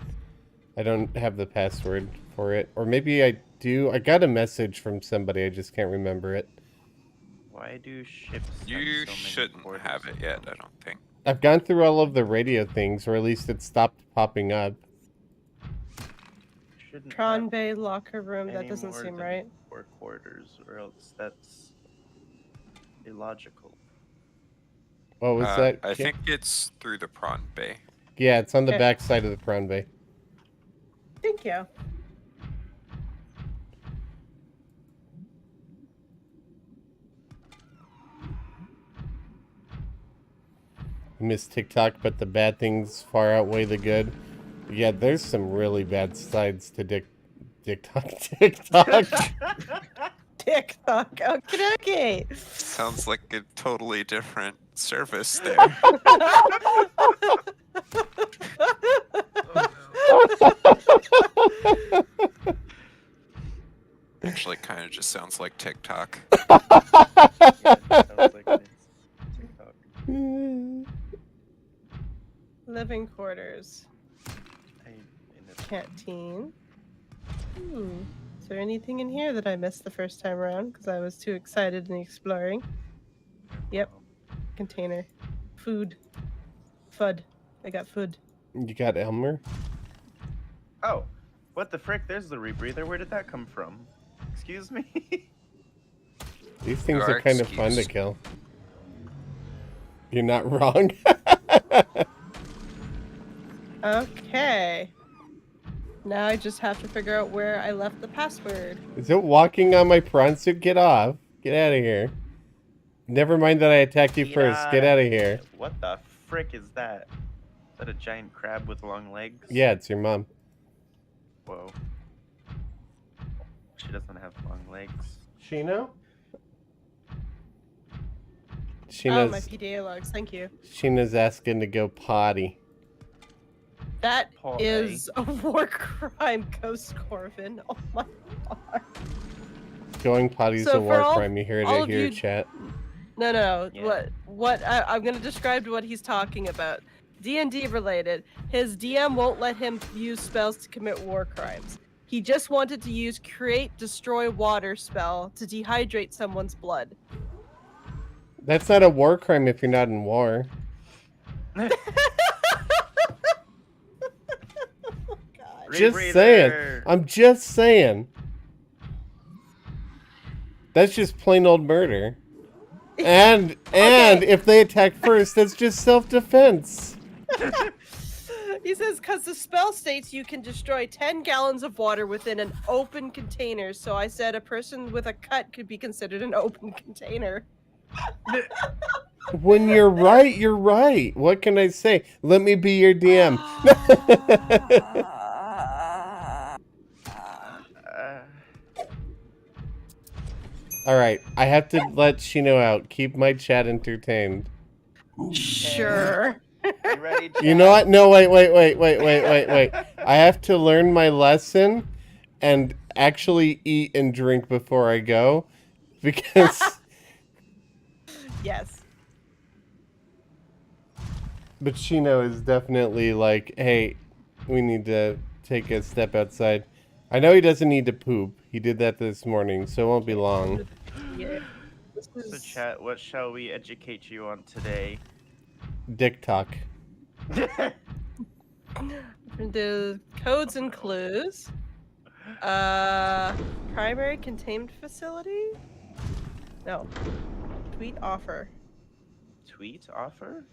I don't have the password for it. Or maybe I do. I got a message from somebody. I just can't remember it. Why do ships have You so many shouldn't quarters? have it yet, I don't think. I've gone through all of the radio things, or at least it stopped popping up. Shouldn't Tron have Bay locker room. That any doesn't more seem than right. 4 quarters, or else that's illogical. What was that? I think it's through the prawn bay. Yeah, it's on the Okay. back side of the prawn bay. Thank you. I miss TikTok, but the bad things far outweigh the good. Yeah, there's some really bad sides to TikTok. TikTok. Okay. Sounds like a totally different service there. Actually, kind of just sounds like TikTok. Sounds like it's TikTok. Living quarters. In a Canteen. Is there anything in here that I missed the first time around because I was too excited in exploring? Yep. Container. Food. Fud. I got food. You got Elmer? Oh, what the frick? There's the rebreather. Where did that come from? Excuse me? These things You are kind of fun to excused. kill. You're not wrong. Okay. Now I just have to figure out where I left the password. Is it walking on my prawn suit? Get off. Get out of here. Never mind that I attacked you first. Get out of here. What the frick is that? Is that a giant crab with long legs? Yeah, it's your mom. Whoa. She doesn't have long legs. Shino? Oh, my Shino's, PDA logs. Thank you. Shino's asking to go potty. That Paul, is a war crime, Ghost Corvin. Oh my god. Going potty's So a war for all- crime. You heard all it of here, you- chat. No. Yeah. I'm gonna describe what he's talking about. D&D related. His DM won't let him use spells to commit war crimes. He just wanted to use create destroy water spell to dehydrate someone's blood. That's not a war crime if you're not in war. God. Just Rebreather. saying. I'm just saying. That's just plain old murder. And if they attack first, that's just self-defense. He says, because the spell states you can destroy 10 gallons of water within an open container. So I said a person with a cut could be considered an open container. When you're right, you're right. What can I say? Let me be your DM. All right, I have to let Shino out. Keep my chat entertained. Sure. You ready, You know what? No, wait. I have to learn my lesson and actually eat and drink before I go because Yes. but Shino is definitely like, hey, we need to take a step outside. I know he doesn't need to poop. He did that this morning, so it won't be long. Yeah. This So is... chat, what shall we educate you on today? Dick talk. The codes and clues. Primary contained facility? No. Tweet offer. Tweet offer?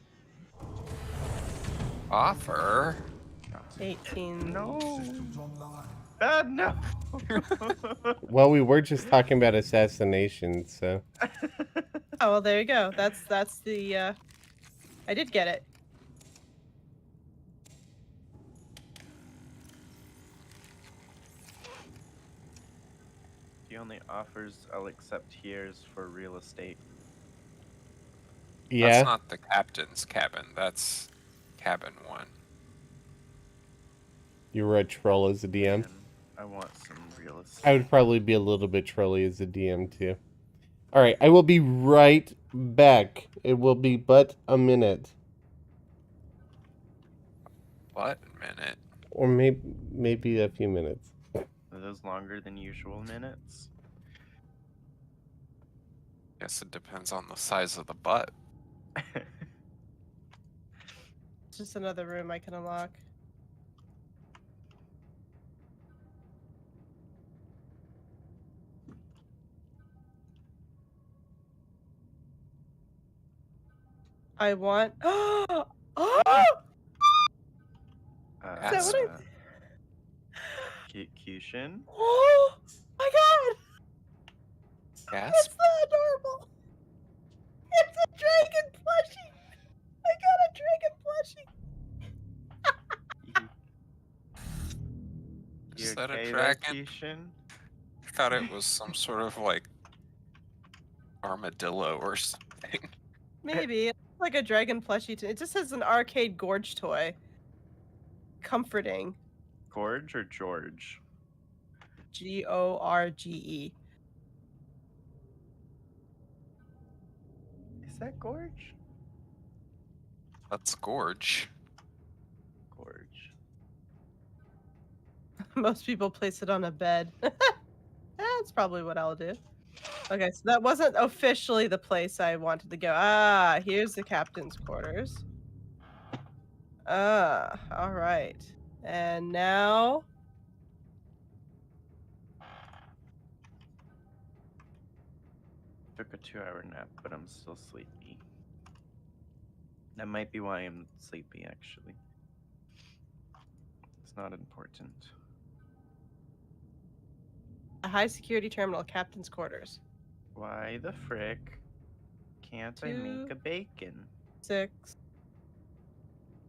Offer? 18. No. No. Well, we were just talking about assassination, so Oh, well, there you go. That's the, I did get it. The only offers I'll accept here is for real estate. yeah. That's not the captain's cabin. That's cabin 1. You were a troll as a DM. And I want some real estate. I would probably be a little bit trolly as a DM too. All right, I will be right back. It will be but a minute, What minute? or maybe a few minutes. Are those longer than usual minutes? Guess it depends on the size of the butt. It's just another room I can unlock. I want... Oh! That's- what Cushion? Oh my god! Gas? It's so adorable! It's a dragon plushie! I got a dragon plushie! Is You that a okay there, dragon? Cushion? I thought it was some sort of like armadillo or something. Maybe. It's like a dragon plushie. It just has an arcade gorge toy. Comforting. Gorge or George? Gorge. Is that Gorge? That's gorge. Gorge. Most people place it on a bed. That's probably what I'll do. Okay, so that wasn't officially the place I wanted to go. Ah, here's the captain's quarters. Ah, all right. And now Took a 2-hour nap, but I'm still sleepy. That might be why I'm sleepy, actually. It's not important. a high security terminal, captain's quarters. Why the frick can't I make 2, a bacon? 6,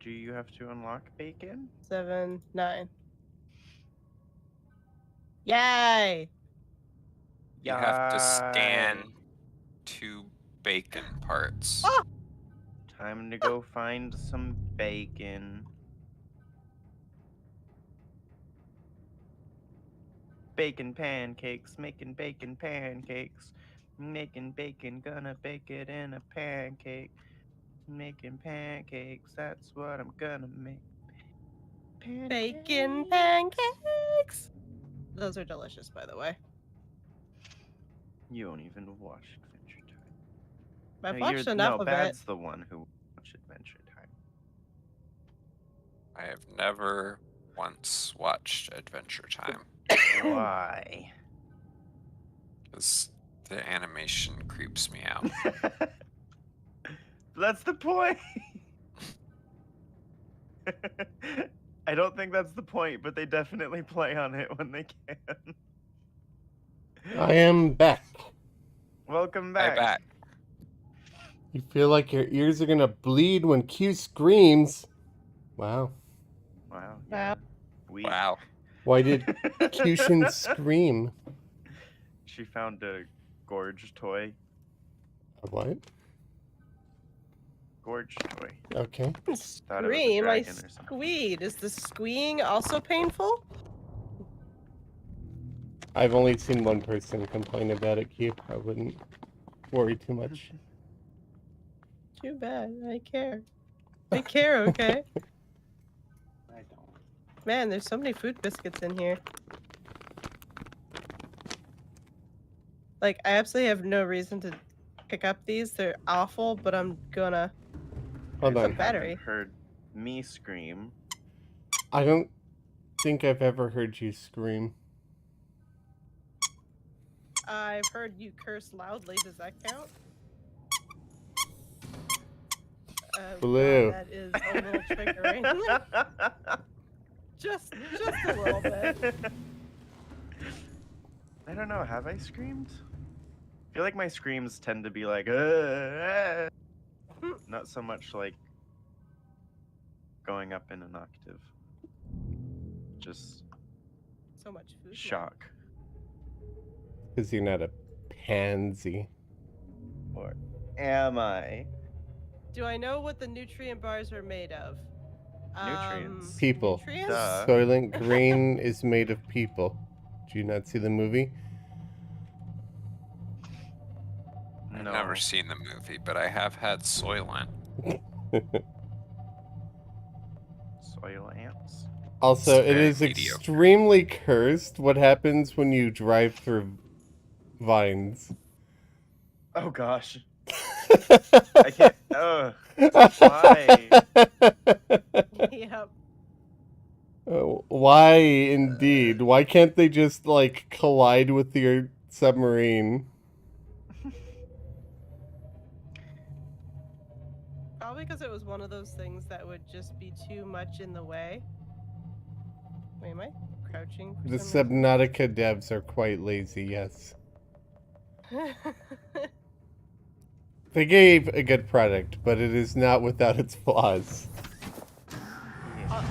Do you have to unlock bacon? 7, 9. Yay! You have to Yay. scan 2 bacon parts. Oh! Time to go find some bacon. Bacon pancakes, making bacon pancakes. Making bacon, gonna bake it in a pancake. Making pancakes, that's what I'm gonna make. Bacon pancakes. Those are delicious, by the way. You don't even watch Adventure Time. I've No, watched enough of it. Bad's the one who watched Adventure Time. I have never once watched Adventure Time Why? because the animation creeps me out. That's the point. I don't think that's the point, but they definitely play on it when they can. I am back. Welcome Hi back. back. You feel like your ears are gonna bleed when Q screams. Wow. Wow. Wow. Yeah. We. Wow. Why did Cushion scream? She found a gorge toy. A what? Gorge toy. Okay. Thought it was a Scream, I dragon or something. squeed. Is the squeeing also painful? I've only seen one person complain about it, Q. I wouldn't worry too much. Too bad. I care. I care, okay? I don't. Man, there's so many food biscuits in here. Like, I absolutely have no reason to pick up these. They're awful, but I'm gonna. Hold You on. Battery. haven't heard me scream. I don't think I've ever heard you scream. I've heard you curse loudly. Does that count? Blue. God, that is a little triggering. just a little bit. I don't know. Have I screamed? I feel like my screams tend to be like, not so much like going up in an octave. Just So much food. shock. Because you're not a pansy. Or am I? Do I know what the nutrient bars are made of? Nutrients. People. Nutrients? Duh. Soylent Green is made of people. Did you not see the movie? I've No. never seen the movie, but I have had Soylent. Soil ants. Also, It's it very is mediocre. extremely cursed what happens when you drive through vines. Oh gosh. I can't. Ugh. Why? Yep. Why indeed? Why can't they just like collide with your submarine? Probably because it was one of those things that would just be too much in the way. Wait, am I crouching? For The some Subnautica devs are quite lazy, yes. reason? They gave a good product, but it is not without its flaws.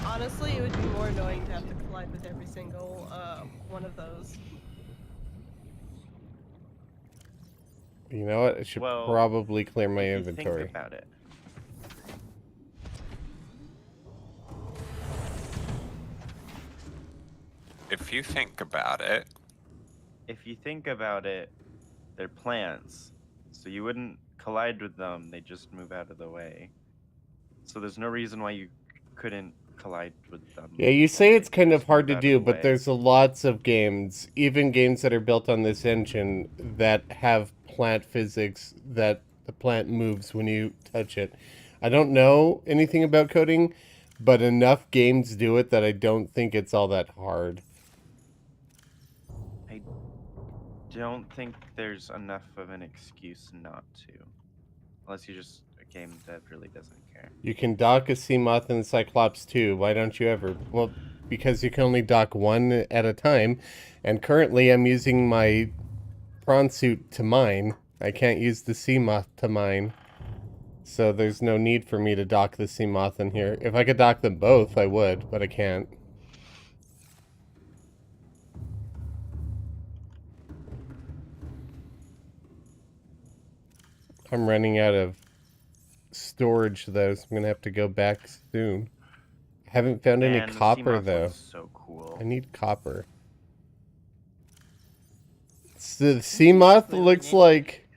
Honestly, it would be more annoying to have to collide with every single one of those. You know what? I should Well, probably clear my If you inventory. think about it. If you think about it, If you think about it, they're plants, so you wouldn't collide with them. They just move out of the way. So there's no reason why you couldn't collide with them. Yeah, you say and it's they kind of just hard move to out do, of the but way. there's lots of games, even games that are built on this engine, that have plant physics that the plant moves when you touch it. I don't know anything about coding, but enough games do it that I don't think it's all that hard. I don't think there's enough of an excuse not to. Unless you're just a game that really doesn't care. You can dock a sea moth in Cyclops too. Why don't you ever? Well, because you can only dock one at a time, and currently I'm using my prawn suit to mine. I can't use the sea moth to mine. So there's no need for me to dock the sea moth in here. If I could dock them both, I would, but I can't. I'm running out of storage though, so I'm gonna have to go back soon. I haven't found any And the copper Seamoth though. looks so cool. I need copper. So the sea moth Clearly looks need- like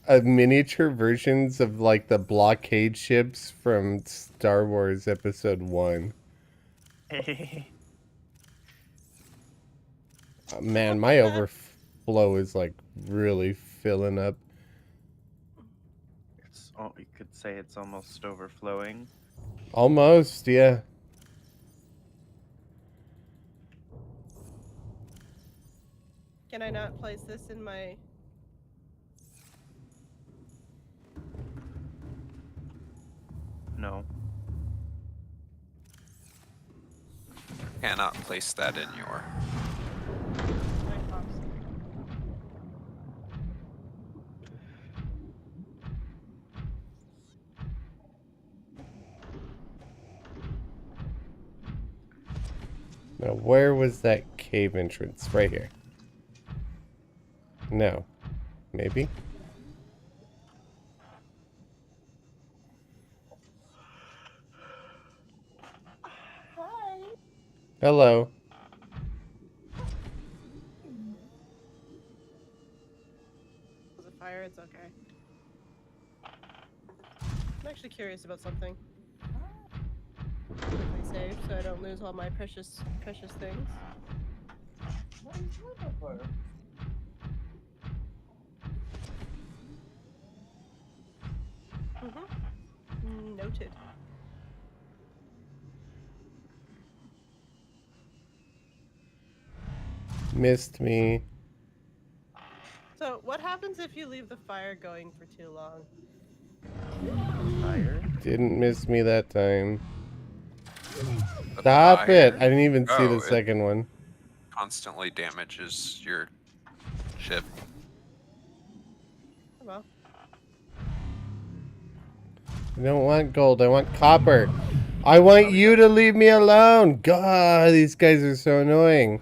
a miniature versions of like the blockade ships from Star Wars Episode 1. Man, my overflow is like really filling up. It's you could say it's almost overflowing. Almost, yeah. Can I not place this in my... No. Cannot place that in your. my box? Now, where was that cave entrance? Right here. No. Maybe? Hello. Was a fire? It's okay. I'm actually curious about something. Quickly save so I don't lose all my precious things. Noted. Missed me. So, what happens if you leave the fire going for too long? Fire? Didn't miss me that time. The Stop it! fire I didn't even see the it second one. constantly damages your ship. Oh, well. I don't want gold, I want copper. I want you to leave me alone! God, these guys are so annoying.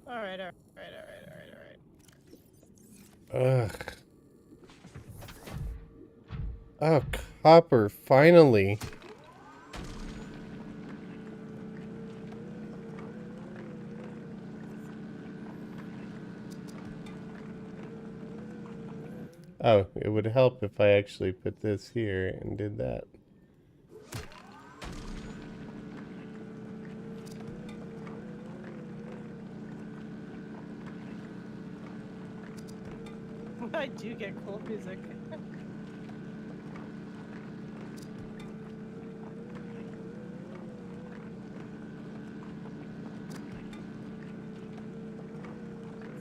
Alright, alright. Ugh. Oh, copper, finally. Oh, it would help if I actually put this here and did that. I do get cool music.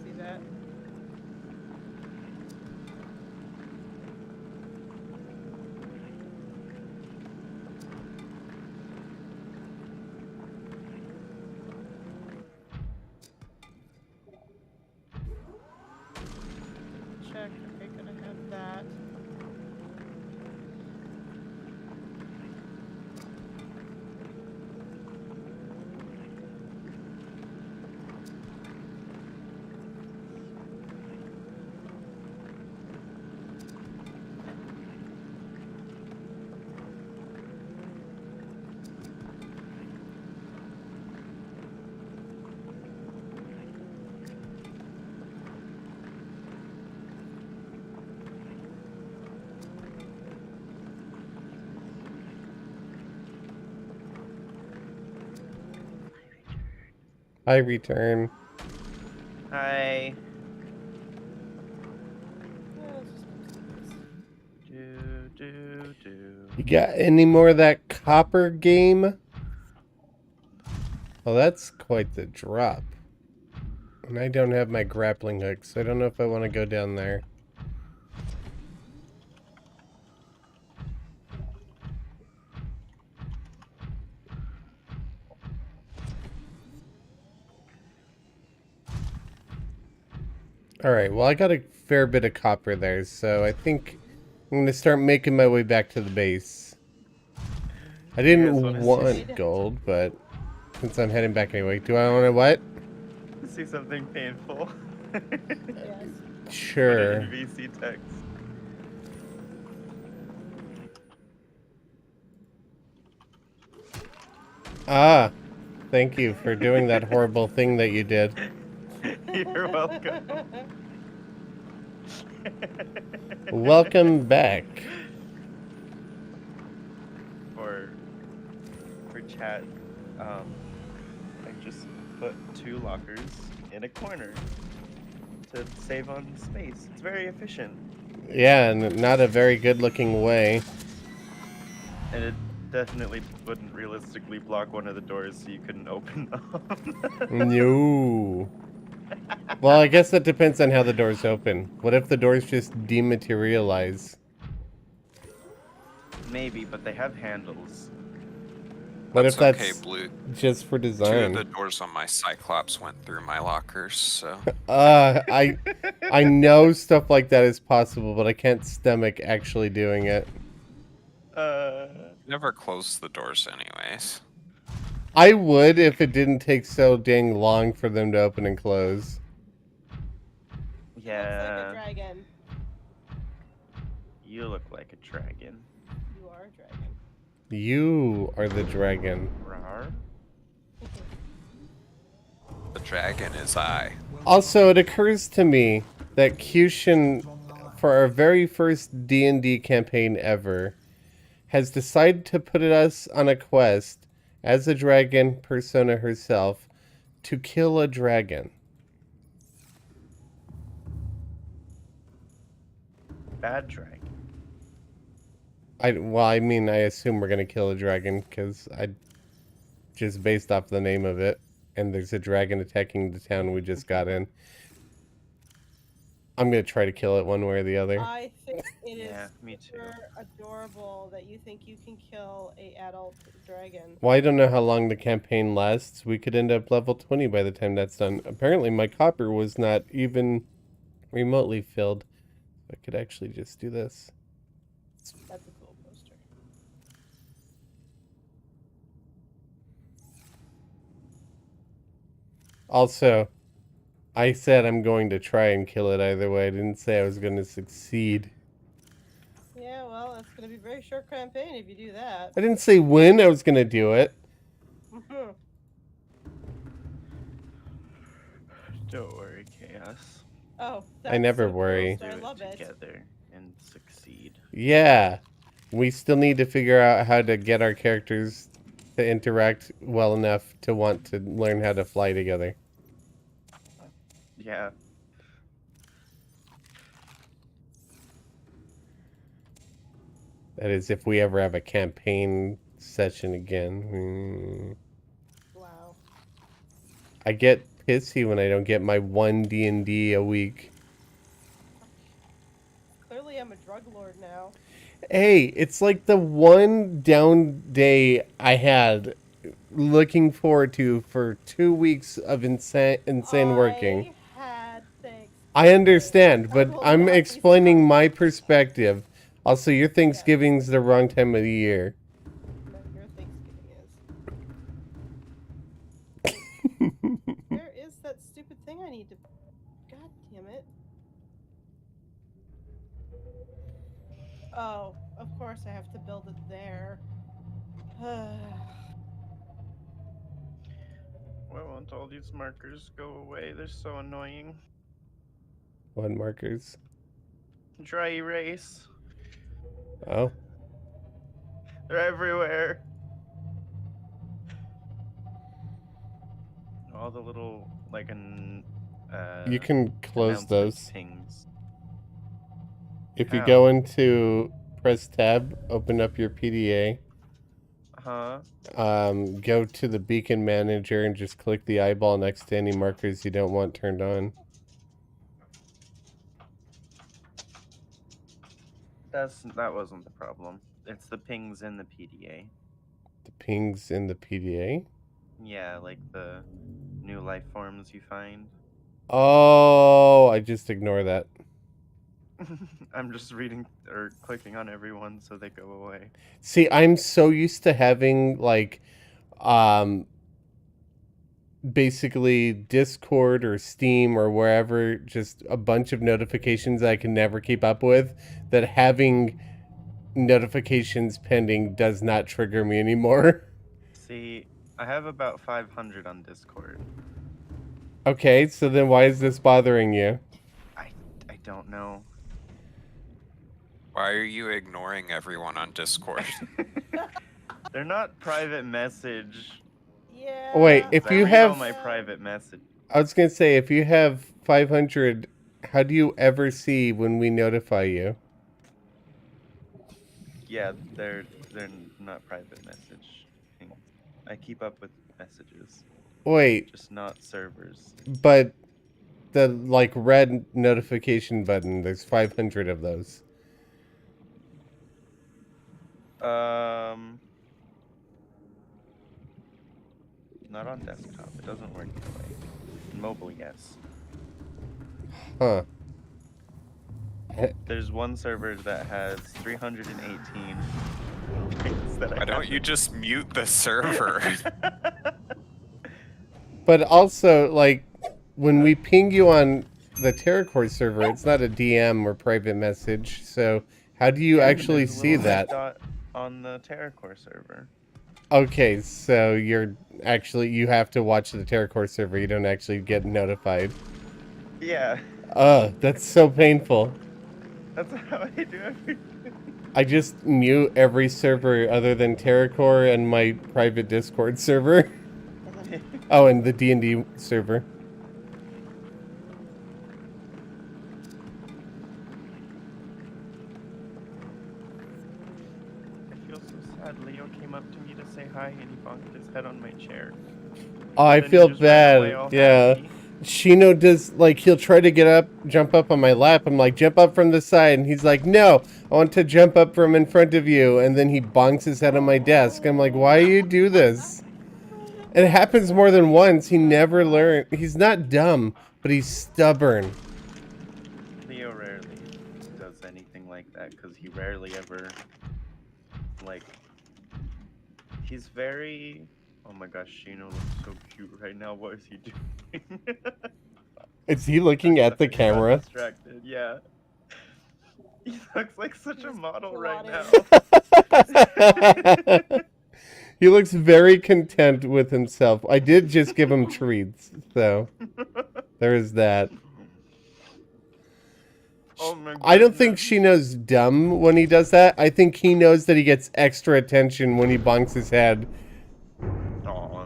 See that? Check. Okay, gonna have that. I return. Hi. Yeah, let's just post this. Do. You got any more of that copper game? Well, that's quite the drop. And I don't have my grappling hook, so I don't know if I want to go down there. Alright, well I got a fair bit of copper there, so I think I'm going to start making my way back to the base. I You guys didn't wanna want gold, but since I'm heading back anyway, do I want to what? see something painful? Yes. Put it Sure. in VC text. Ah, thank you for doing that horrible thing that you did. You're welcome. Welcome back. For chat, I just put 2 lockers in a corner to save on space. It's very efficient, Yeah, and not a very good looking way. and it definitely wouldn't realistically block one of the doors so you couldn't open them. No. Well, I guess that depends on how the doors open. What if the doors just dematerialize? Maybe, but they have handles. What if okay, that's Blue. just for 2 of design? the doors on my Cyclops went through my lockers, so I know stuff like that is possible, but I can't stomach actually doing it. never close the doors anyways. I would if it didn't take so dang long for them to open and close. Looks like a Yeah, dragon. you look like a dragon. You are a dragon. You are the dragon. Rar? The dragon is I. Also, it occurs to me that Cushion, for our very first D&D campaign ever, has decided to put us on a quest as a dragon persona herself to kill a dragon. Bad dragon. I mean, I assume we're gonna kill a dragon because I just based off the name of it, and there's a dragon attacking the town we just got in. I'm gonna try to kill it one way or the other. I think it is Yeah, me too. super adorable that you think you can kill a adult dragon. Well, I don't know how long the campaign lasts. We could end up level 20 by the time that's done. Apparently, my copper was not even remotely filled. I could actually just do this. That's a cool poster. Also, I said I'm going to try and kill it either way. I didn't say I was going to succeed. Yeah, well, it's going to be a very short campaign if you do that. I didn't say when I was going to do it. Don't worry, Chaos. Oh, I never so worry. close. I Do love it it. together and succeed. Yeah. We still need to figure out how to get our characters to interact well enough to want to learn how to fly together. Yeah. That is, if we ever have a campaign session again. Wow. I get pissy when I don't get my one D&D a week. Clearly, I'm a drug lord now. Hey, it's like the one down day I had looking forward to for 2 weeks of insane working. I had things. I understand, I but will I'm not be explaining surprised. my perspective. Also, your Thanksgiving's the wrong time of the year. No, your Thanksgiving is. Where is that stupid thing I need to... God damn it. Oh, of course I have to build it there. Why won't all these markers go away? They're so annoying. What markers? Dry erase. Oh. They're everywhere. all the little like You can close announcement those. pings. If you How? go into press tab, open up your PDA, Huh? go to the beacon manager and just click the eyeball next to any markers you don't want turned on. That wasn't the problem. It's the pings in the PDA. The pings in the PDA? Yeah, like the new life forms you find. Oh, I just ignore that. I'm just reading or clicking on everyone so they go away. See, I'm so used to having like basically Discord or Steam or wherever, just a bunch of notifications I can never keep up with, that having notifications pending does not trigger me anymore. See, I have about 500 on Discord. Okay, so then why is this bothering you? I don't know. Why are you ignoring everyone on Discord? They're not private message. Yeah. Wait, if I you read have- all my private message. I was gonna say, if you have 500, how do you ever see when we notify you? Yeah, they're not private message things. I keep up with messages, Wait, just not servers. but the like red notification button, there's 500 of those. Not on desktop. It doesn't work that way. Mobile, yes. Huh. There's one server that has 318 things that I Why don't you just mute the server? But also, like, when we ping you on the TerraCore server, it's not a DM or private message, so how do you Yeah, but actually there's a see little red that? dot on the TerraCore server. Okay, so you have to watch the TerraCore server, you don't actually get notified. Yeah, That's so painful. that's how I do everything. I just mute every server other than TerraCore and my private Discord server. Oh, and the D&D server. I feel so sad. Leo came up to me to say hi and he bonked his head on my chair. Oh, I And then he feel just ran away bad. all Yeah. happy. Shino does, like, he'll try to jump up on my lap. I'm like, jump up from the side. And he's like, no, I want to jump up from in front of you. And then he bonks his head on my desk. I'm like, why do you do this? And it happens more than once. He never learned. He's not dumb, but he's stubborn. Leo rarely does anything like that because he rarely ever, like, he's very. Oh my gosh, Shino looks so cute right now. What is he doing? Is he looking at the He got camera? distracted. Yeah. He looks like such a He's model right plotting. now. He looks very content with himself. I did just give him treats, so there is that. Oh my I don't think goodness. Shino's dumb when he does that. I think he knows that he gets extra attention when he bonks his head. Aw.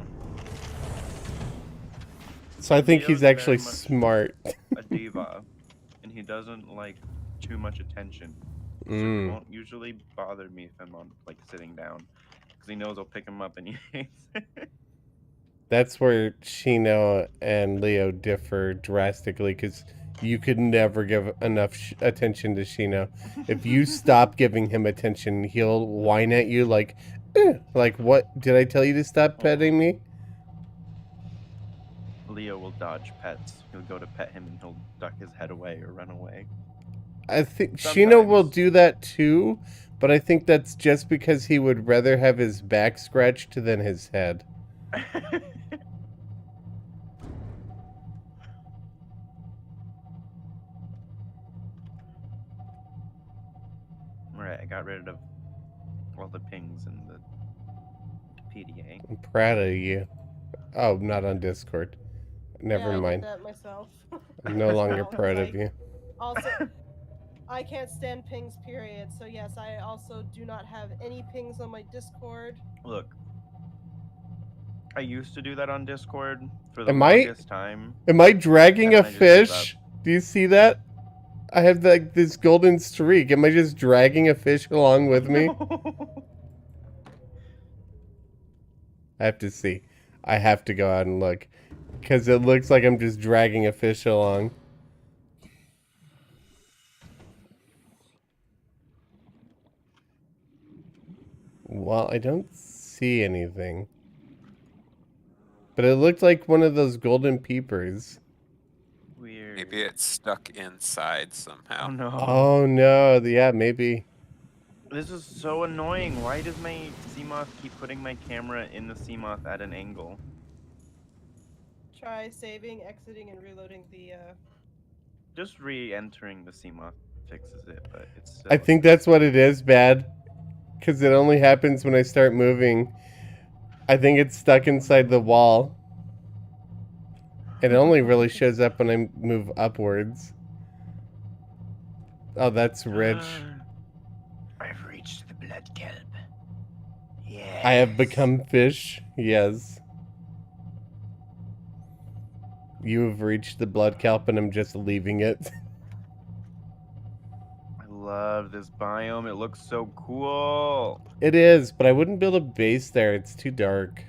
So I think Leo's he's very actually much smart. a diva, and he doesn't like too much attention. So Mm. it won't usually bother me if I'm on like sitting down, because he knows I'll pick him up and he hates it. That's where Shino and Leo differ drastically, because you could never give enough attention to Shino. If you stop giving him attention, he'll whine at you like, like, what? Did I tell you to stop petting me? Leo will dodge pets. He'll go to pet him and he'll duck his head away or run away. I think Shino will Sometimes. do that too, but I think that's just because he would rather have his back scratched than his head. Alright, I got rid of all the pings in the PDA. I'm proud of you. Oh, not on Discord. Never Yeah, I mind. did that myself. I'm no longer So, proud of like, you. Also, I can't stand pings, period. So yes, I also do not have any pings on my Discord. Look, I used to do that on Discord for the Am I- longest time. Am I dragging And a then I just gave fish? Do you see that? I have like this golden streak. Am I just dragging a fish along with me? No. I have to see. I have to go out and look. Because it looks like I'm just dragging a fish along. Well, I don't see anything. But it looked like one of those golden peepers. Weird. Maybe it's stuck inside somehow. Oh no. Oh no, yeah, maybe. This is so annoying. Why does my Seamoth keep putting my camera in the Seamoth at an angle? Try saving, exiting, and reloading the. Just re-entering the Seamoth fixes it, but it's still... I think that's what it is, bad. Because it only happens when I start moving. I think it's stuck inside the wall. It only really shows up when I move upwards. Oh, that's rich. I've reached the blood kelp. Yeah. I have become fish. Yes. You have reached the blood kelp and I'm just leaving it. I love this biome. It looks so cool. It is, but I wouldn't build a base there. It's too dark.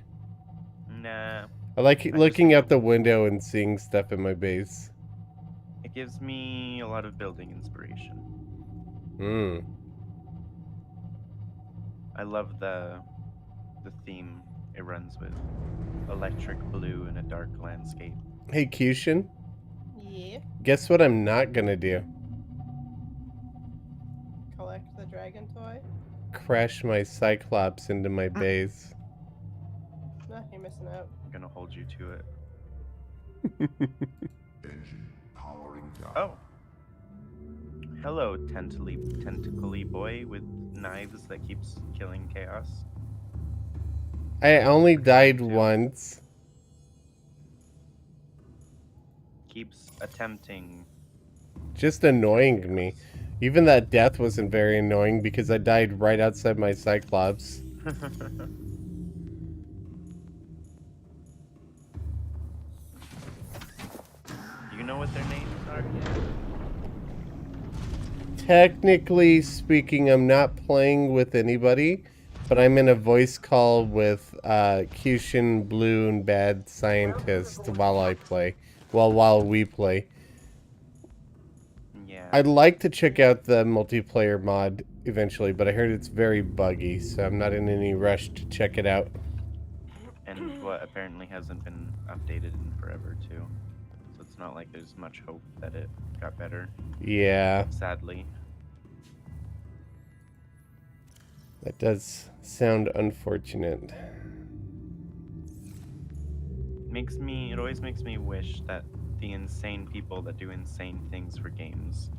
Nah. I like just looking think out the window and seeing stuff in my base. It gives me a lot of building inspiration. Hmm. I love the theme it runs with. Electric blue in a dark landscape. Hey, Cushion. Yeah. Guess what I'm not gonna do? Collect the dragon toy. Crash my Cyclops into my base. Nah, you're missing out. I'm gonna hold you to it. Engine powering down. Oh. Hello, tentacly boy with knives that keeps killing chaos. I only died Too. once. Keeps attempting. Just annoying me. Even that death wasn't very annoying because I died right outside my Cyclops. Do you know what their names are yet? Technically speaking, I'm not playing with anybody, but I'm in a voice call with Cushion, Blue, and Bad Scientist while I play. Well, while we play. Yeah. I'd like to check out the multiplayer mod eventually, but I heard it's very buggy, so I'm not in any rush to check it out. And what apparently hasn't been updated in forever too. So it's not like there's much hope that it got better, Yeah, sadly. that does sound unfortunate. It always makes me wish that the insane people that do insane things for games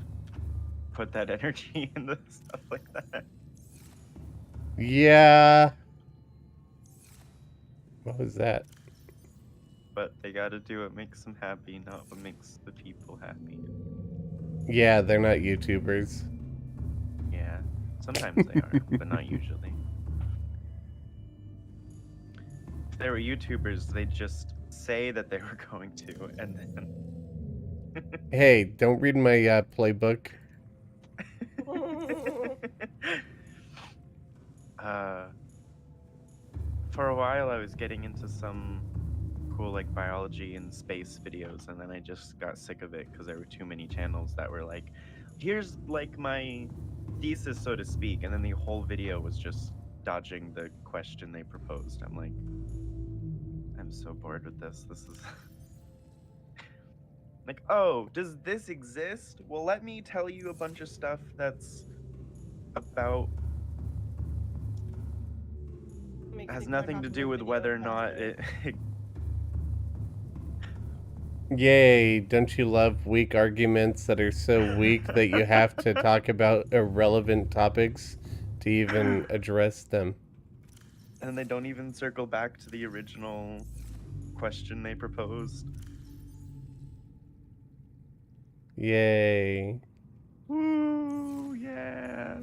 put that energy into stuff like that. Yeah. What was that? But they gotta do what makes them happy, not what makes the people happy. Yeah, they're not YouTubers. Yeah, sometimes they are, but not usually. If they were YouTubers, they'd just say that they were going to, and then... Hey, don't read my playbook. For a while I was getting into some cool like biology and space videos, and then I just got sick of it because there were too many channels that were like, here's like my thesis, so to speak, and then the whole video was just dodging the question they proposed. I'm like, I'm so bored with this. This is like, oh, does this exist? Well, let me tell you a bunch of stuff that's about has nothing to do with whether or not it Yay, don't you love weak arguments that are so weak that you have to talk about irrelevant topics to even address them? and they don't even circle back to the original question they proposed. Yay. Woo, yeah.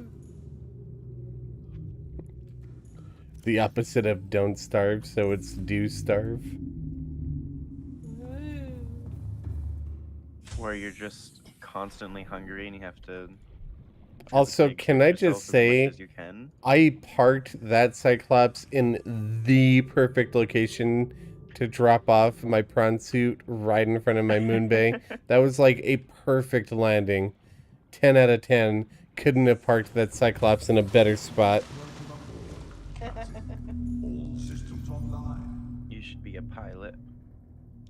The opposite of don't starve, so it's do starve. Ooh. Where you're just constantly hungry and you have to try to Also, take can care I of yourself just as much say, as you can. I parked that Cyclops in the perfect location to drop off my prawn suit right in front of my moon bay. That was like a perfect landing. 10 out of 10. Couldn't have parked that Cyclops in a better spot. All systems online. You should be a pilot.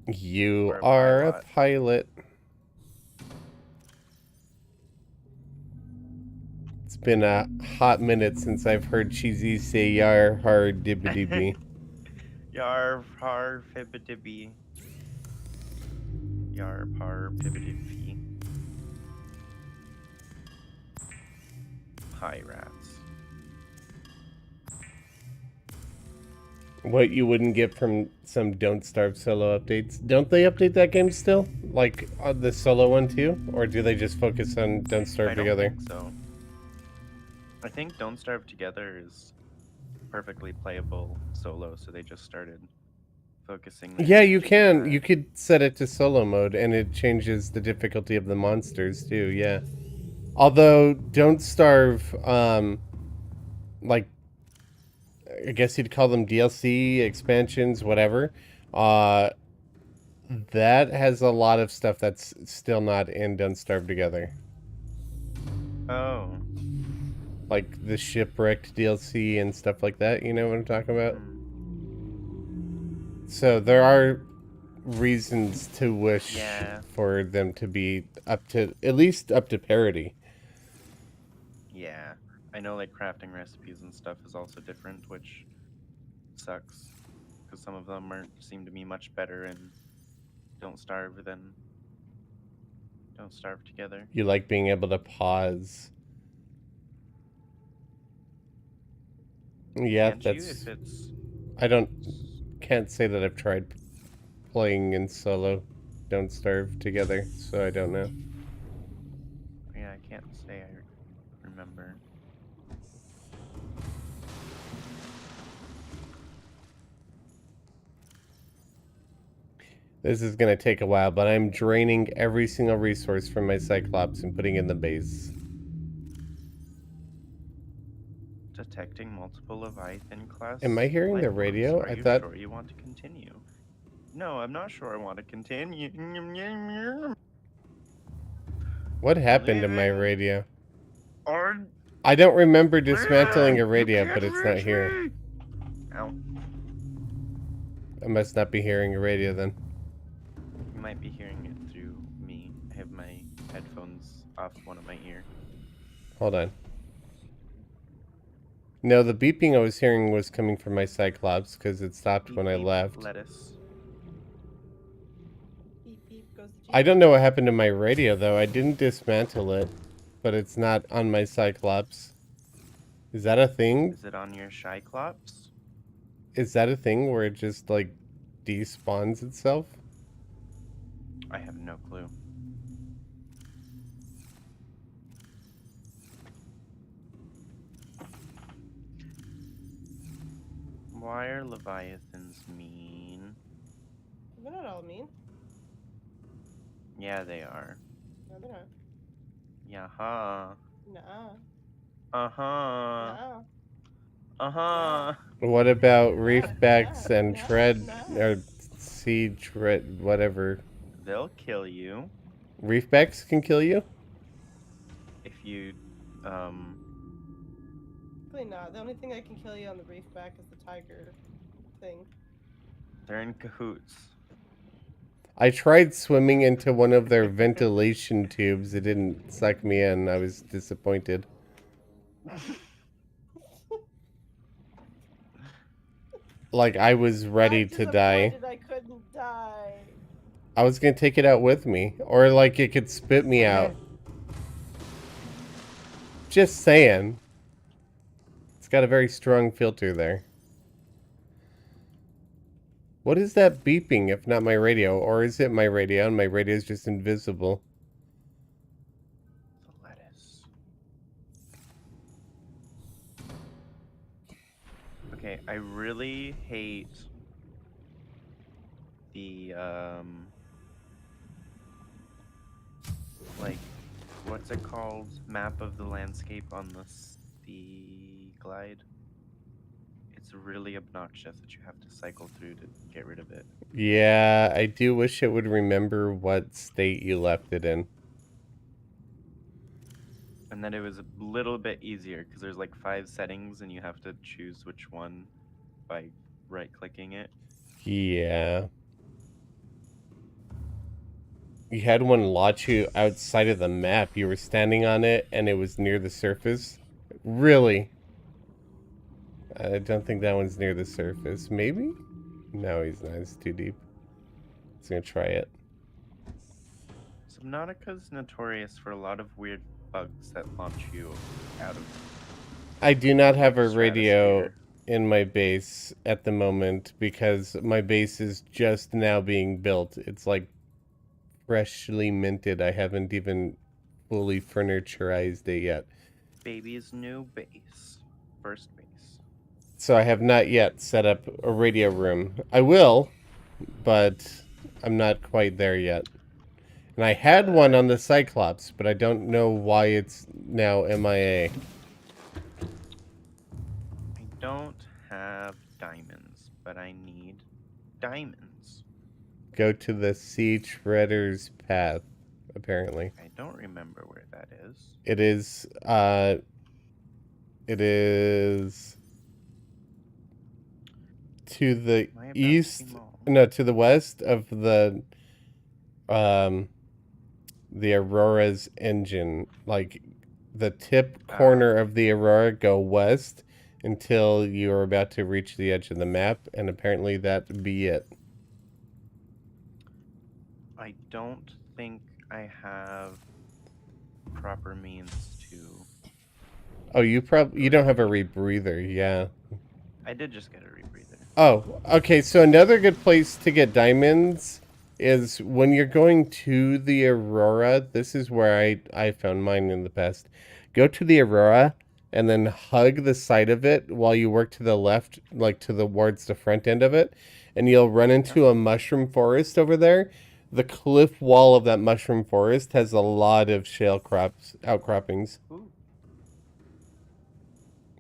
You Or a are a pilot. pilot. It's been a hot minute since I've heard Cheesy say yar har dibbidi. Yar har fibbidibby. Yar par pibbidibby. Pirates. What you wouldn't get from some Don't Starve solo updates. Don't they update that game still? Like the solo one too? Or do they just focus on Don't Starve I don't together? think so. I think Don't Starve Together is perfectly playable solo, so they just started focusing. their Yeah, you attention can. on that. You could set it to solo mode and it changes the difficulty of the monsters too, yeah. Although Don't Starve, like I guess you'd call them DLC, expansions, whatever. That has a lot of stuff that's still not in Don't Starve Together. Oh. Like the Shipwrecked DLC and stuff like that, you know what I'm talking about? Hmm. So there are reasons to wish Yeah. for them to be up to, at least up to parity. Yeah. I know like crafting recipes and stuff is also different, which sucks. Because some of them seem to be much better in Don't Starve than Don't Starve Together. You like being able to pause. Yeah, Can't you if it's can't say that I've tried playing in solo Don't Starve Together, so I don't know. yeah, I can't say I remember. This is gonna take a while, but I'm draining every single resource from my Cyclops and putting in the base. Detecting multiple Leviathan class. Am I hearing the life forms. radio? Are I you thought... sure you want to continue? No, I'm not sure I want to continue. What happened to my Leaving. radio? Or I don't remember dismantling a radio, but it's not here. Ow. I must not be hearing a radio then. You might be hearing it through me. I have my headphones off one of my ear. Hold on. No, the beeping I was hearing was coming from my Cyclops because it stopped Beep, when I beep, left. Lettuce. Beep beep goes the I don't know what happened to my radio though. I didn't dismantle it, but it's not on my Cyclops. Is that a thing? Is it on your Cyclops? Is that a thing where it just like despawns itself? I have no clue. Why are Leviathans mean? They're not all mean. Yeah, they are. No, they're not. Yaha. Nuh-uh. Uh-huh. Nuh-uh. Uh-huh. What about reefbacks nah, and nah, tread nah. or sea tread whatever? They'll kill you Reefbacks can kill you? if you, Probably not. The only thing that can kill you on the reef back is the tiger thing. they're in cahoots. I tried swimming into one of their ventilation tubes. It didn't suck me in. I was disappointed. Like I was ready I'm to die. disappointed I couldn't die. I was gonna take it out with me. Or like it could spit me out. Just saying. It's got a very strong filter there. What is that beeping if not my radio? Or is it my radio and my radio is just invisible? The lettuce. Okay, I really hate the like, what's it called? Map of the landscape on the glide. It's really obnoxious that you have to cycle through to get rid of it. Yeah, I do wish it would remember what state you left it in. And then it was a little bit easier because there's like 5 settings and you have to choose which one by right-clicking it. Yeah. You had one launch you outside of the map. You were standing on it and it was near the surface. Really? I don't think that one's near the surface. Maybe? No, he's not. It's too deep. He's gonna try it. Subnautica's notorious for a lot of weird bugs that launch you out of I do not have a radio stratosphere. in my base at the moment because my base is just now being built. It's like freshly minted. I haven't even fully furniturized it yet. Baby's new base. First base. So I have not yet set up a radio room. I will, but I'm not quite there yet. And I had one on the Cyclops, but I don't know why it's now MIA. I don't have diamonds, but I need diamonds. Go to the Sea Treader's path, apparently. I don't remember where that is. It is to the Am I about to east, see 'em all? no, to the west of the Aurora's engine. Like, the tip corner of the Aurora, go west until you're about to reach the edge of the map, and apparently that be it. I don't think I have proper means to. Oh, you don't have a rebreather, yeah. I did just get a rebreather. Oh, okay, so another good place to get diamonds is when you're going to the Aurora. This is where I found mine in the past. Go to the Aurora and then hug the side of it while you work to the left, like towards the front end of it, and you'll run into a mushroom forest over there. The cliff wall of that mushroom forest has a lot of shale outcroppings. Ooh.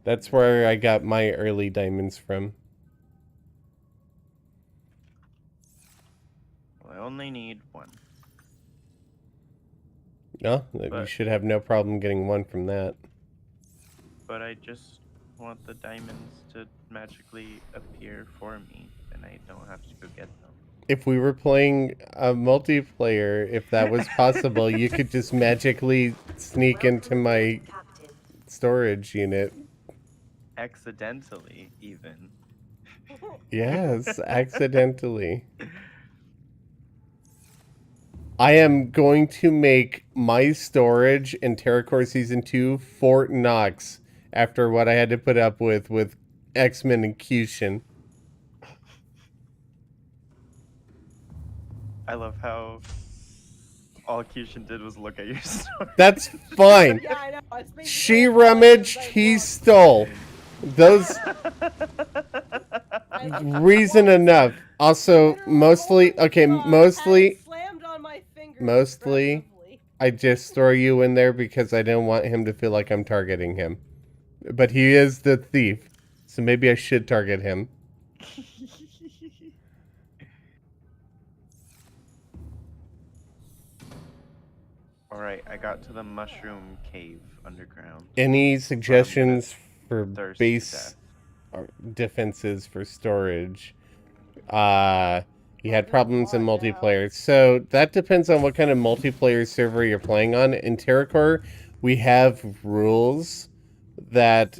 That's where I got my early diamonds from. Well, I only need one. No, you But- should have no problem getting one from that. But I just want the diamonds to magically appear for me, and I don't have to go get them. If we were playing a multiplayer, if that was possible, you could just magically sneak into my Captain. storage unit. Accidentally, even. Yes, accidentally. I am going to make my storage in TerraCore Season 2 Fort Knox after what I had to put up with X-Men and Cushion. I love how all Cushion did was look at your story. That's fine. Yeah, I know. It's basically She all the rummaged, items I he want. stole. Those I- reason enough. Also, Literally, mostly, only, okay, had mostly, slammed on my fingers mostly- aggressively. I just throw you in there because I don't want him to feel like I'm targeting him. But he is the thief, so maybe I should target him. Alright, I got to the mushroom cave underground. Any suggestions for Thirst to base death. or defenses for storage? You had problems in multiplayer. So that depends on what kind of multiplayer server you're playing on. In TerraCore, we have rules that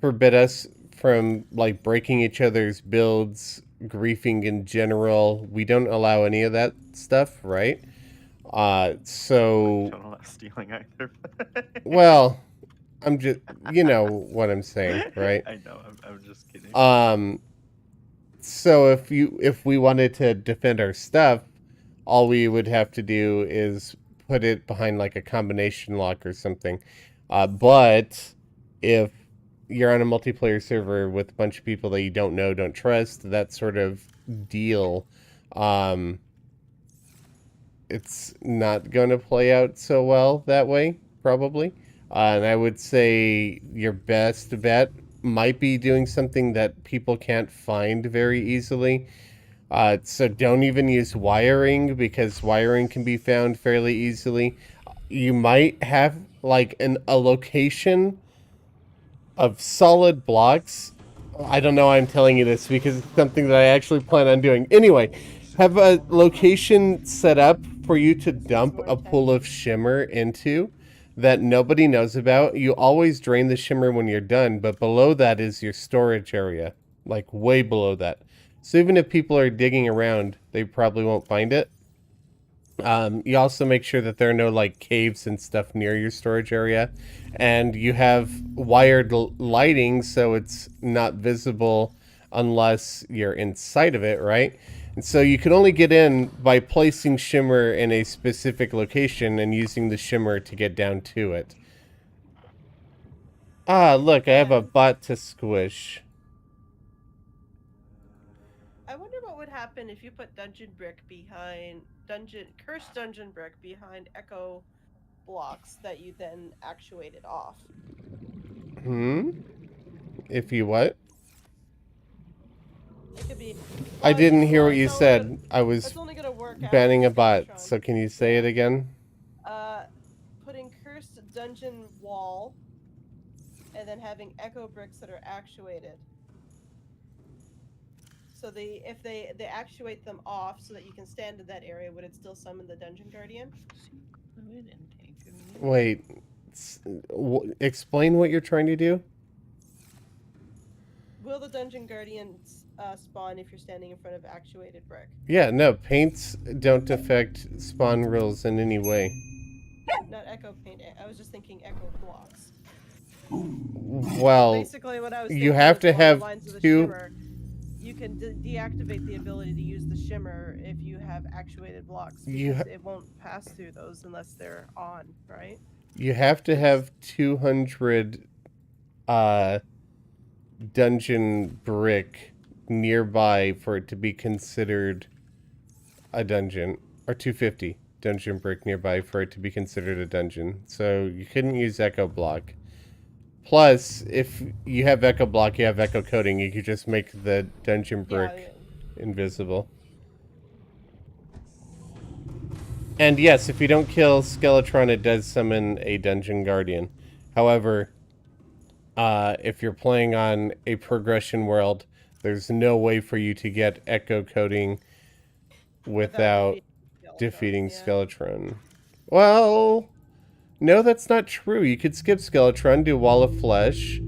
forbid us from like breaking each other's builds, griefing in general. We don't allow any of that stuff, right? So Don't allow stealing either. well, I'm just, you know what I'm saying, right? I know, I'm just kidding. So if we wanted to defend our stuff, all we would have to do is put it behind like a combination lock or something. But if you're on a multiplayer server with a bunch of people that you don't know, don't trust, that sort of deal, it's not going to play out so well that way, probably. And I would say your best bet might be doing something that people can't find very easily. So don't even use wiring, because wiring can be found fairly easily. You might have like a location of solid blocks. I don't know why I'm telling you this, because it's something that I actually plan on doing. Anyway, have a location set up for you to dump a pool of shimmer into that nobody knows about. You always drain the shimmer when you're done, but below that is your storage area, like way below that. So even if people are digging around, they probably won't find it. You also make sure that there are no like caves and stuff near your storage area, and you have wired lighting so it's not visible unless you're inside of it, right? And so you can only get in by placing shimmer in a specific location and using the shimmer to get down to it. Ah, look, I have a bot to squish. I wonder what would happen if you put dungeon brick behind cursed dungeon brick behind echo blocks that you then actuated off. If you what? It could be. I didn't hear what it's you only said. gonna- I was It's only gonna work after banning the a bot, Skeletron. so can you say it again? Putting cursed dungeon wall, and then having echo bricks that are actuated. So if they actuate them off so that you can stand in that area, would it still summon the dungeon guardian? Wait, explain what you're trying to do? Will the dungeon guardian spawn if you're standing in front of actuated brick? Yeah, no, paints don't affect spawn rules in any way. Not echo paint. I was just thinking echo blocks. Well, Basically, what I was you thinking have is to along the have lines of the two- shimmer, you can deactivate the ability to use the shimmer if you have actuated blocks, because it won't pass through those unless they're on, right? You have to have 200 dungeon brick nearby for it to be considered a dungeon, or 250 dungeon brick nearby for it to be considered a dungeon. So you couldn't use echo block. Plus, if you have echo block, you have echo coding. You could just make the dungeon brick invisible. And yes, if you don't kill Skeletron, it does summon a dungeon guardian. However, if you're playing on a progression world, there's no way for you to get echo coding without defeating Skeletron. Well, no, that's not true. You could skip Skeletron, do Wall of Flesh,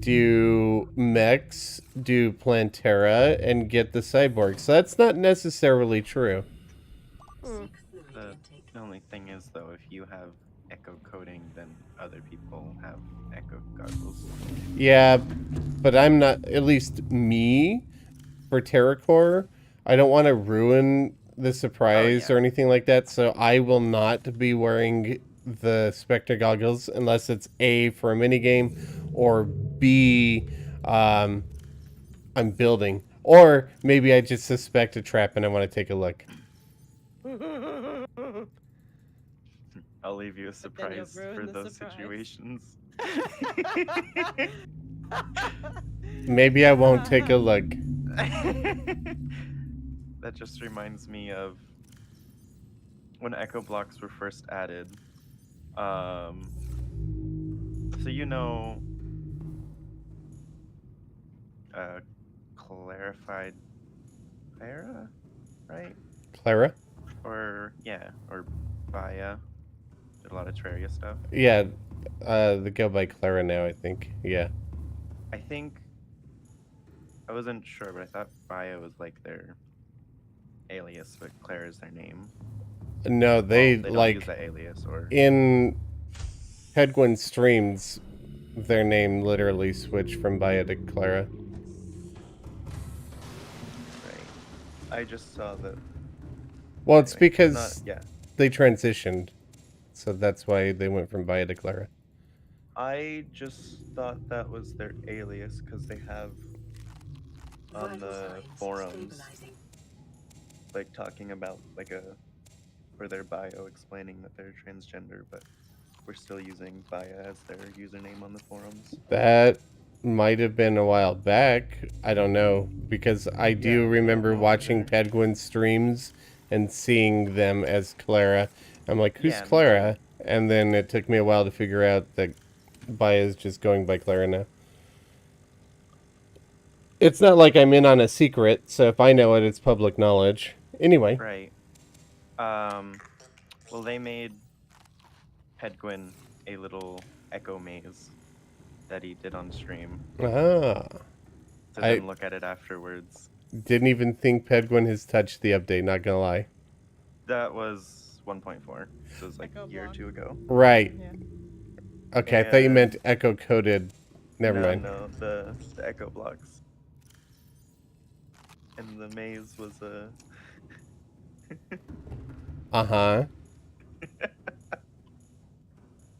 do Mechs, do Plantera, and get the Cyborg. So that's not necessarily true. The only thing is, though, if you have echo coding, then other people have echo goggles. Yeah, but I'm not, at least me, for Terracore, I don't want to ruin the surprise or anything like that, so I will not be wearing the Spectre goggles unless it's A, for a minigame, or B, I'm building. Or maybe I just suspect a trap and I want to take a look. I'll leave you a surprise for those situations. Maybe I won't take a look. That just reminds me of when echo blocks were first added. So you know, clarified Clara, right? Clara? Or Baya. Did a lot of Terraria stuff. Yeah, they go by Clara now, I think. Yeah. I think I wasn't sure, but I thought Baya was like their alias, but Clara is their name. No, they don't like use that alias, or in Headwind streams, their name literally switched from Baya to Clara. right. I just saw that. Well, it's Anyway, because they transitioned, so that's why they went from Baya to Clara. I just thought that was their alias because they have on Vital the signs forums stabilizing. like talking about like for their bio explaining that they're transgender, but we're still using Baya as their username on the forums. That might have been a while back. I don't know, because I do Yeah, I don't remember know watching either. Pedguin's streams and seeing them as Clara. I'm like, who's Yeah, me Clara? And then it took me a while to figure out that Baya's just going by Clara now. It's not like I'm in on a secret, so if I know it, it's public knowledge. Anyway. Right. Well, they made Pedguin a little echo maze that he did on stream Ah. to I then look at it afterwards. didn't even think Pedguin has touched the update, not gonna lie. That was 1.4, so it was like Echo a year or block. two ago. Right. Yeah. Okay, I thought you meant And- echo coded. Never no, mind. No, the echo blocks. And the maze was a. Uh-huh.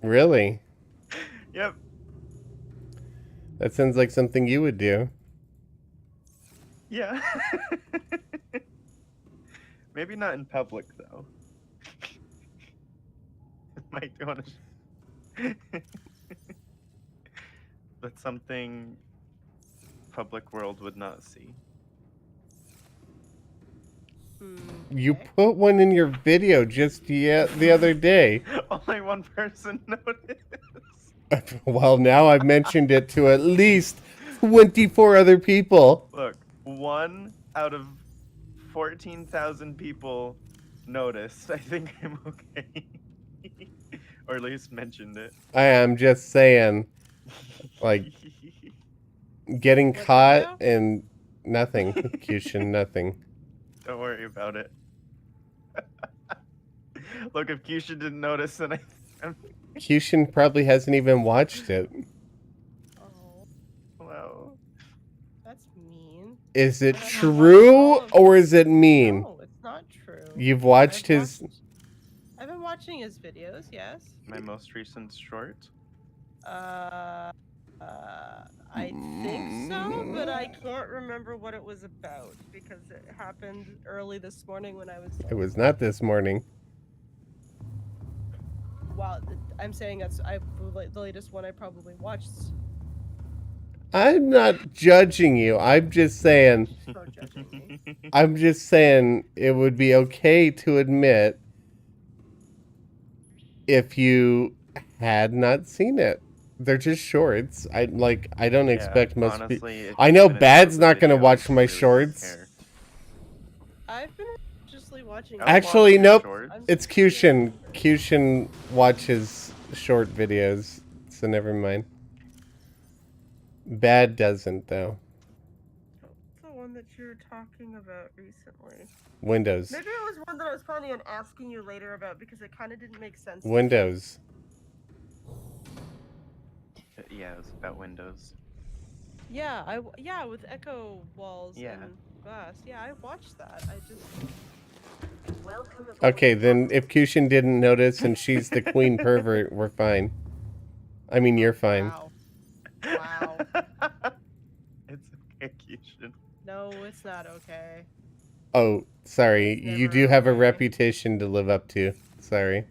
Really? Yep. That sounds like something you would do. Yeah. Maybe not in public though. Might want to. But something public world would not see. You Okay. put one in your video just the other day. Only one person noticed. Well, now I've mentioned it to at least 24 other people. Look, 1 out of 14,000 people noticed. I think I'm okay. Or at least mentioned it. I am just saying, like, getting What caught video? and nothing. Cushion, nothing. Don't worry about it. Look, if Kyusha didn't notice, then I'm Cushion probably hasn't even watched it. Oh, wow. that's mean. Is it But I have true watched all of- or is it mean? No, it's not true. You've watched I've his... I've been watching his videos, yes. My most recent short. I think so, but I can't remember what it was about because it happened early this morning when I was. It was not this morning. Well, I'm saying that's the latest one I probably watched. I'm not judging you. I'm just saying... Start judging me. I'm just saying it would be okay to admit if you had not seen it. They're just shorts. I don't expect most people. honestly, if I you know finish Bad's the not gonna video, watch you my really don't shorts. care. I've been religiously watching. I'll Actually, watch your nope. shorts. It's Cushion. Cushion watches short videos, so never mind. Bad doesn't though. The one that you were talking about recently. Windows. Maybe it was one that I was planning on asking you later about because it kind of didn't make sense. to me. Windows. Yeah, it was about Windows. Yeah, yeah, with echo walls Yeah. and glass. Yeah, I watched that. I just Welcome aboard. Okay, then if Cushion didn't notice and she's the queen pervert, we're fine. I mean, you're fine. Wow. Wow. It's okay, Kyushin. No, it's not okay. Oh, sorry. It's You never do have a okay. reputation to live up to. Sorry.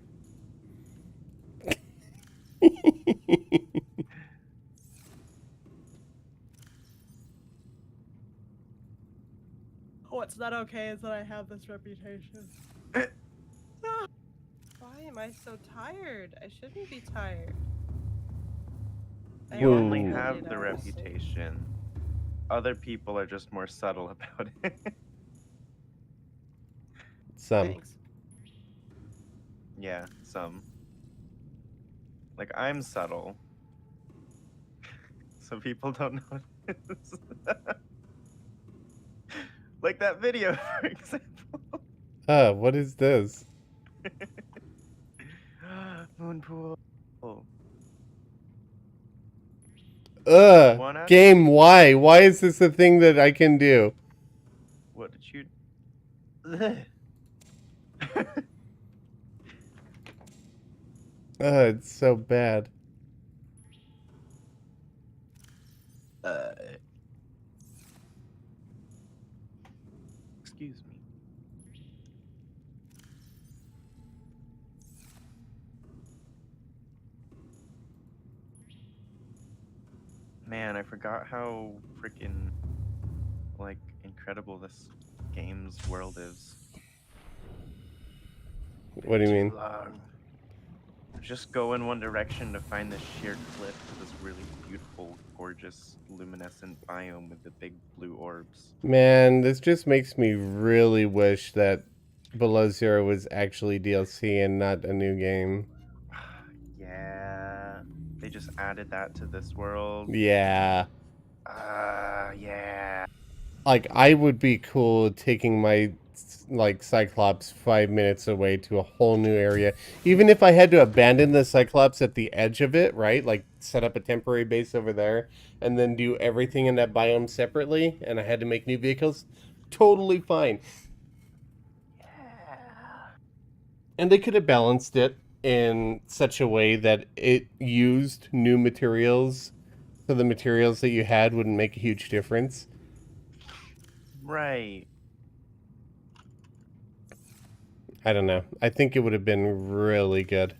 What's not okay is that I have this reputation. Why am I so tired? I shouldn't be tired. I You Whoa. only really have need the hours of sleep. reputation. Other people are just more subtle about it. Some. Thanks. Yeah, some. Like, I'm subtle. So people don't notice. Like that video, for example. What is this? Moonpool. Ugh. One out- Game, why? Why is this a thing that I can do? What did you... It's so bad. Excuse me. Man, I forgot how freaking like incredible this game's world is. What do you Too mean? long. Just go in one direction to find this sheer cliff to this really beautiful, gorgeous, luminescent biome with the big blue orbs. Man, this just makes me really wish that Below Zero was actually DLC and not a new game. Yeah, they just added that to this world. Yeah. Yeah. Like, I would be cool taking my, like, Cyclops 5 minutes away to a whole new area. Even if I had to abandon the Cyclops at the edge of it, right? Like, set up a temporary base over there and then do everything in that biome separately, and I had to make new vehicles. Totally fine. Yeah. And they could have balanced it in such a way that it used new materials, so the materials that you had wouldn't make a huge difference. Right. I don't know. I think it would have been really good.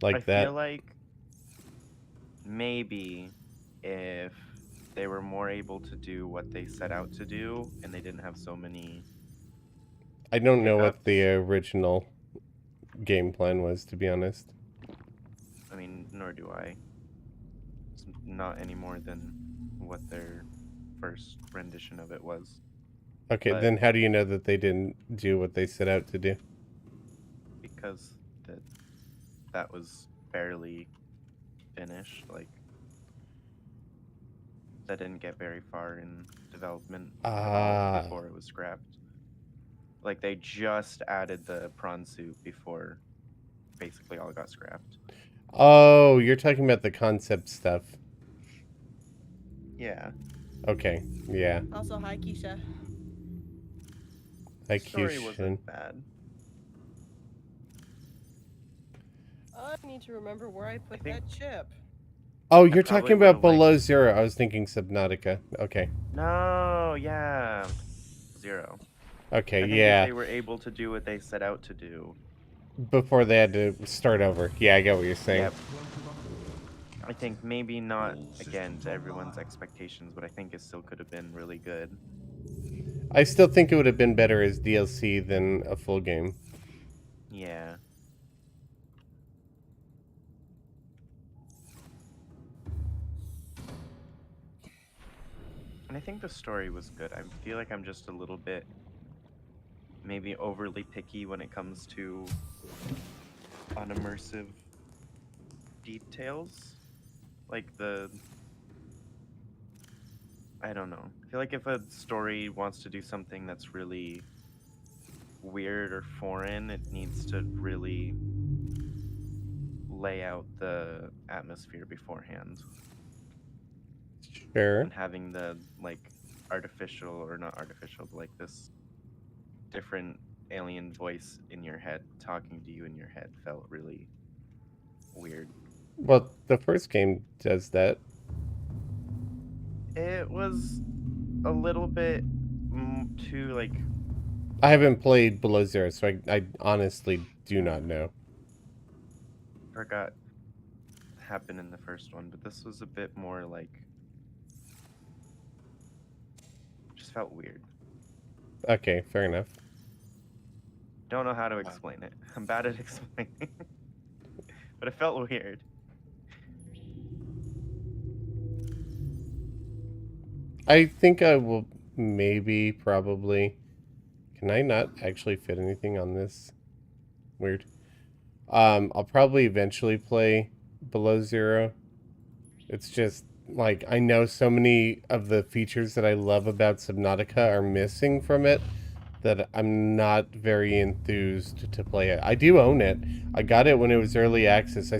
Like I that. feel like maybe if they were more able to do what they set out to do and they didn't have so many I don't know what the hiccups. original game plan was, to be honest. I mean, nor do I. It's not any more than what their first rendition of it was. Okay, But- then how do you know that they didn't do what they set out to do? Because that was barely finished. Like, that didn't get very far in development at all Ah. before it was scrapped. Like, they just added the prawn suit before basically all got scrapped. Oh, you're talking about the concept stuff. Yeah. Okay, yeah. Also, hi, Keisha. Like Story you should. wasn't bad. I need to remember where I put think- that chip. Oh, you're probably talking about would've liked- Below Zero. I was thinking Subnautica. Okay. No, yeah. Zero. Okay, I think yeah. if they were able to do what they set out to do, Before they had to start over. Yeah, I get what you're saying. yep. I think maybe not, again, to everyone's expectations, but I think it still could have been really good. I still think it would have been better as DLC than a full game. Yeah. And I think the story was good. I feel like I'm just a little bit maybe overly picky when it comes to unimmersive details. Like I don't know. I feel like if a story wants to do something that's really weird or foreign, it needs to really lay out the atmosphere beforehand. Sure. And having the like artificial or not artificial, but like this different alien voice in your head talking to you in your head felt really weird. Well, the first game does that. It was a little bit too like I haven't played Below Zero, so I honestly do not know. forgot happened in the first one, but this was a bit more like just felt weird. Okay, fair enough. Don't know how to explain it. I'm bad at explaining. But it felt weird. I think I will maybe, probably... Can I not actually fit anything on this? Weird. I'll probably eventually play Below Zero. It's just, like, I know so many of the features that I love about Subnautica are missing from it that I'm not very enthused to play it. I do own it. I got it when it was early access.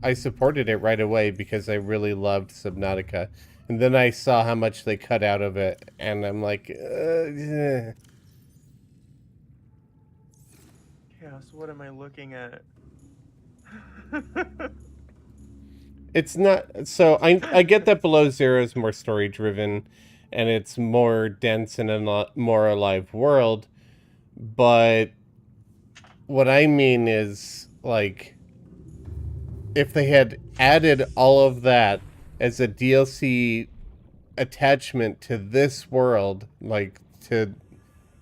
I supported it right away because I really loved Subnautica. And then I saw how much they cut out of it, and I'm like, Yeah, so what am I looking at? It's not. So I get that Below Zero is more story driven, and it's more dense and a more alive world. But what I mean is, like, if they had added all of that as a DLC attachment to this world, like to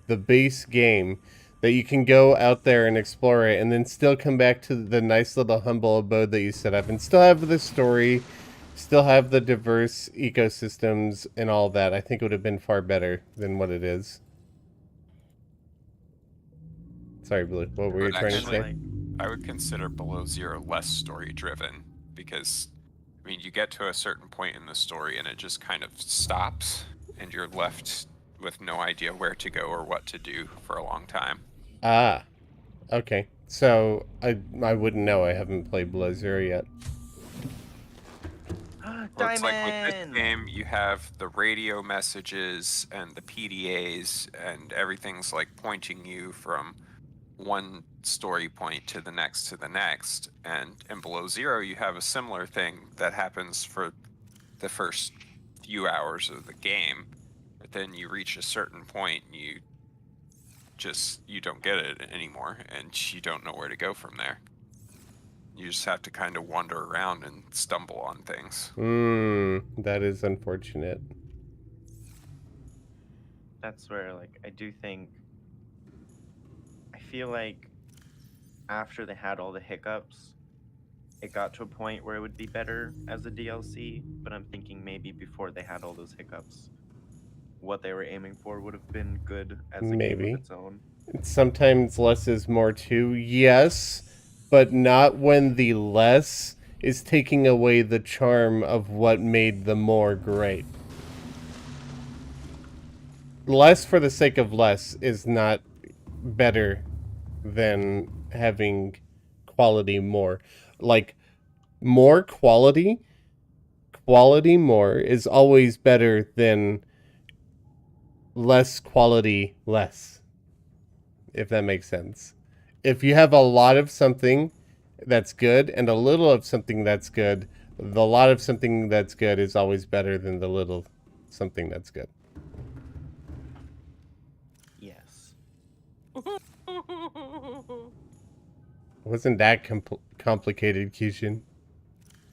the base game, that you can go out there and explore it and then still come back to the nice little humble abode that you set up and still have the story, still have the diverse ecosystems and all that, I think it would have been far better than what it is. Sorry, Blue. What were you But trying to actually, say? I would consider Below Zero less story driven because, I mean, you get to a certain point in the story and it just kind of stops, and you're left with no idea where to go or what to do for a long time. Ah, okay. So I wouldn't know. I haven't played Below Zero yet. Where it's like with this Diamond! game, you have the radio messages and the PDAs, and everything's like pointing you from one story point to the next. And in Below Zero, you have a similar thing that happens for the first few hours of the game, but then you reach a certain point and you don't get it anymore, and you don't know where to go from there. You just have to kind of wander around and stumble on things. That is unfortunate. That's where, like, I do think. I feel like after they had all the hiccups, it got to a point where it would be better as a DLC, but I'm thinking maybe before they had all those hiccups, what they were aiming for would have been good as a game Maybe. of its own. Sometimes less is more too, yes, but not when the less is taking away the charm of what made the more great. Less for the sake of less is not better than having quality more. Like, more quality more is always better than less quality less, if that makes sense. If you have a lot of something that's good and a little of something that's good, the lot of something that's good is always better than the little something that's good. Yes. Wasn't that complicated, Kishin?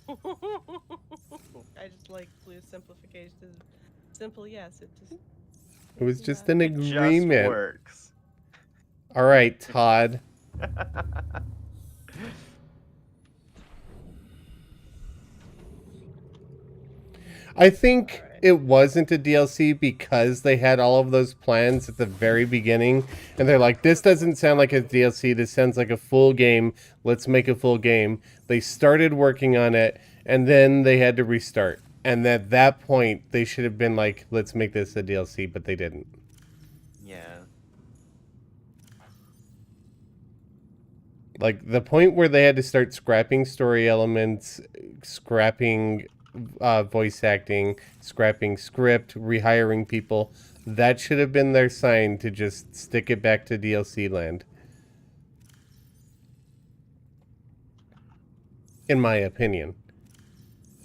I just like Blue's simplification. Simple, yes. It was just an It just agreement. works. All right, Todd. I think it wasn't a DLC because they had all of those plans at the very beginning, and they're like, this doesn't sound like a DLC, this sounds like a full game, let's make a full game. They started working on it, and then they had to restart. And at that point, they should have been like, let's make this a DLC, but they didn't. Yeah. Like, the point where they had to start scrapping story elements, scrapping voice acting, scrapping script, rehiring people, that should have been their sign to just stick it back to DLC land. In my opinion.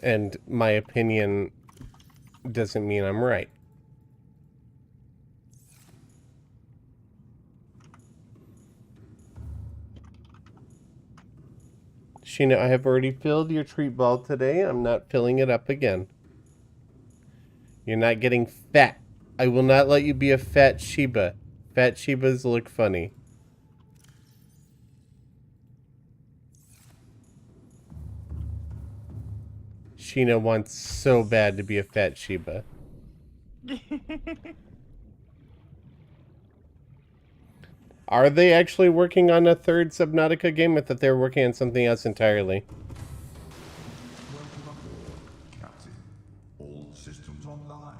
And my opinion doesn't mean I'm right. Sheena, I have already filled your treat ball today. I'm not filling it up again. You're not getting fat. I will not let you be a fat Shiba. Fat Shibas look funny. Sheena wants so bad to be a fat Shiba. Are they actually working on a third Subnautica game? I thought they were working on something else entirely. Welcome aboard, Captain. All systems online.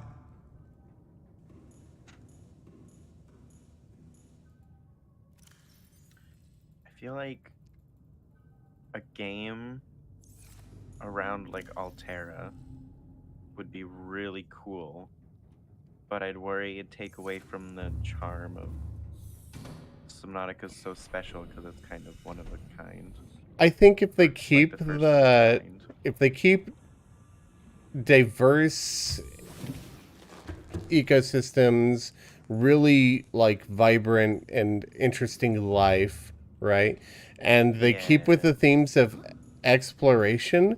I feel like a game around like Altera would be really cool, but I'd worry it'd take away from the charm of Subnautica's so special because it's kind of one of a kind. I think if they It's like keep the first of its kind. if they keep diverse ecosystems, really like vibrant and interesting life, right? And they keep with Yeah. the themes of exploration,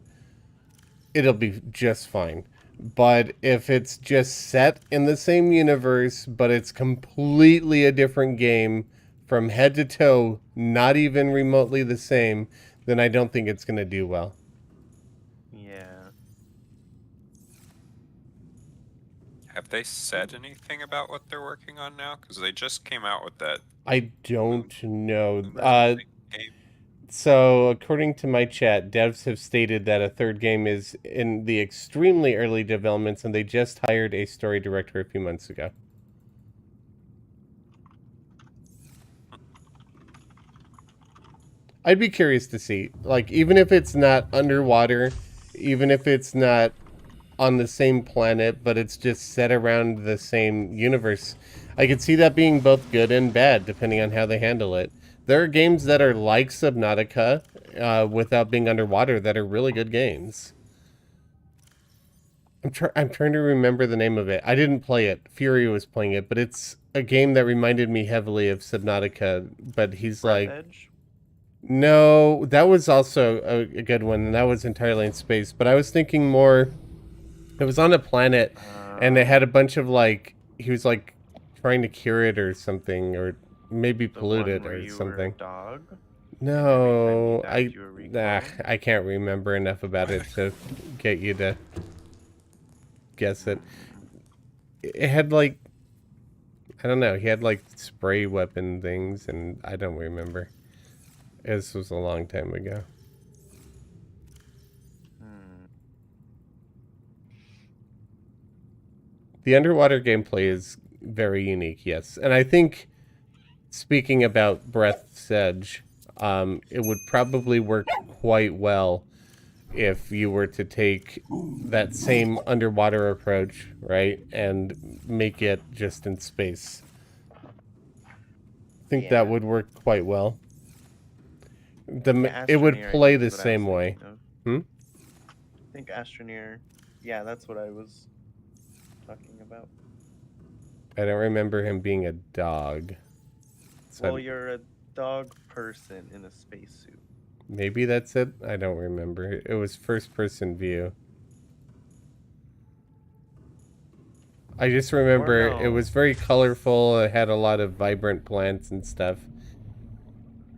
it'll be just fine. But if it's just set in the same universe, but it's completely a different game from head to toe, not even remotely the same, then I don't think it's going to do well. Yeah. Have they said anything about what they're working on now? Because they just came out with that I don't know. moving game. So, according to my chat, devs have stated that a third game is in the extremely early developments, and they just hired a story director a few months ago. I'd be curious to see, like, even if it's not underwater, even if it's not on the same planet, but it's just set around the same universe, I could see that being both good and bad, depending on how they handle it. There are games that are like Subnautica, without being underwater, that are really good games. I'm trying to remember the name of it. I didn't play it. Fury was playing it, but it's a game that reminded me heavily of Subnautica. But he's Breath like, Edge? no, that was also a good one, and that was entirely in space. But I was thinking more. It was on a planet, and it had a bunch of like he was like trying to cure it or something, or maybe The pollute one it where or you something. were a dog? No, And every time you died, you were recloned? I can't remember enough about it to get you to guess it. It had like, I don't know, he had like spray weapon things, and I don't remember. This was a long time ago. Hmm. The underwater gameplay is very unique, yes. And I think, speaking about Breath's Edge, it would probably work quite well if you were to take that same underwater approach, right, and make it just in space. I think that would work quite well. Yeah, It would Astroneer, I play think, the is what I was same way. thinking of. Hmm? I think Astroneer. Yeah, that's what I was talking about. I don't remember him being a dog. So Well, you're a dog person in a spacesuit. maybe that's it? I don't remember. It was first-person view. I just remember it no. was very colorful. It had a lot of vibrant plants and stuff.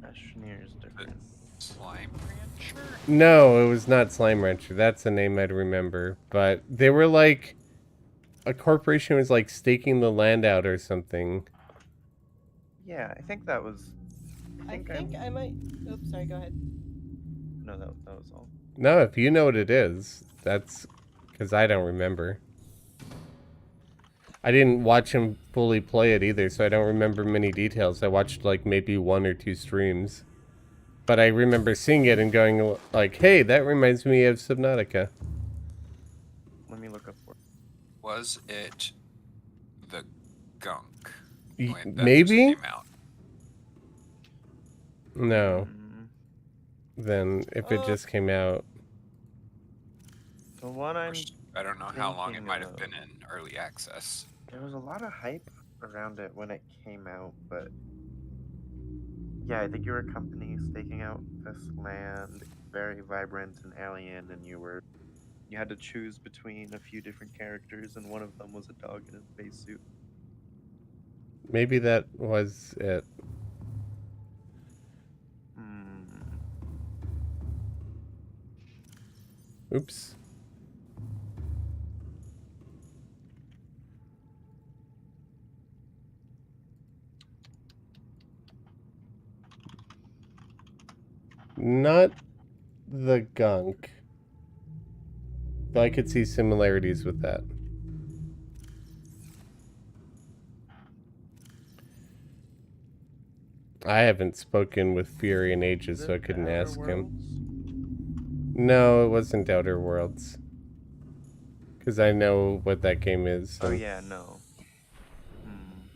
Astroneer is different. Slime Rancher? No, it was not Slime Rancher. That's a name I'd remember. But they were like... A corporation was like staking the land out or something. Yeah, I think that was. I think I might. Oops, sorry. Go ahead. No, that was all. No, if you know what it is, that's... Because I don't remember. I didn't watch him fully play it either, so I don't remember many details. I watched like maybe 1 or 2 streams. But I remember seeing it and going like, hey, that reminds me of Subnautica. Let me look up for. Was it the gunk? Y- when that maybe? just came out? No. Mm, Then if it just came out... the one I'm. I don't know how long it thinking might have of. been in early access. There was a lot of hype around it when it came out, but yeah, I think you were a company staking out this land, very vibrant and alien, and you had to choose between a few different characters, and one of them was a dog in a spacesuit. Maybe that was it. Hmm. Oops. Not the gunk. Though I could see similarities with that. I haven't spoken with Fury in ages, Is so I it the couldn't Outer ask him. Worlds? No, it wasn't Outer Worlds. Because I know what that game is. Oh and yeah, no. Hmm.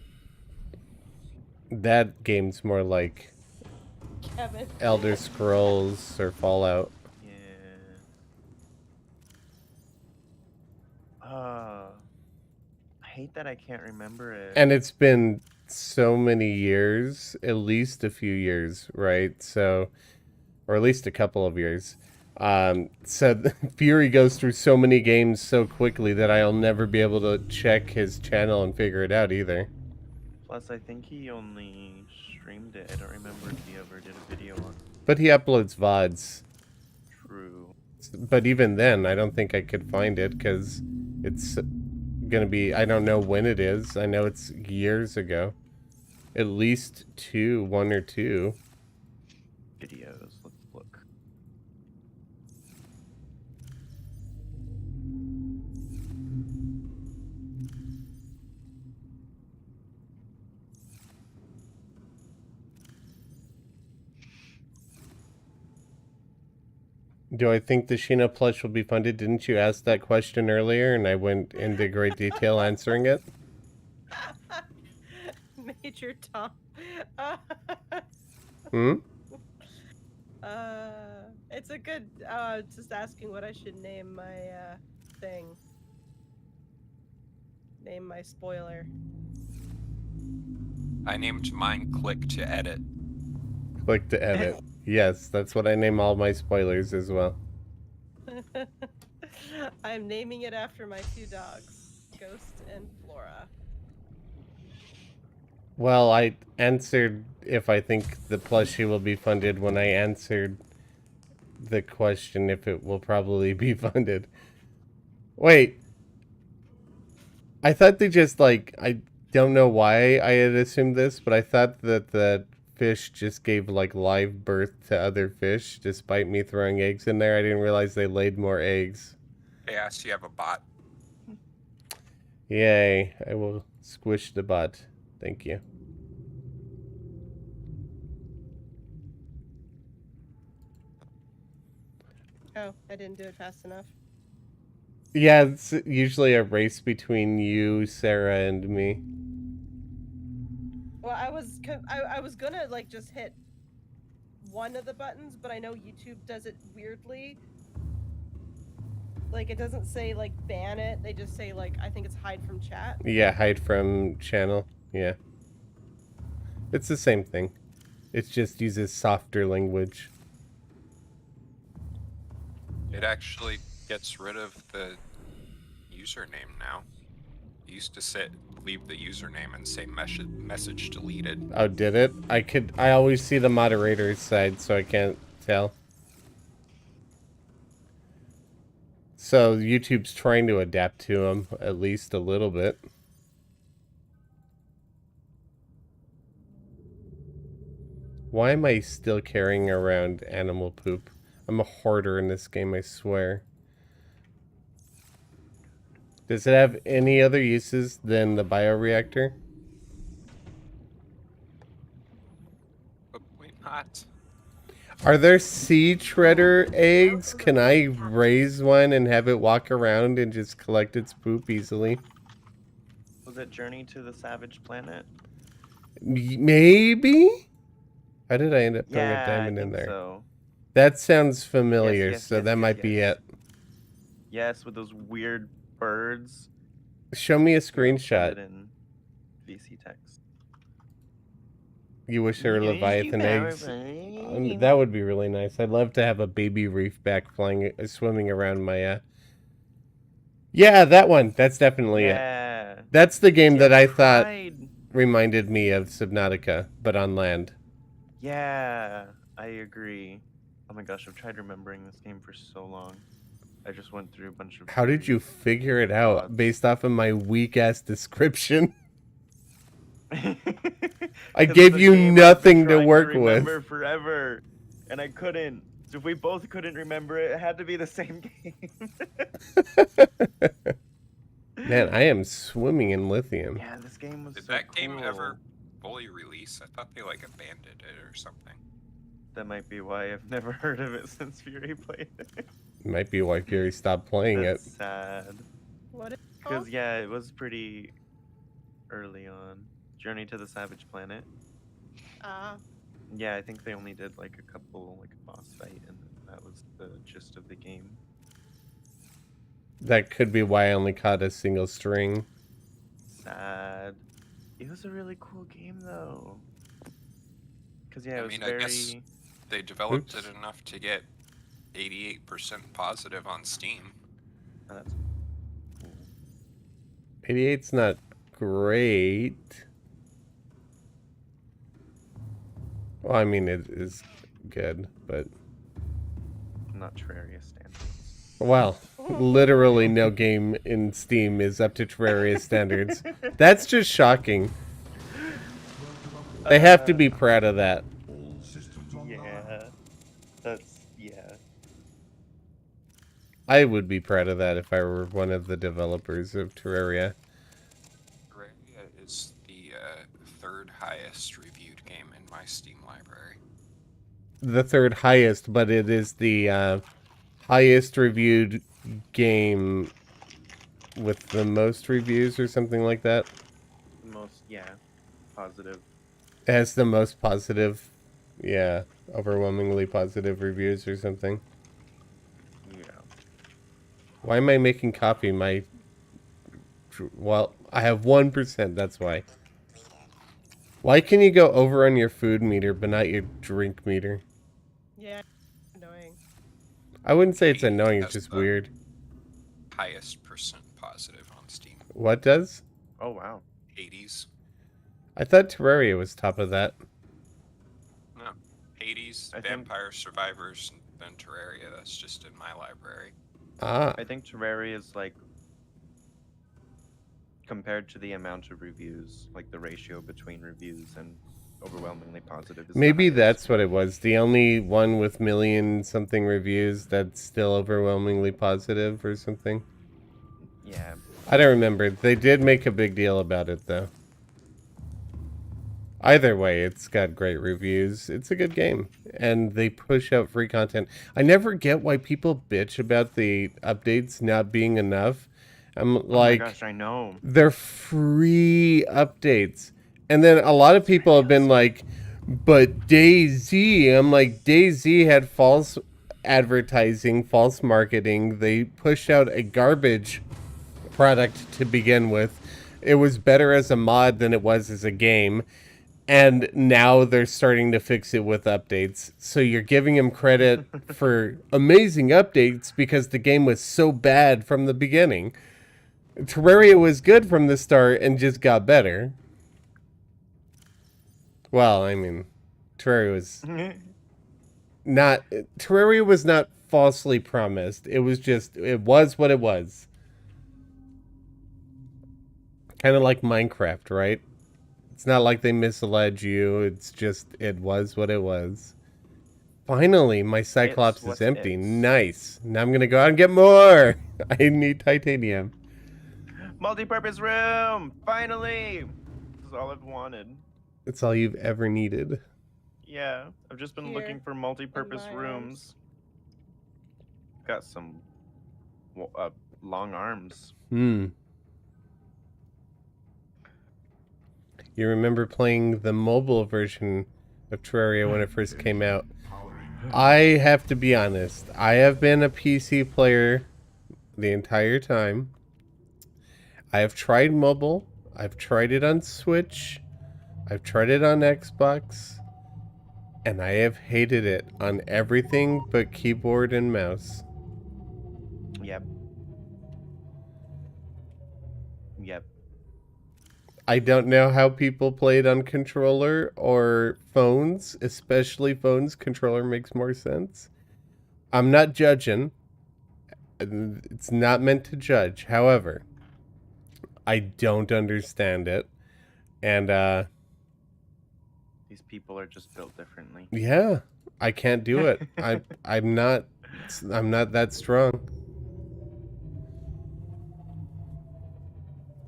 That game's more like Kevin. Elder Scrolls or Fallout. Yeah. I hate that I can't remember it. And it's been so many years, at least a few years, right? So, or at least a couple of years. So Fury goes through so many games so quickly that I'll never be able to check his channel and figure it out either. Plus, I think he only streamed it. I don't remember if he ever did a video on But he uploads VODs. True. But even then, I don't think I could find it because it's gonna be, I don't know when it is. I know it's years ago. At least one or two. Videos. Let's look. Do I think the Sheena plush will be funded? Didn't you ask that question earlier and I went into great detail answering it? Major Tom. Hmm? It's a good. Just asking what I should name my thing. Name my spoiler. I named mine Click to Edit. Click to edit. Yes, that's what I name all my spoilers as well. I'm naming it after my two dogs, Ghost and Flora. Well, I answered if I think the plushie will be funded when I answered the question if it will probably be funded. Wait. I thought they just, like, I don't know why I had assumed this, but I thought that the fish just gave, like, live birth to other fish, despite me throwing eggs in there. I didn't realize they laid more eggs. They asked you have a bot. Yay. I will squish the butt. Thank you. Oh, I didn't do it fast enough. Yeah, it's usually a race between you, Sarah, and me. Well, I was gonna like just hit one of the buttons, but I know YouTube does it weirdly. Like it doesn't say like ban it; they just say like I think it's hide from chat. Yeah, hide from channel. Yeah. It's the same thing. It just uses softer language. It actually gets rid of the username now. It used to leave the username and say message deleted. Oh, did it? I always see the moderator's side, so I can't tell. So YouTube's trying to adapt to them, at least a little bit. Why am I still carrying around animal poop? I'm a hoarder in this game, I swear. Does it have any other uses than the bioreactor? Probably not. Are there sea treader eggs? Can I raise one and have it walk around and just collect its poop easily? Was it Journey to the Savage Planet? Maybe? How did I end up throwing Yeah, a diamond I in think there? so. That sounds familiar, yes, so yes, that yes, might be yes. it. Yes, with those weird birds. Show me a I'll put screenshot. it in VC text. You wish there were Leviathan eggs. That would be really nice. I'd love to have a baby reef back swimming around my, Yeah, that one. That's definitely it. Yeah. That's the game that I thought tried. reminded me of Subnautica, but on land. Yeah, I agree. Oh my gosh, I've tried remembering this game for so long. I just went through a bunch of. How did you figure it out based off of my weak-ass description? I gave you nothing to work with. Forever, and I couldn't. So if we both couldn't remember it, it had to be the same game. Man, I am swimming in lithium. Yeah, this game was. Did so that game cool. ever fully release? I thought they like abandoned it or something. That might be why I've never heard of it since Fury played it. Might be why Fury stopped playing That's it. sad. What is it Because called? yeah, it was pretty early on. Journey to the Savage Planet. Yeah, I think they only did like a couple, like a boss fight, and that was the gist of the game. That could be why I only caught a single string. Sad. It was a really cool game though. Cause yeah, it I was mean, I guess very. they developed Oops. it enough to get 88% positive on Steam. Oh, that's cool. 88's not great. Well, I mean, it is good, but... Not Terraria standards. Well, literally no game in Steam is up to Terraria standards. That's just shocking. They have to be proud of that. All systems online. Yeah. Yeah. I would be proud of that if I were one of the developers of Terraria. Terraria is the third highest reviewed game in my Steam library. The third highest, but it is the highest reviewed game with the most reviews or something like that. Most, yeah, positive. It has the most positive, yeah, overwhelmingly positive reviews or something. Yeah. Why am I making coffee? Well, I have 1%, that's why. Why can you go over on your food meter, but not your drink meter? Yeah, annoying. I wouldn't say it's annoying, it's That's just the weird. highest percent positive on Steam. What does? Oh wow. 80s. I thought Terraria was top of that. No. 80s, I think- Vampire Survivors, and then Terraria. That's just in my library. Ah, I think Terraria is like compared to the amount of reviews, like the ratio between reviews and overwhelmingly positive. Is the maybe highest. that's what it was. The only one with million something reviews that's still overwhelmingly positive or something. Yeah. I don't remember. They did make a big deal about it, though. Either way, it's got great reviews. It's a good game. And they push out free content. I never get why people bitch about the updates not being enough. I'm like, oh my gosh, I know. they're free updates. And then a lot of people have been like, but DayZ, I'm like, DayZ had false advertising, false marketing. They pushed out a garbage product to begin with. It was better as a mod than it was as a game. And now they're starting to fix it with updates. So you're giving them credit for amazing updates because the game was so bad from the beginning. Terraria was good from the start and just got better. Well, I mean, Terraria was not... Terraria was not falsely promised. It was just... It was what it was. Kind of like Minecraft, right? It's not like they misled you. It's just, it was what it was. Finally, my Cyclops is empty. Nice. Now I'm going to go out and get more. I need titanium. Multi-purpose room! Finally! This is all I've wanted. It's all you've ever needed. Yeah, I've just been looking Here, for multi-purpose my rooms. Got some long arms. You remember playing the mobile version of Terraria when it first came out. I have to be honest. I have been a PC player the entire time. I have tried mobile. I've tried it on Switch. I've tried it on Xbox. And I have hated it on everything but keyboard and mouse. Yep. Yep. I don't know how people play it on controller or phones, especially phones. Controller makes more sense. I'm not judging. It's not meant to judge. However, I don't understand it. And, These people are just built differently. yeah, I can't do it. I'm not that strong.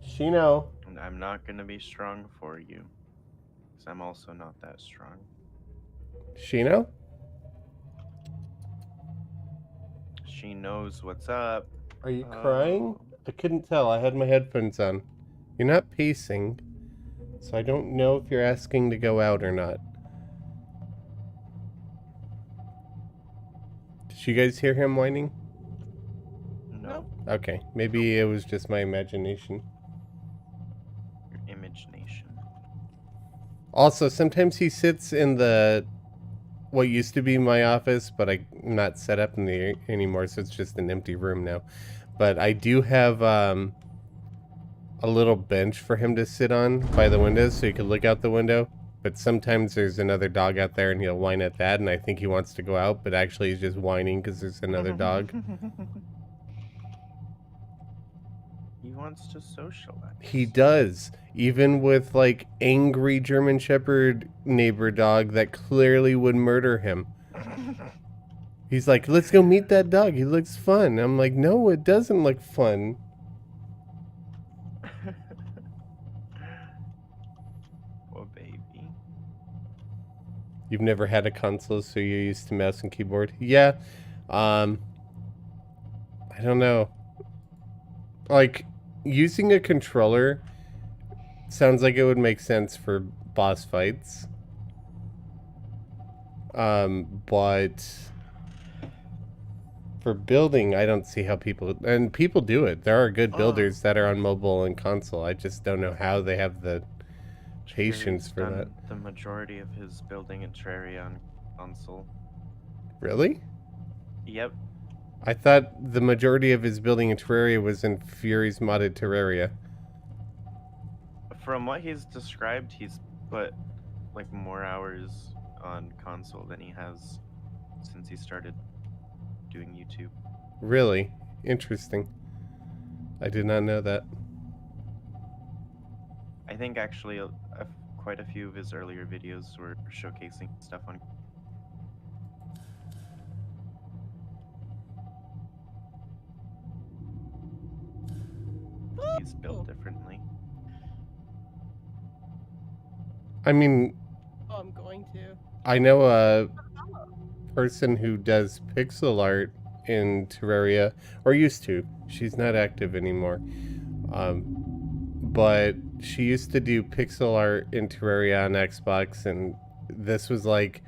Shino. And I'm not gonna be strong for you. Because I'm also not that strong. Shino? She knows what's up. Are you crying? I couldn't tell. I had my headphones on. You're not pacing, so I don't know if you're asking to go out or not. Did you guys hear him whining? No, Okay, maybe it was just my imagination. your imagination. Also, sometimes he sits in the what used to be my office, but I'm not set up in the anymore, so it's just an empty room now. But I do have a little bench for him to sit on by the window, so he could look out the window. But sometimes there's another dog out there, and he'll whine at that, and I think he wants to go out, but actually he's just whining because there's another dog. He wants to socialize. He does, even with like angry German Shepherd neighbor dog that clearly would murder him. He's like, let's go meet that dog. He looks fun. I'm like, no, it doesn't look fun. Oh, baby. You've never had a console, so you're used to mouse and keyboard? Yeah. I don't know. Like, using a controller sounds like it would make sense for boss fights. But for building, I don't see how people... And people do it. There are good builders that are on mobile and console. I just don't know how they have the patience for Done that. The majority of his building in Terraria on console. Really? Yep. I thought the majority of his building in Terraria was in Fury's modded Terraria. From what he's described, he's put like more hours on console than he has since he started doing YouTube. Really? Interesting. I did not know that. I think actually quite a few of his earlier videos were showcasing stuff on. He's built differently. I mean, Oh, I'm going to. I know a person who does pixel art in Terraria, or used to. She's not active anymore. But she used to do pixel art in Terraria on Xbox, and this was like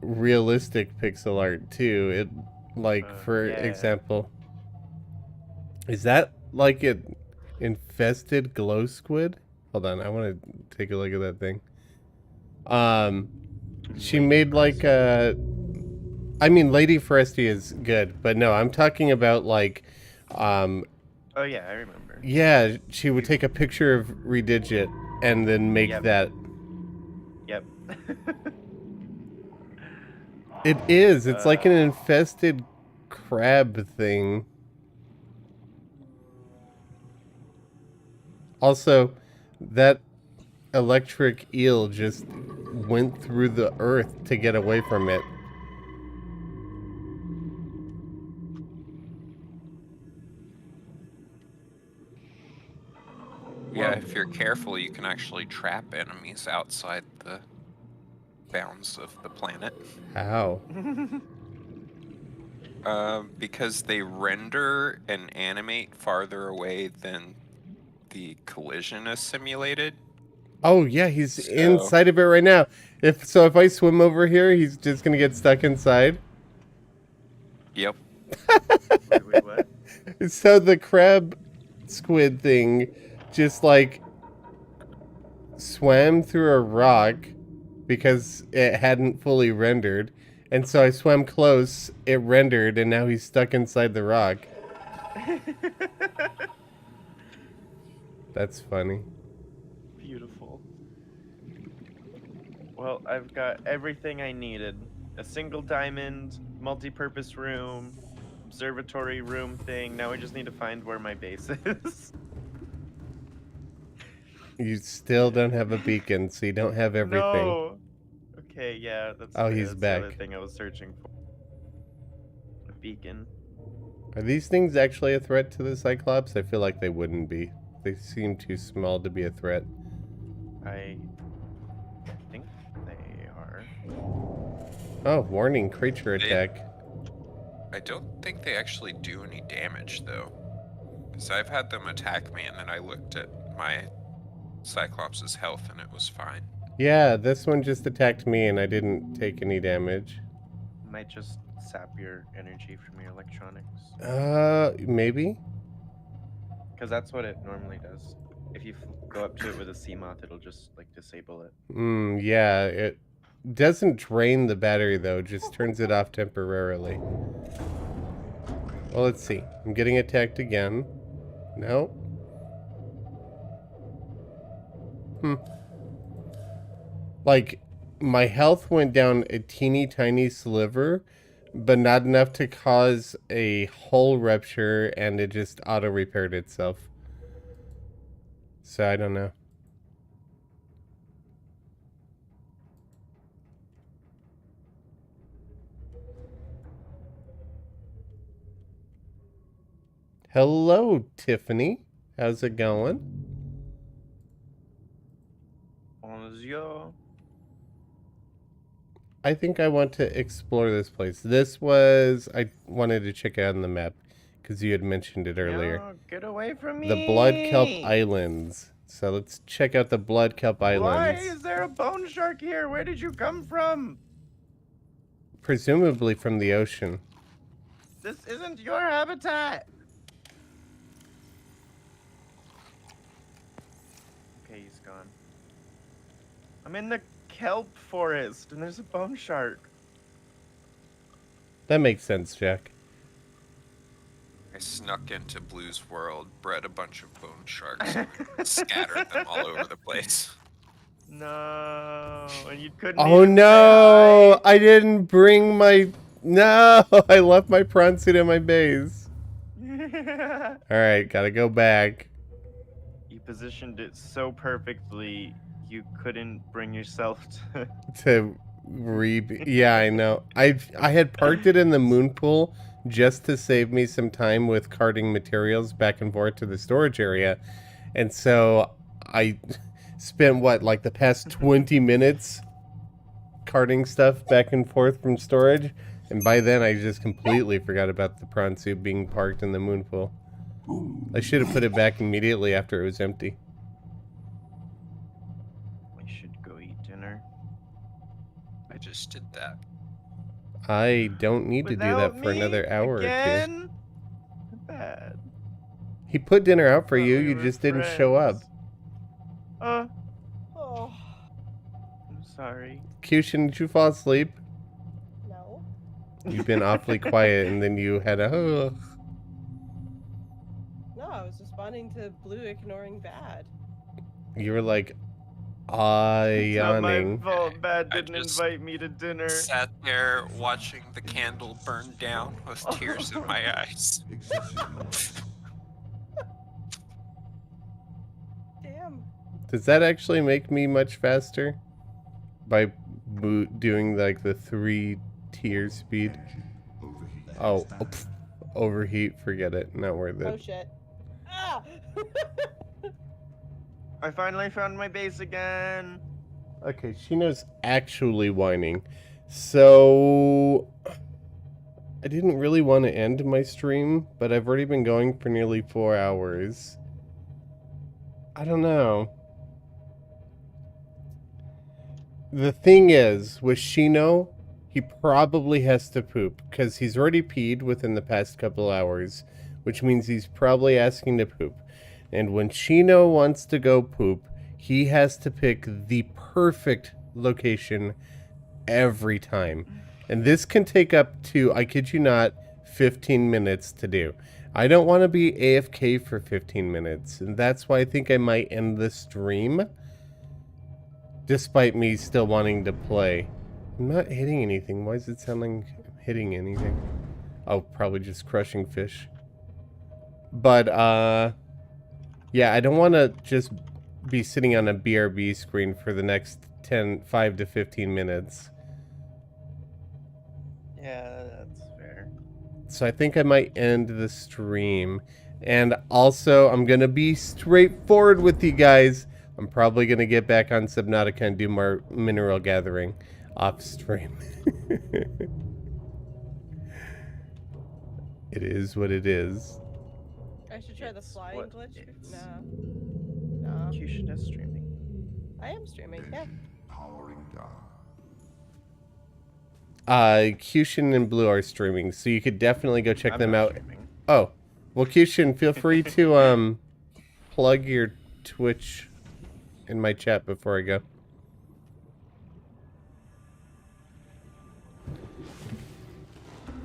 realistic pixel art too. It, like, for Yeah. example, is that like an infested glow squid? Hold on, I want to take a look at that thing. She made like a... I mean, Lady Foresti is good, but no, I'm talking about like... Oh yeah, I remember. Yeah, she would take a picture of Redigit and then make Yep. that... Yep. It is. It's like an infested crab thing. Also, that electric eel just went through the earth to get away from it. Yeah, if you're careful, you can actually trap enemies outside the bounds of the planet. How? Because they render and animate farther away than the collision is simulated. Oh yeah, he's So- inside of it right now. If I swim over here, he's just gonna get stuck inside. Yep. Wait, what? So the crab squid thing just like swam through a rock because it hadn't fully rendered. And so I swam close, it rendered, and now he's stuck inside the rock. That's funny. Beautiful. Well, I've got everything I needed. A single diamond, multi-purpose room, observatory room thing. Now we just need to find where my base is. You still don't have a beacon, so you don't have everything. No. Okay, yeah, that's. Oh, he's that's back. The other thing I was searching for. A beacon. Are these things actually a threat to the Cyclops? I feel like they wouldn't be. They seem too small to be a threat. I think they are. Oh, warning, creature They- attack. I don't think they actually do any damage, though. Because I've had them attack me, and then I looked at my Cyclops' health, and it was fine. Yeah, this one just attacked me and I didn't take any damage. Might just sap your energy from your electronics? Maybe. Because that's what it normally does. If you go up to it with a CMOth, it'll just like disable it. Yeah, it doesn't drain the battery though, just turns it off temporarily. Well, let's see. I'm getting attacked again. No. Like, my health went down a teeny tiny sliver, but not enough to cause a hull rupture, and it just auto-repaired itself. So, I don't know. Hello, Tiffany. How's it going? Bonjour. I think I want to explore this place. I wanted to check out on the map because you had mentioned it earlier. No, get away from me. The Blood Kelp Islands. So let's check out the Blood Kelp Why Islands. is there a bone shark here? Where did you come from? Presumably from the ocean. This isn't your habitat. Okay, he's gone. I'm in the kelp forest, and there's a bone shark. That makes sense, Jack. I snuck into Blue's world, bred a bunch of bone sharks, and scattered them all over the place. No, and you couldn't. Oh even no! I didn't bring my... No! I left my prawn suit at my base. say hi. Alright, gotta go back. You positioned it so perfectly, you couldn't bring yourself to... Yeah, I know. I had parked it in the moon pool just to save me some time with carting materials back and forth to the storage area. And so I spent, what, like the past 20 minutes carting stuff back and forth from storage. And by then I just completely forgot about the prawn suit being parked in the moon pool. I should have put it back immediately after it was empty. We should go eat dinner. I just did that. I don't need to do that Without for me? another hour or two. Again? Bad. He put dinner out for Thought you, we you were just didn't show up. friends. Oh, I'm sorry. Kyushin, did you fall asleep? no. You've been awfully quiet, and then you had a... No, I was responding to Blue ignoring Bad. You were like, It's not my yawning. fault. Bad I didn't just invite me to dinner. Sat there watching the candle burn down with tears in my eyes. Excessive. Damn. Does that actually make me much faster? By doing like the 3-tier speed? Overheat. Oh, overheat, forget it. Not worth Oh it. shit. Ah! I finally found my base again. Okay, Shino's actually whining. So... I didn't really want to end my stream, but I've already been going for nearly 4 hours. I don't know. The thing is, with Shino, he probably has to poop, because he's already peed within the past couple hours, which means he's probably asking to poop. And when Shino wants to go poop, he has to pick the perfect location every time. And this can take up to, I kid you not, 15 minutes to do. I don't want to be AFK for 15 minutes, and that's why I think I might end the stream, despite me still wanting to play. I'm not hitting anything. Why is it sounding like I'm hitting anything? Oh, probably just crushing fish. But, yeah, I don't want to just be sitting on a BRB screen for the next 5 to 15 minutes. Yeah, that's fair. So I think I might end the stream. And also, I'm going to be straightforward with you guys. I'm probably going to get back on Subnautica and do more mineral gathering off stream. It is what it is. I should try the It's flying what glitch. it's- No. No. Kyushin is streaming. I am streaming, yeah. Powering down. Cushion and Blue are streaming, so you could definitely go check I'm them not out. streaming. Oh, well, Cushion, feel free to plug your Twitch in my chat before I go.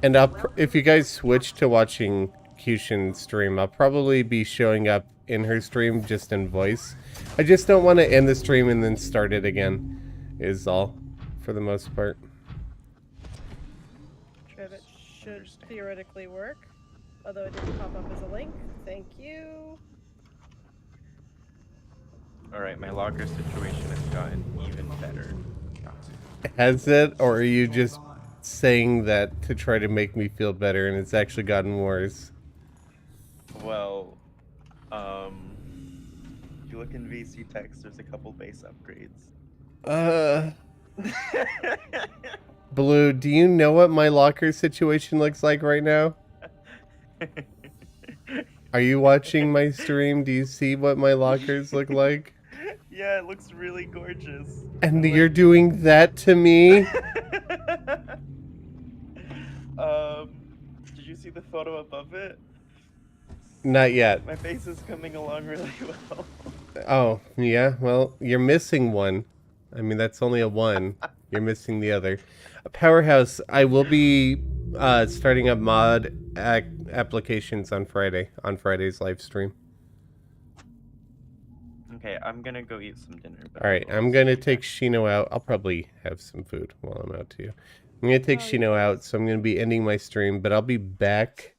And if you guys switch to watching Cushion stream, I'll probably be showing up in her stream just in voice. I just don't want to end the stream and then start it again, is all, for the most part. Trevit should Understand. theoretically work, although it didn't pop up as a link. Thank you. Alright, my locker situation has gotten even better. Has it, or are you just saying that to try to make me feel better and it's actually gotten worse? Well, if you look in VC text, there's a couple base upgrades. Blue, do you know what my locker situation looks like right now? Are you watching my stream? Do you see what my lockers look like? Yeah, it looks really gorgeous. And I you're like doing that to me? Did you see the photo above it? Not yet. My face is coming along really well. Oh, yeah? Well, you're missing one. I mean, that's only a one. You're missing the other. Powerhouse, I will be starting up mod applications on Friday, on Friday's live stream. Okay, I'm gonna go eat some dinner. but Alright, I'll I'm see gonna you take guys. Shino out. I'll probably have some food while I'm out too. I'm gonna take Oh, Shino yes. out, so I'm gonna be ending my stream, but I'll be back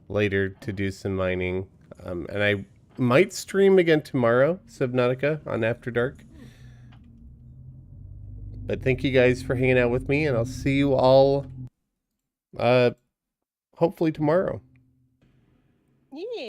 later to do some mining. And I might stream again tomorrow, Subnautica, on After Dark. But thank you guys for hanging out with me, and I'll see you all hopefully tomorrow. Yeah.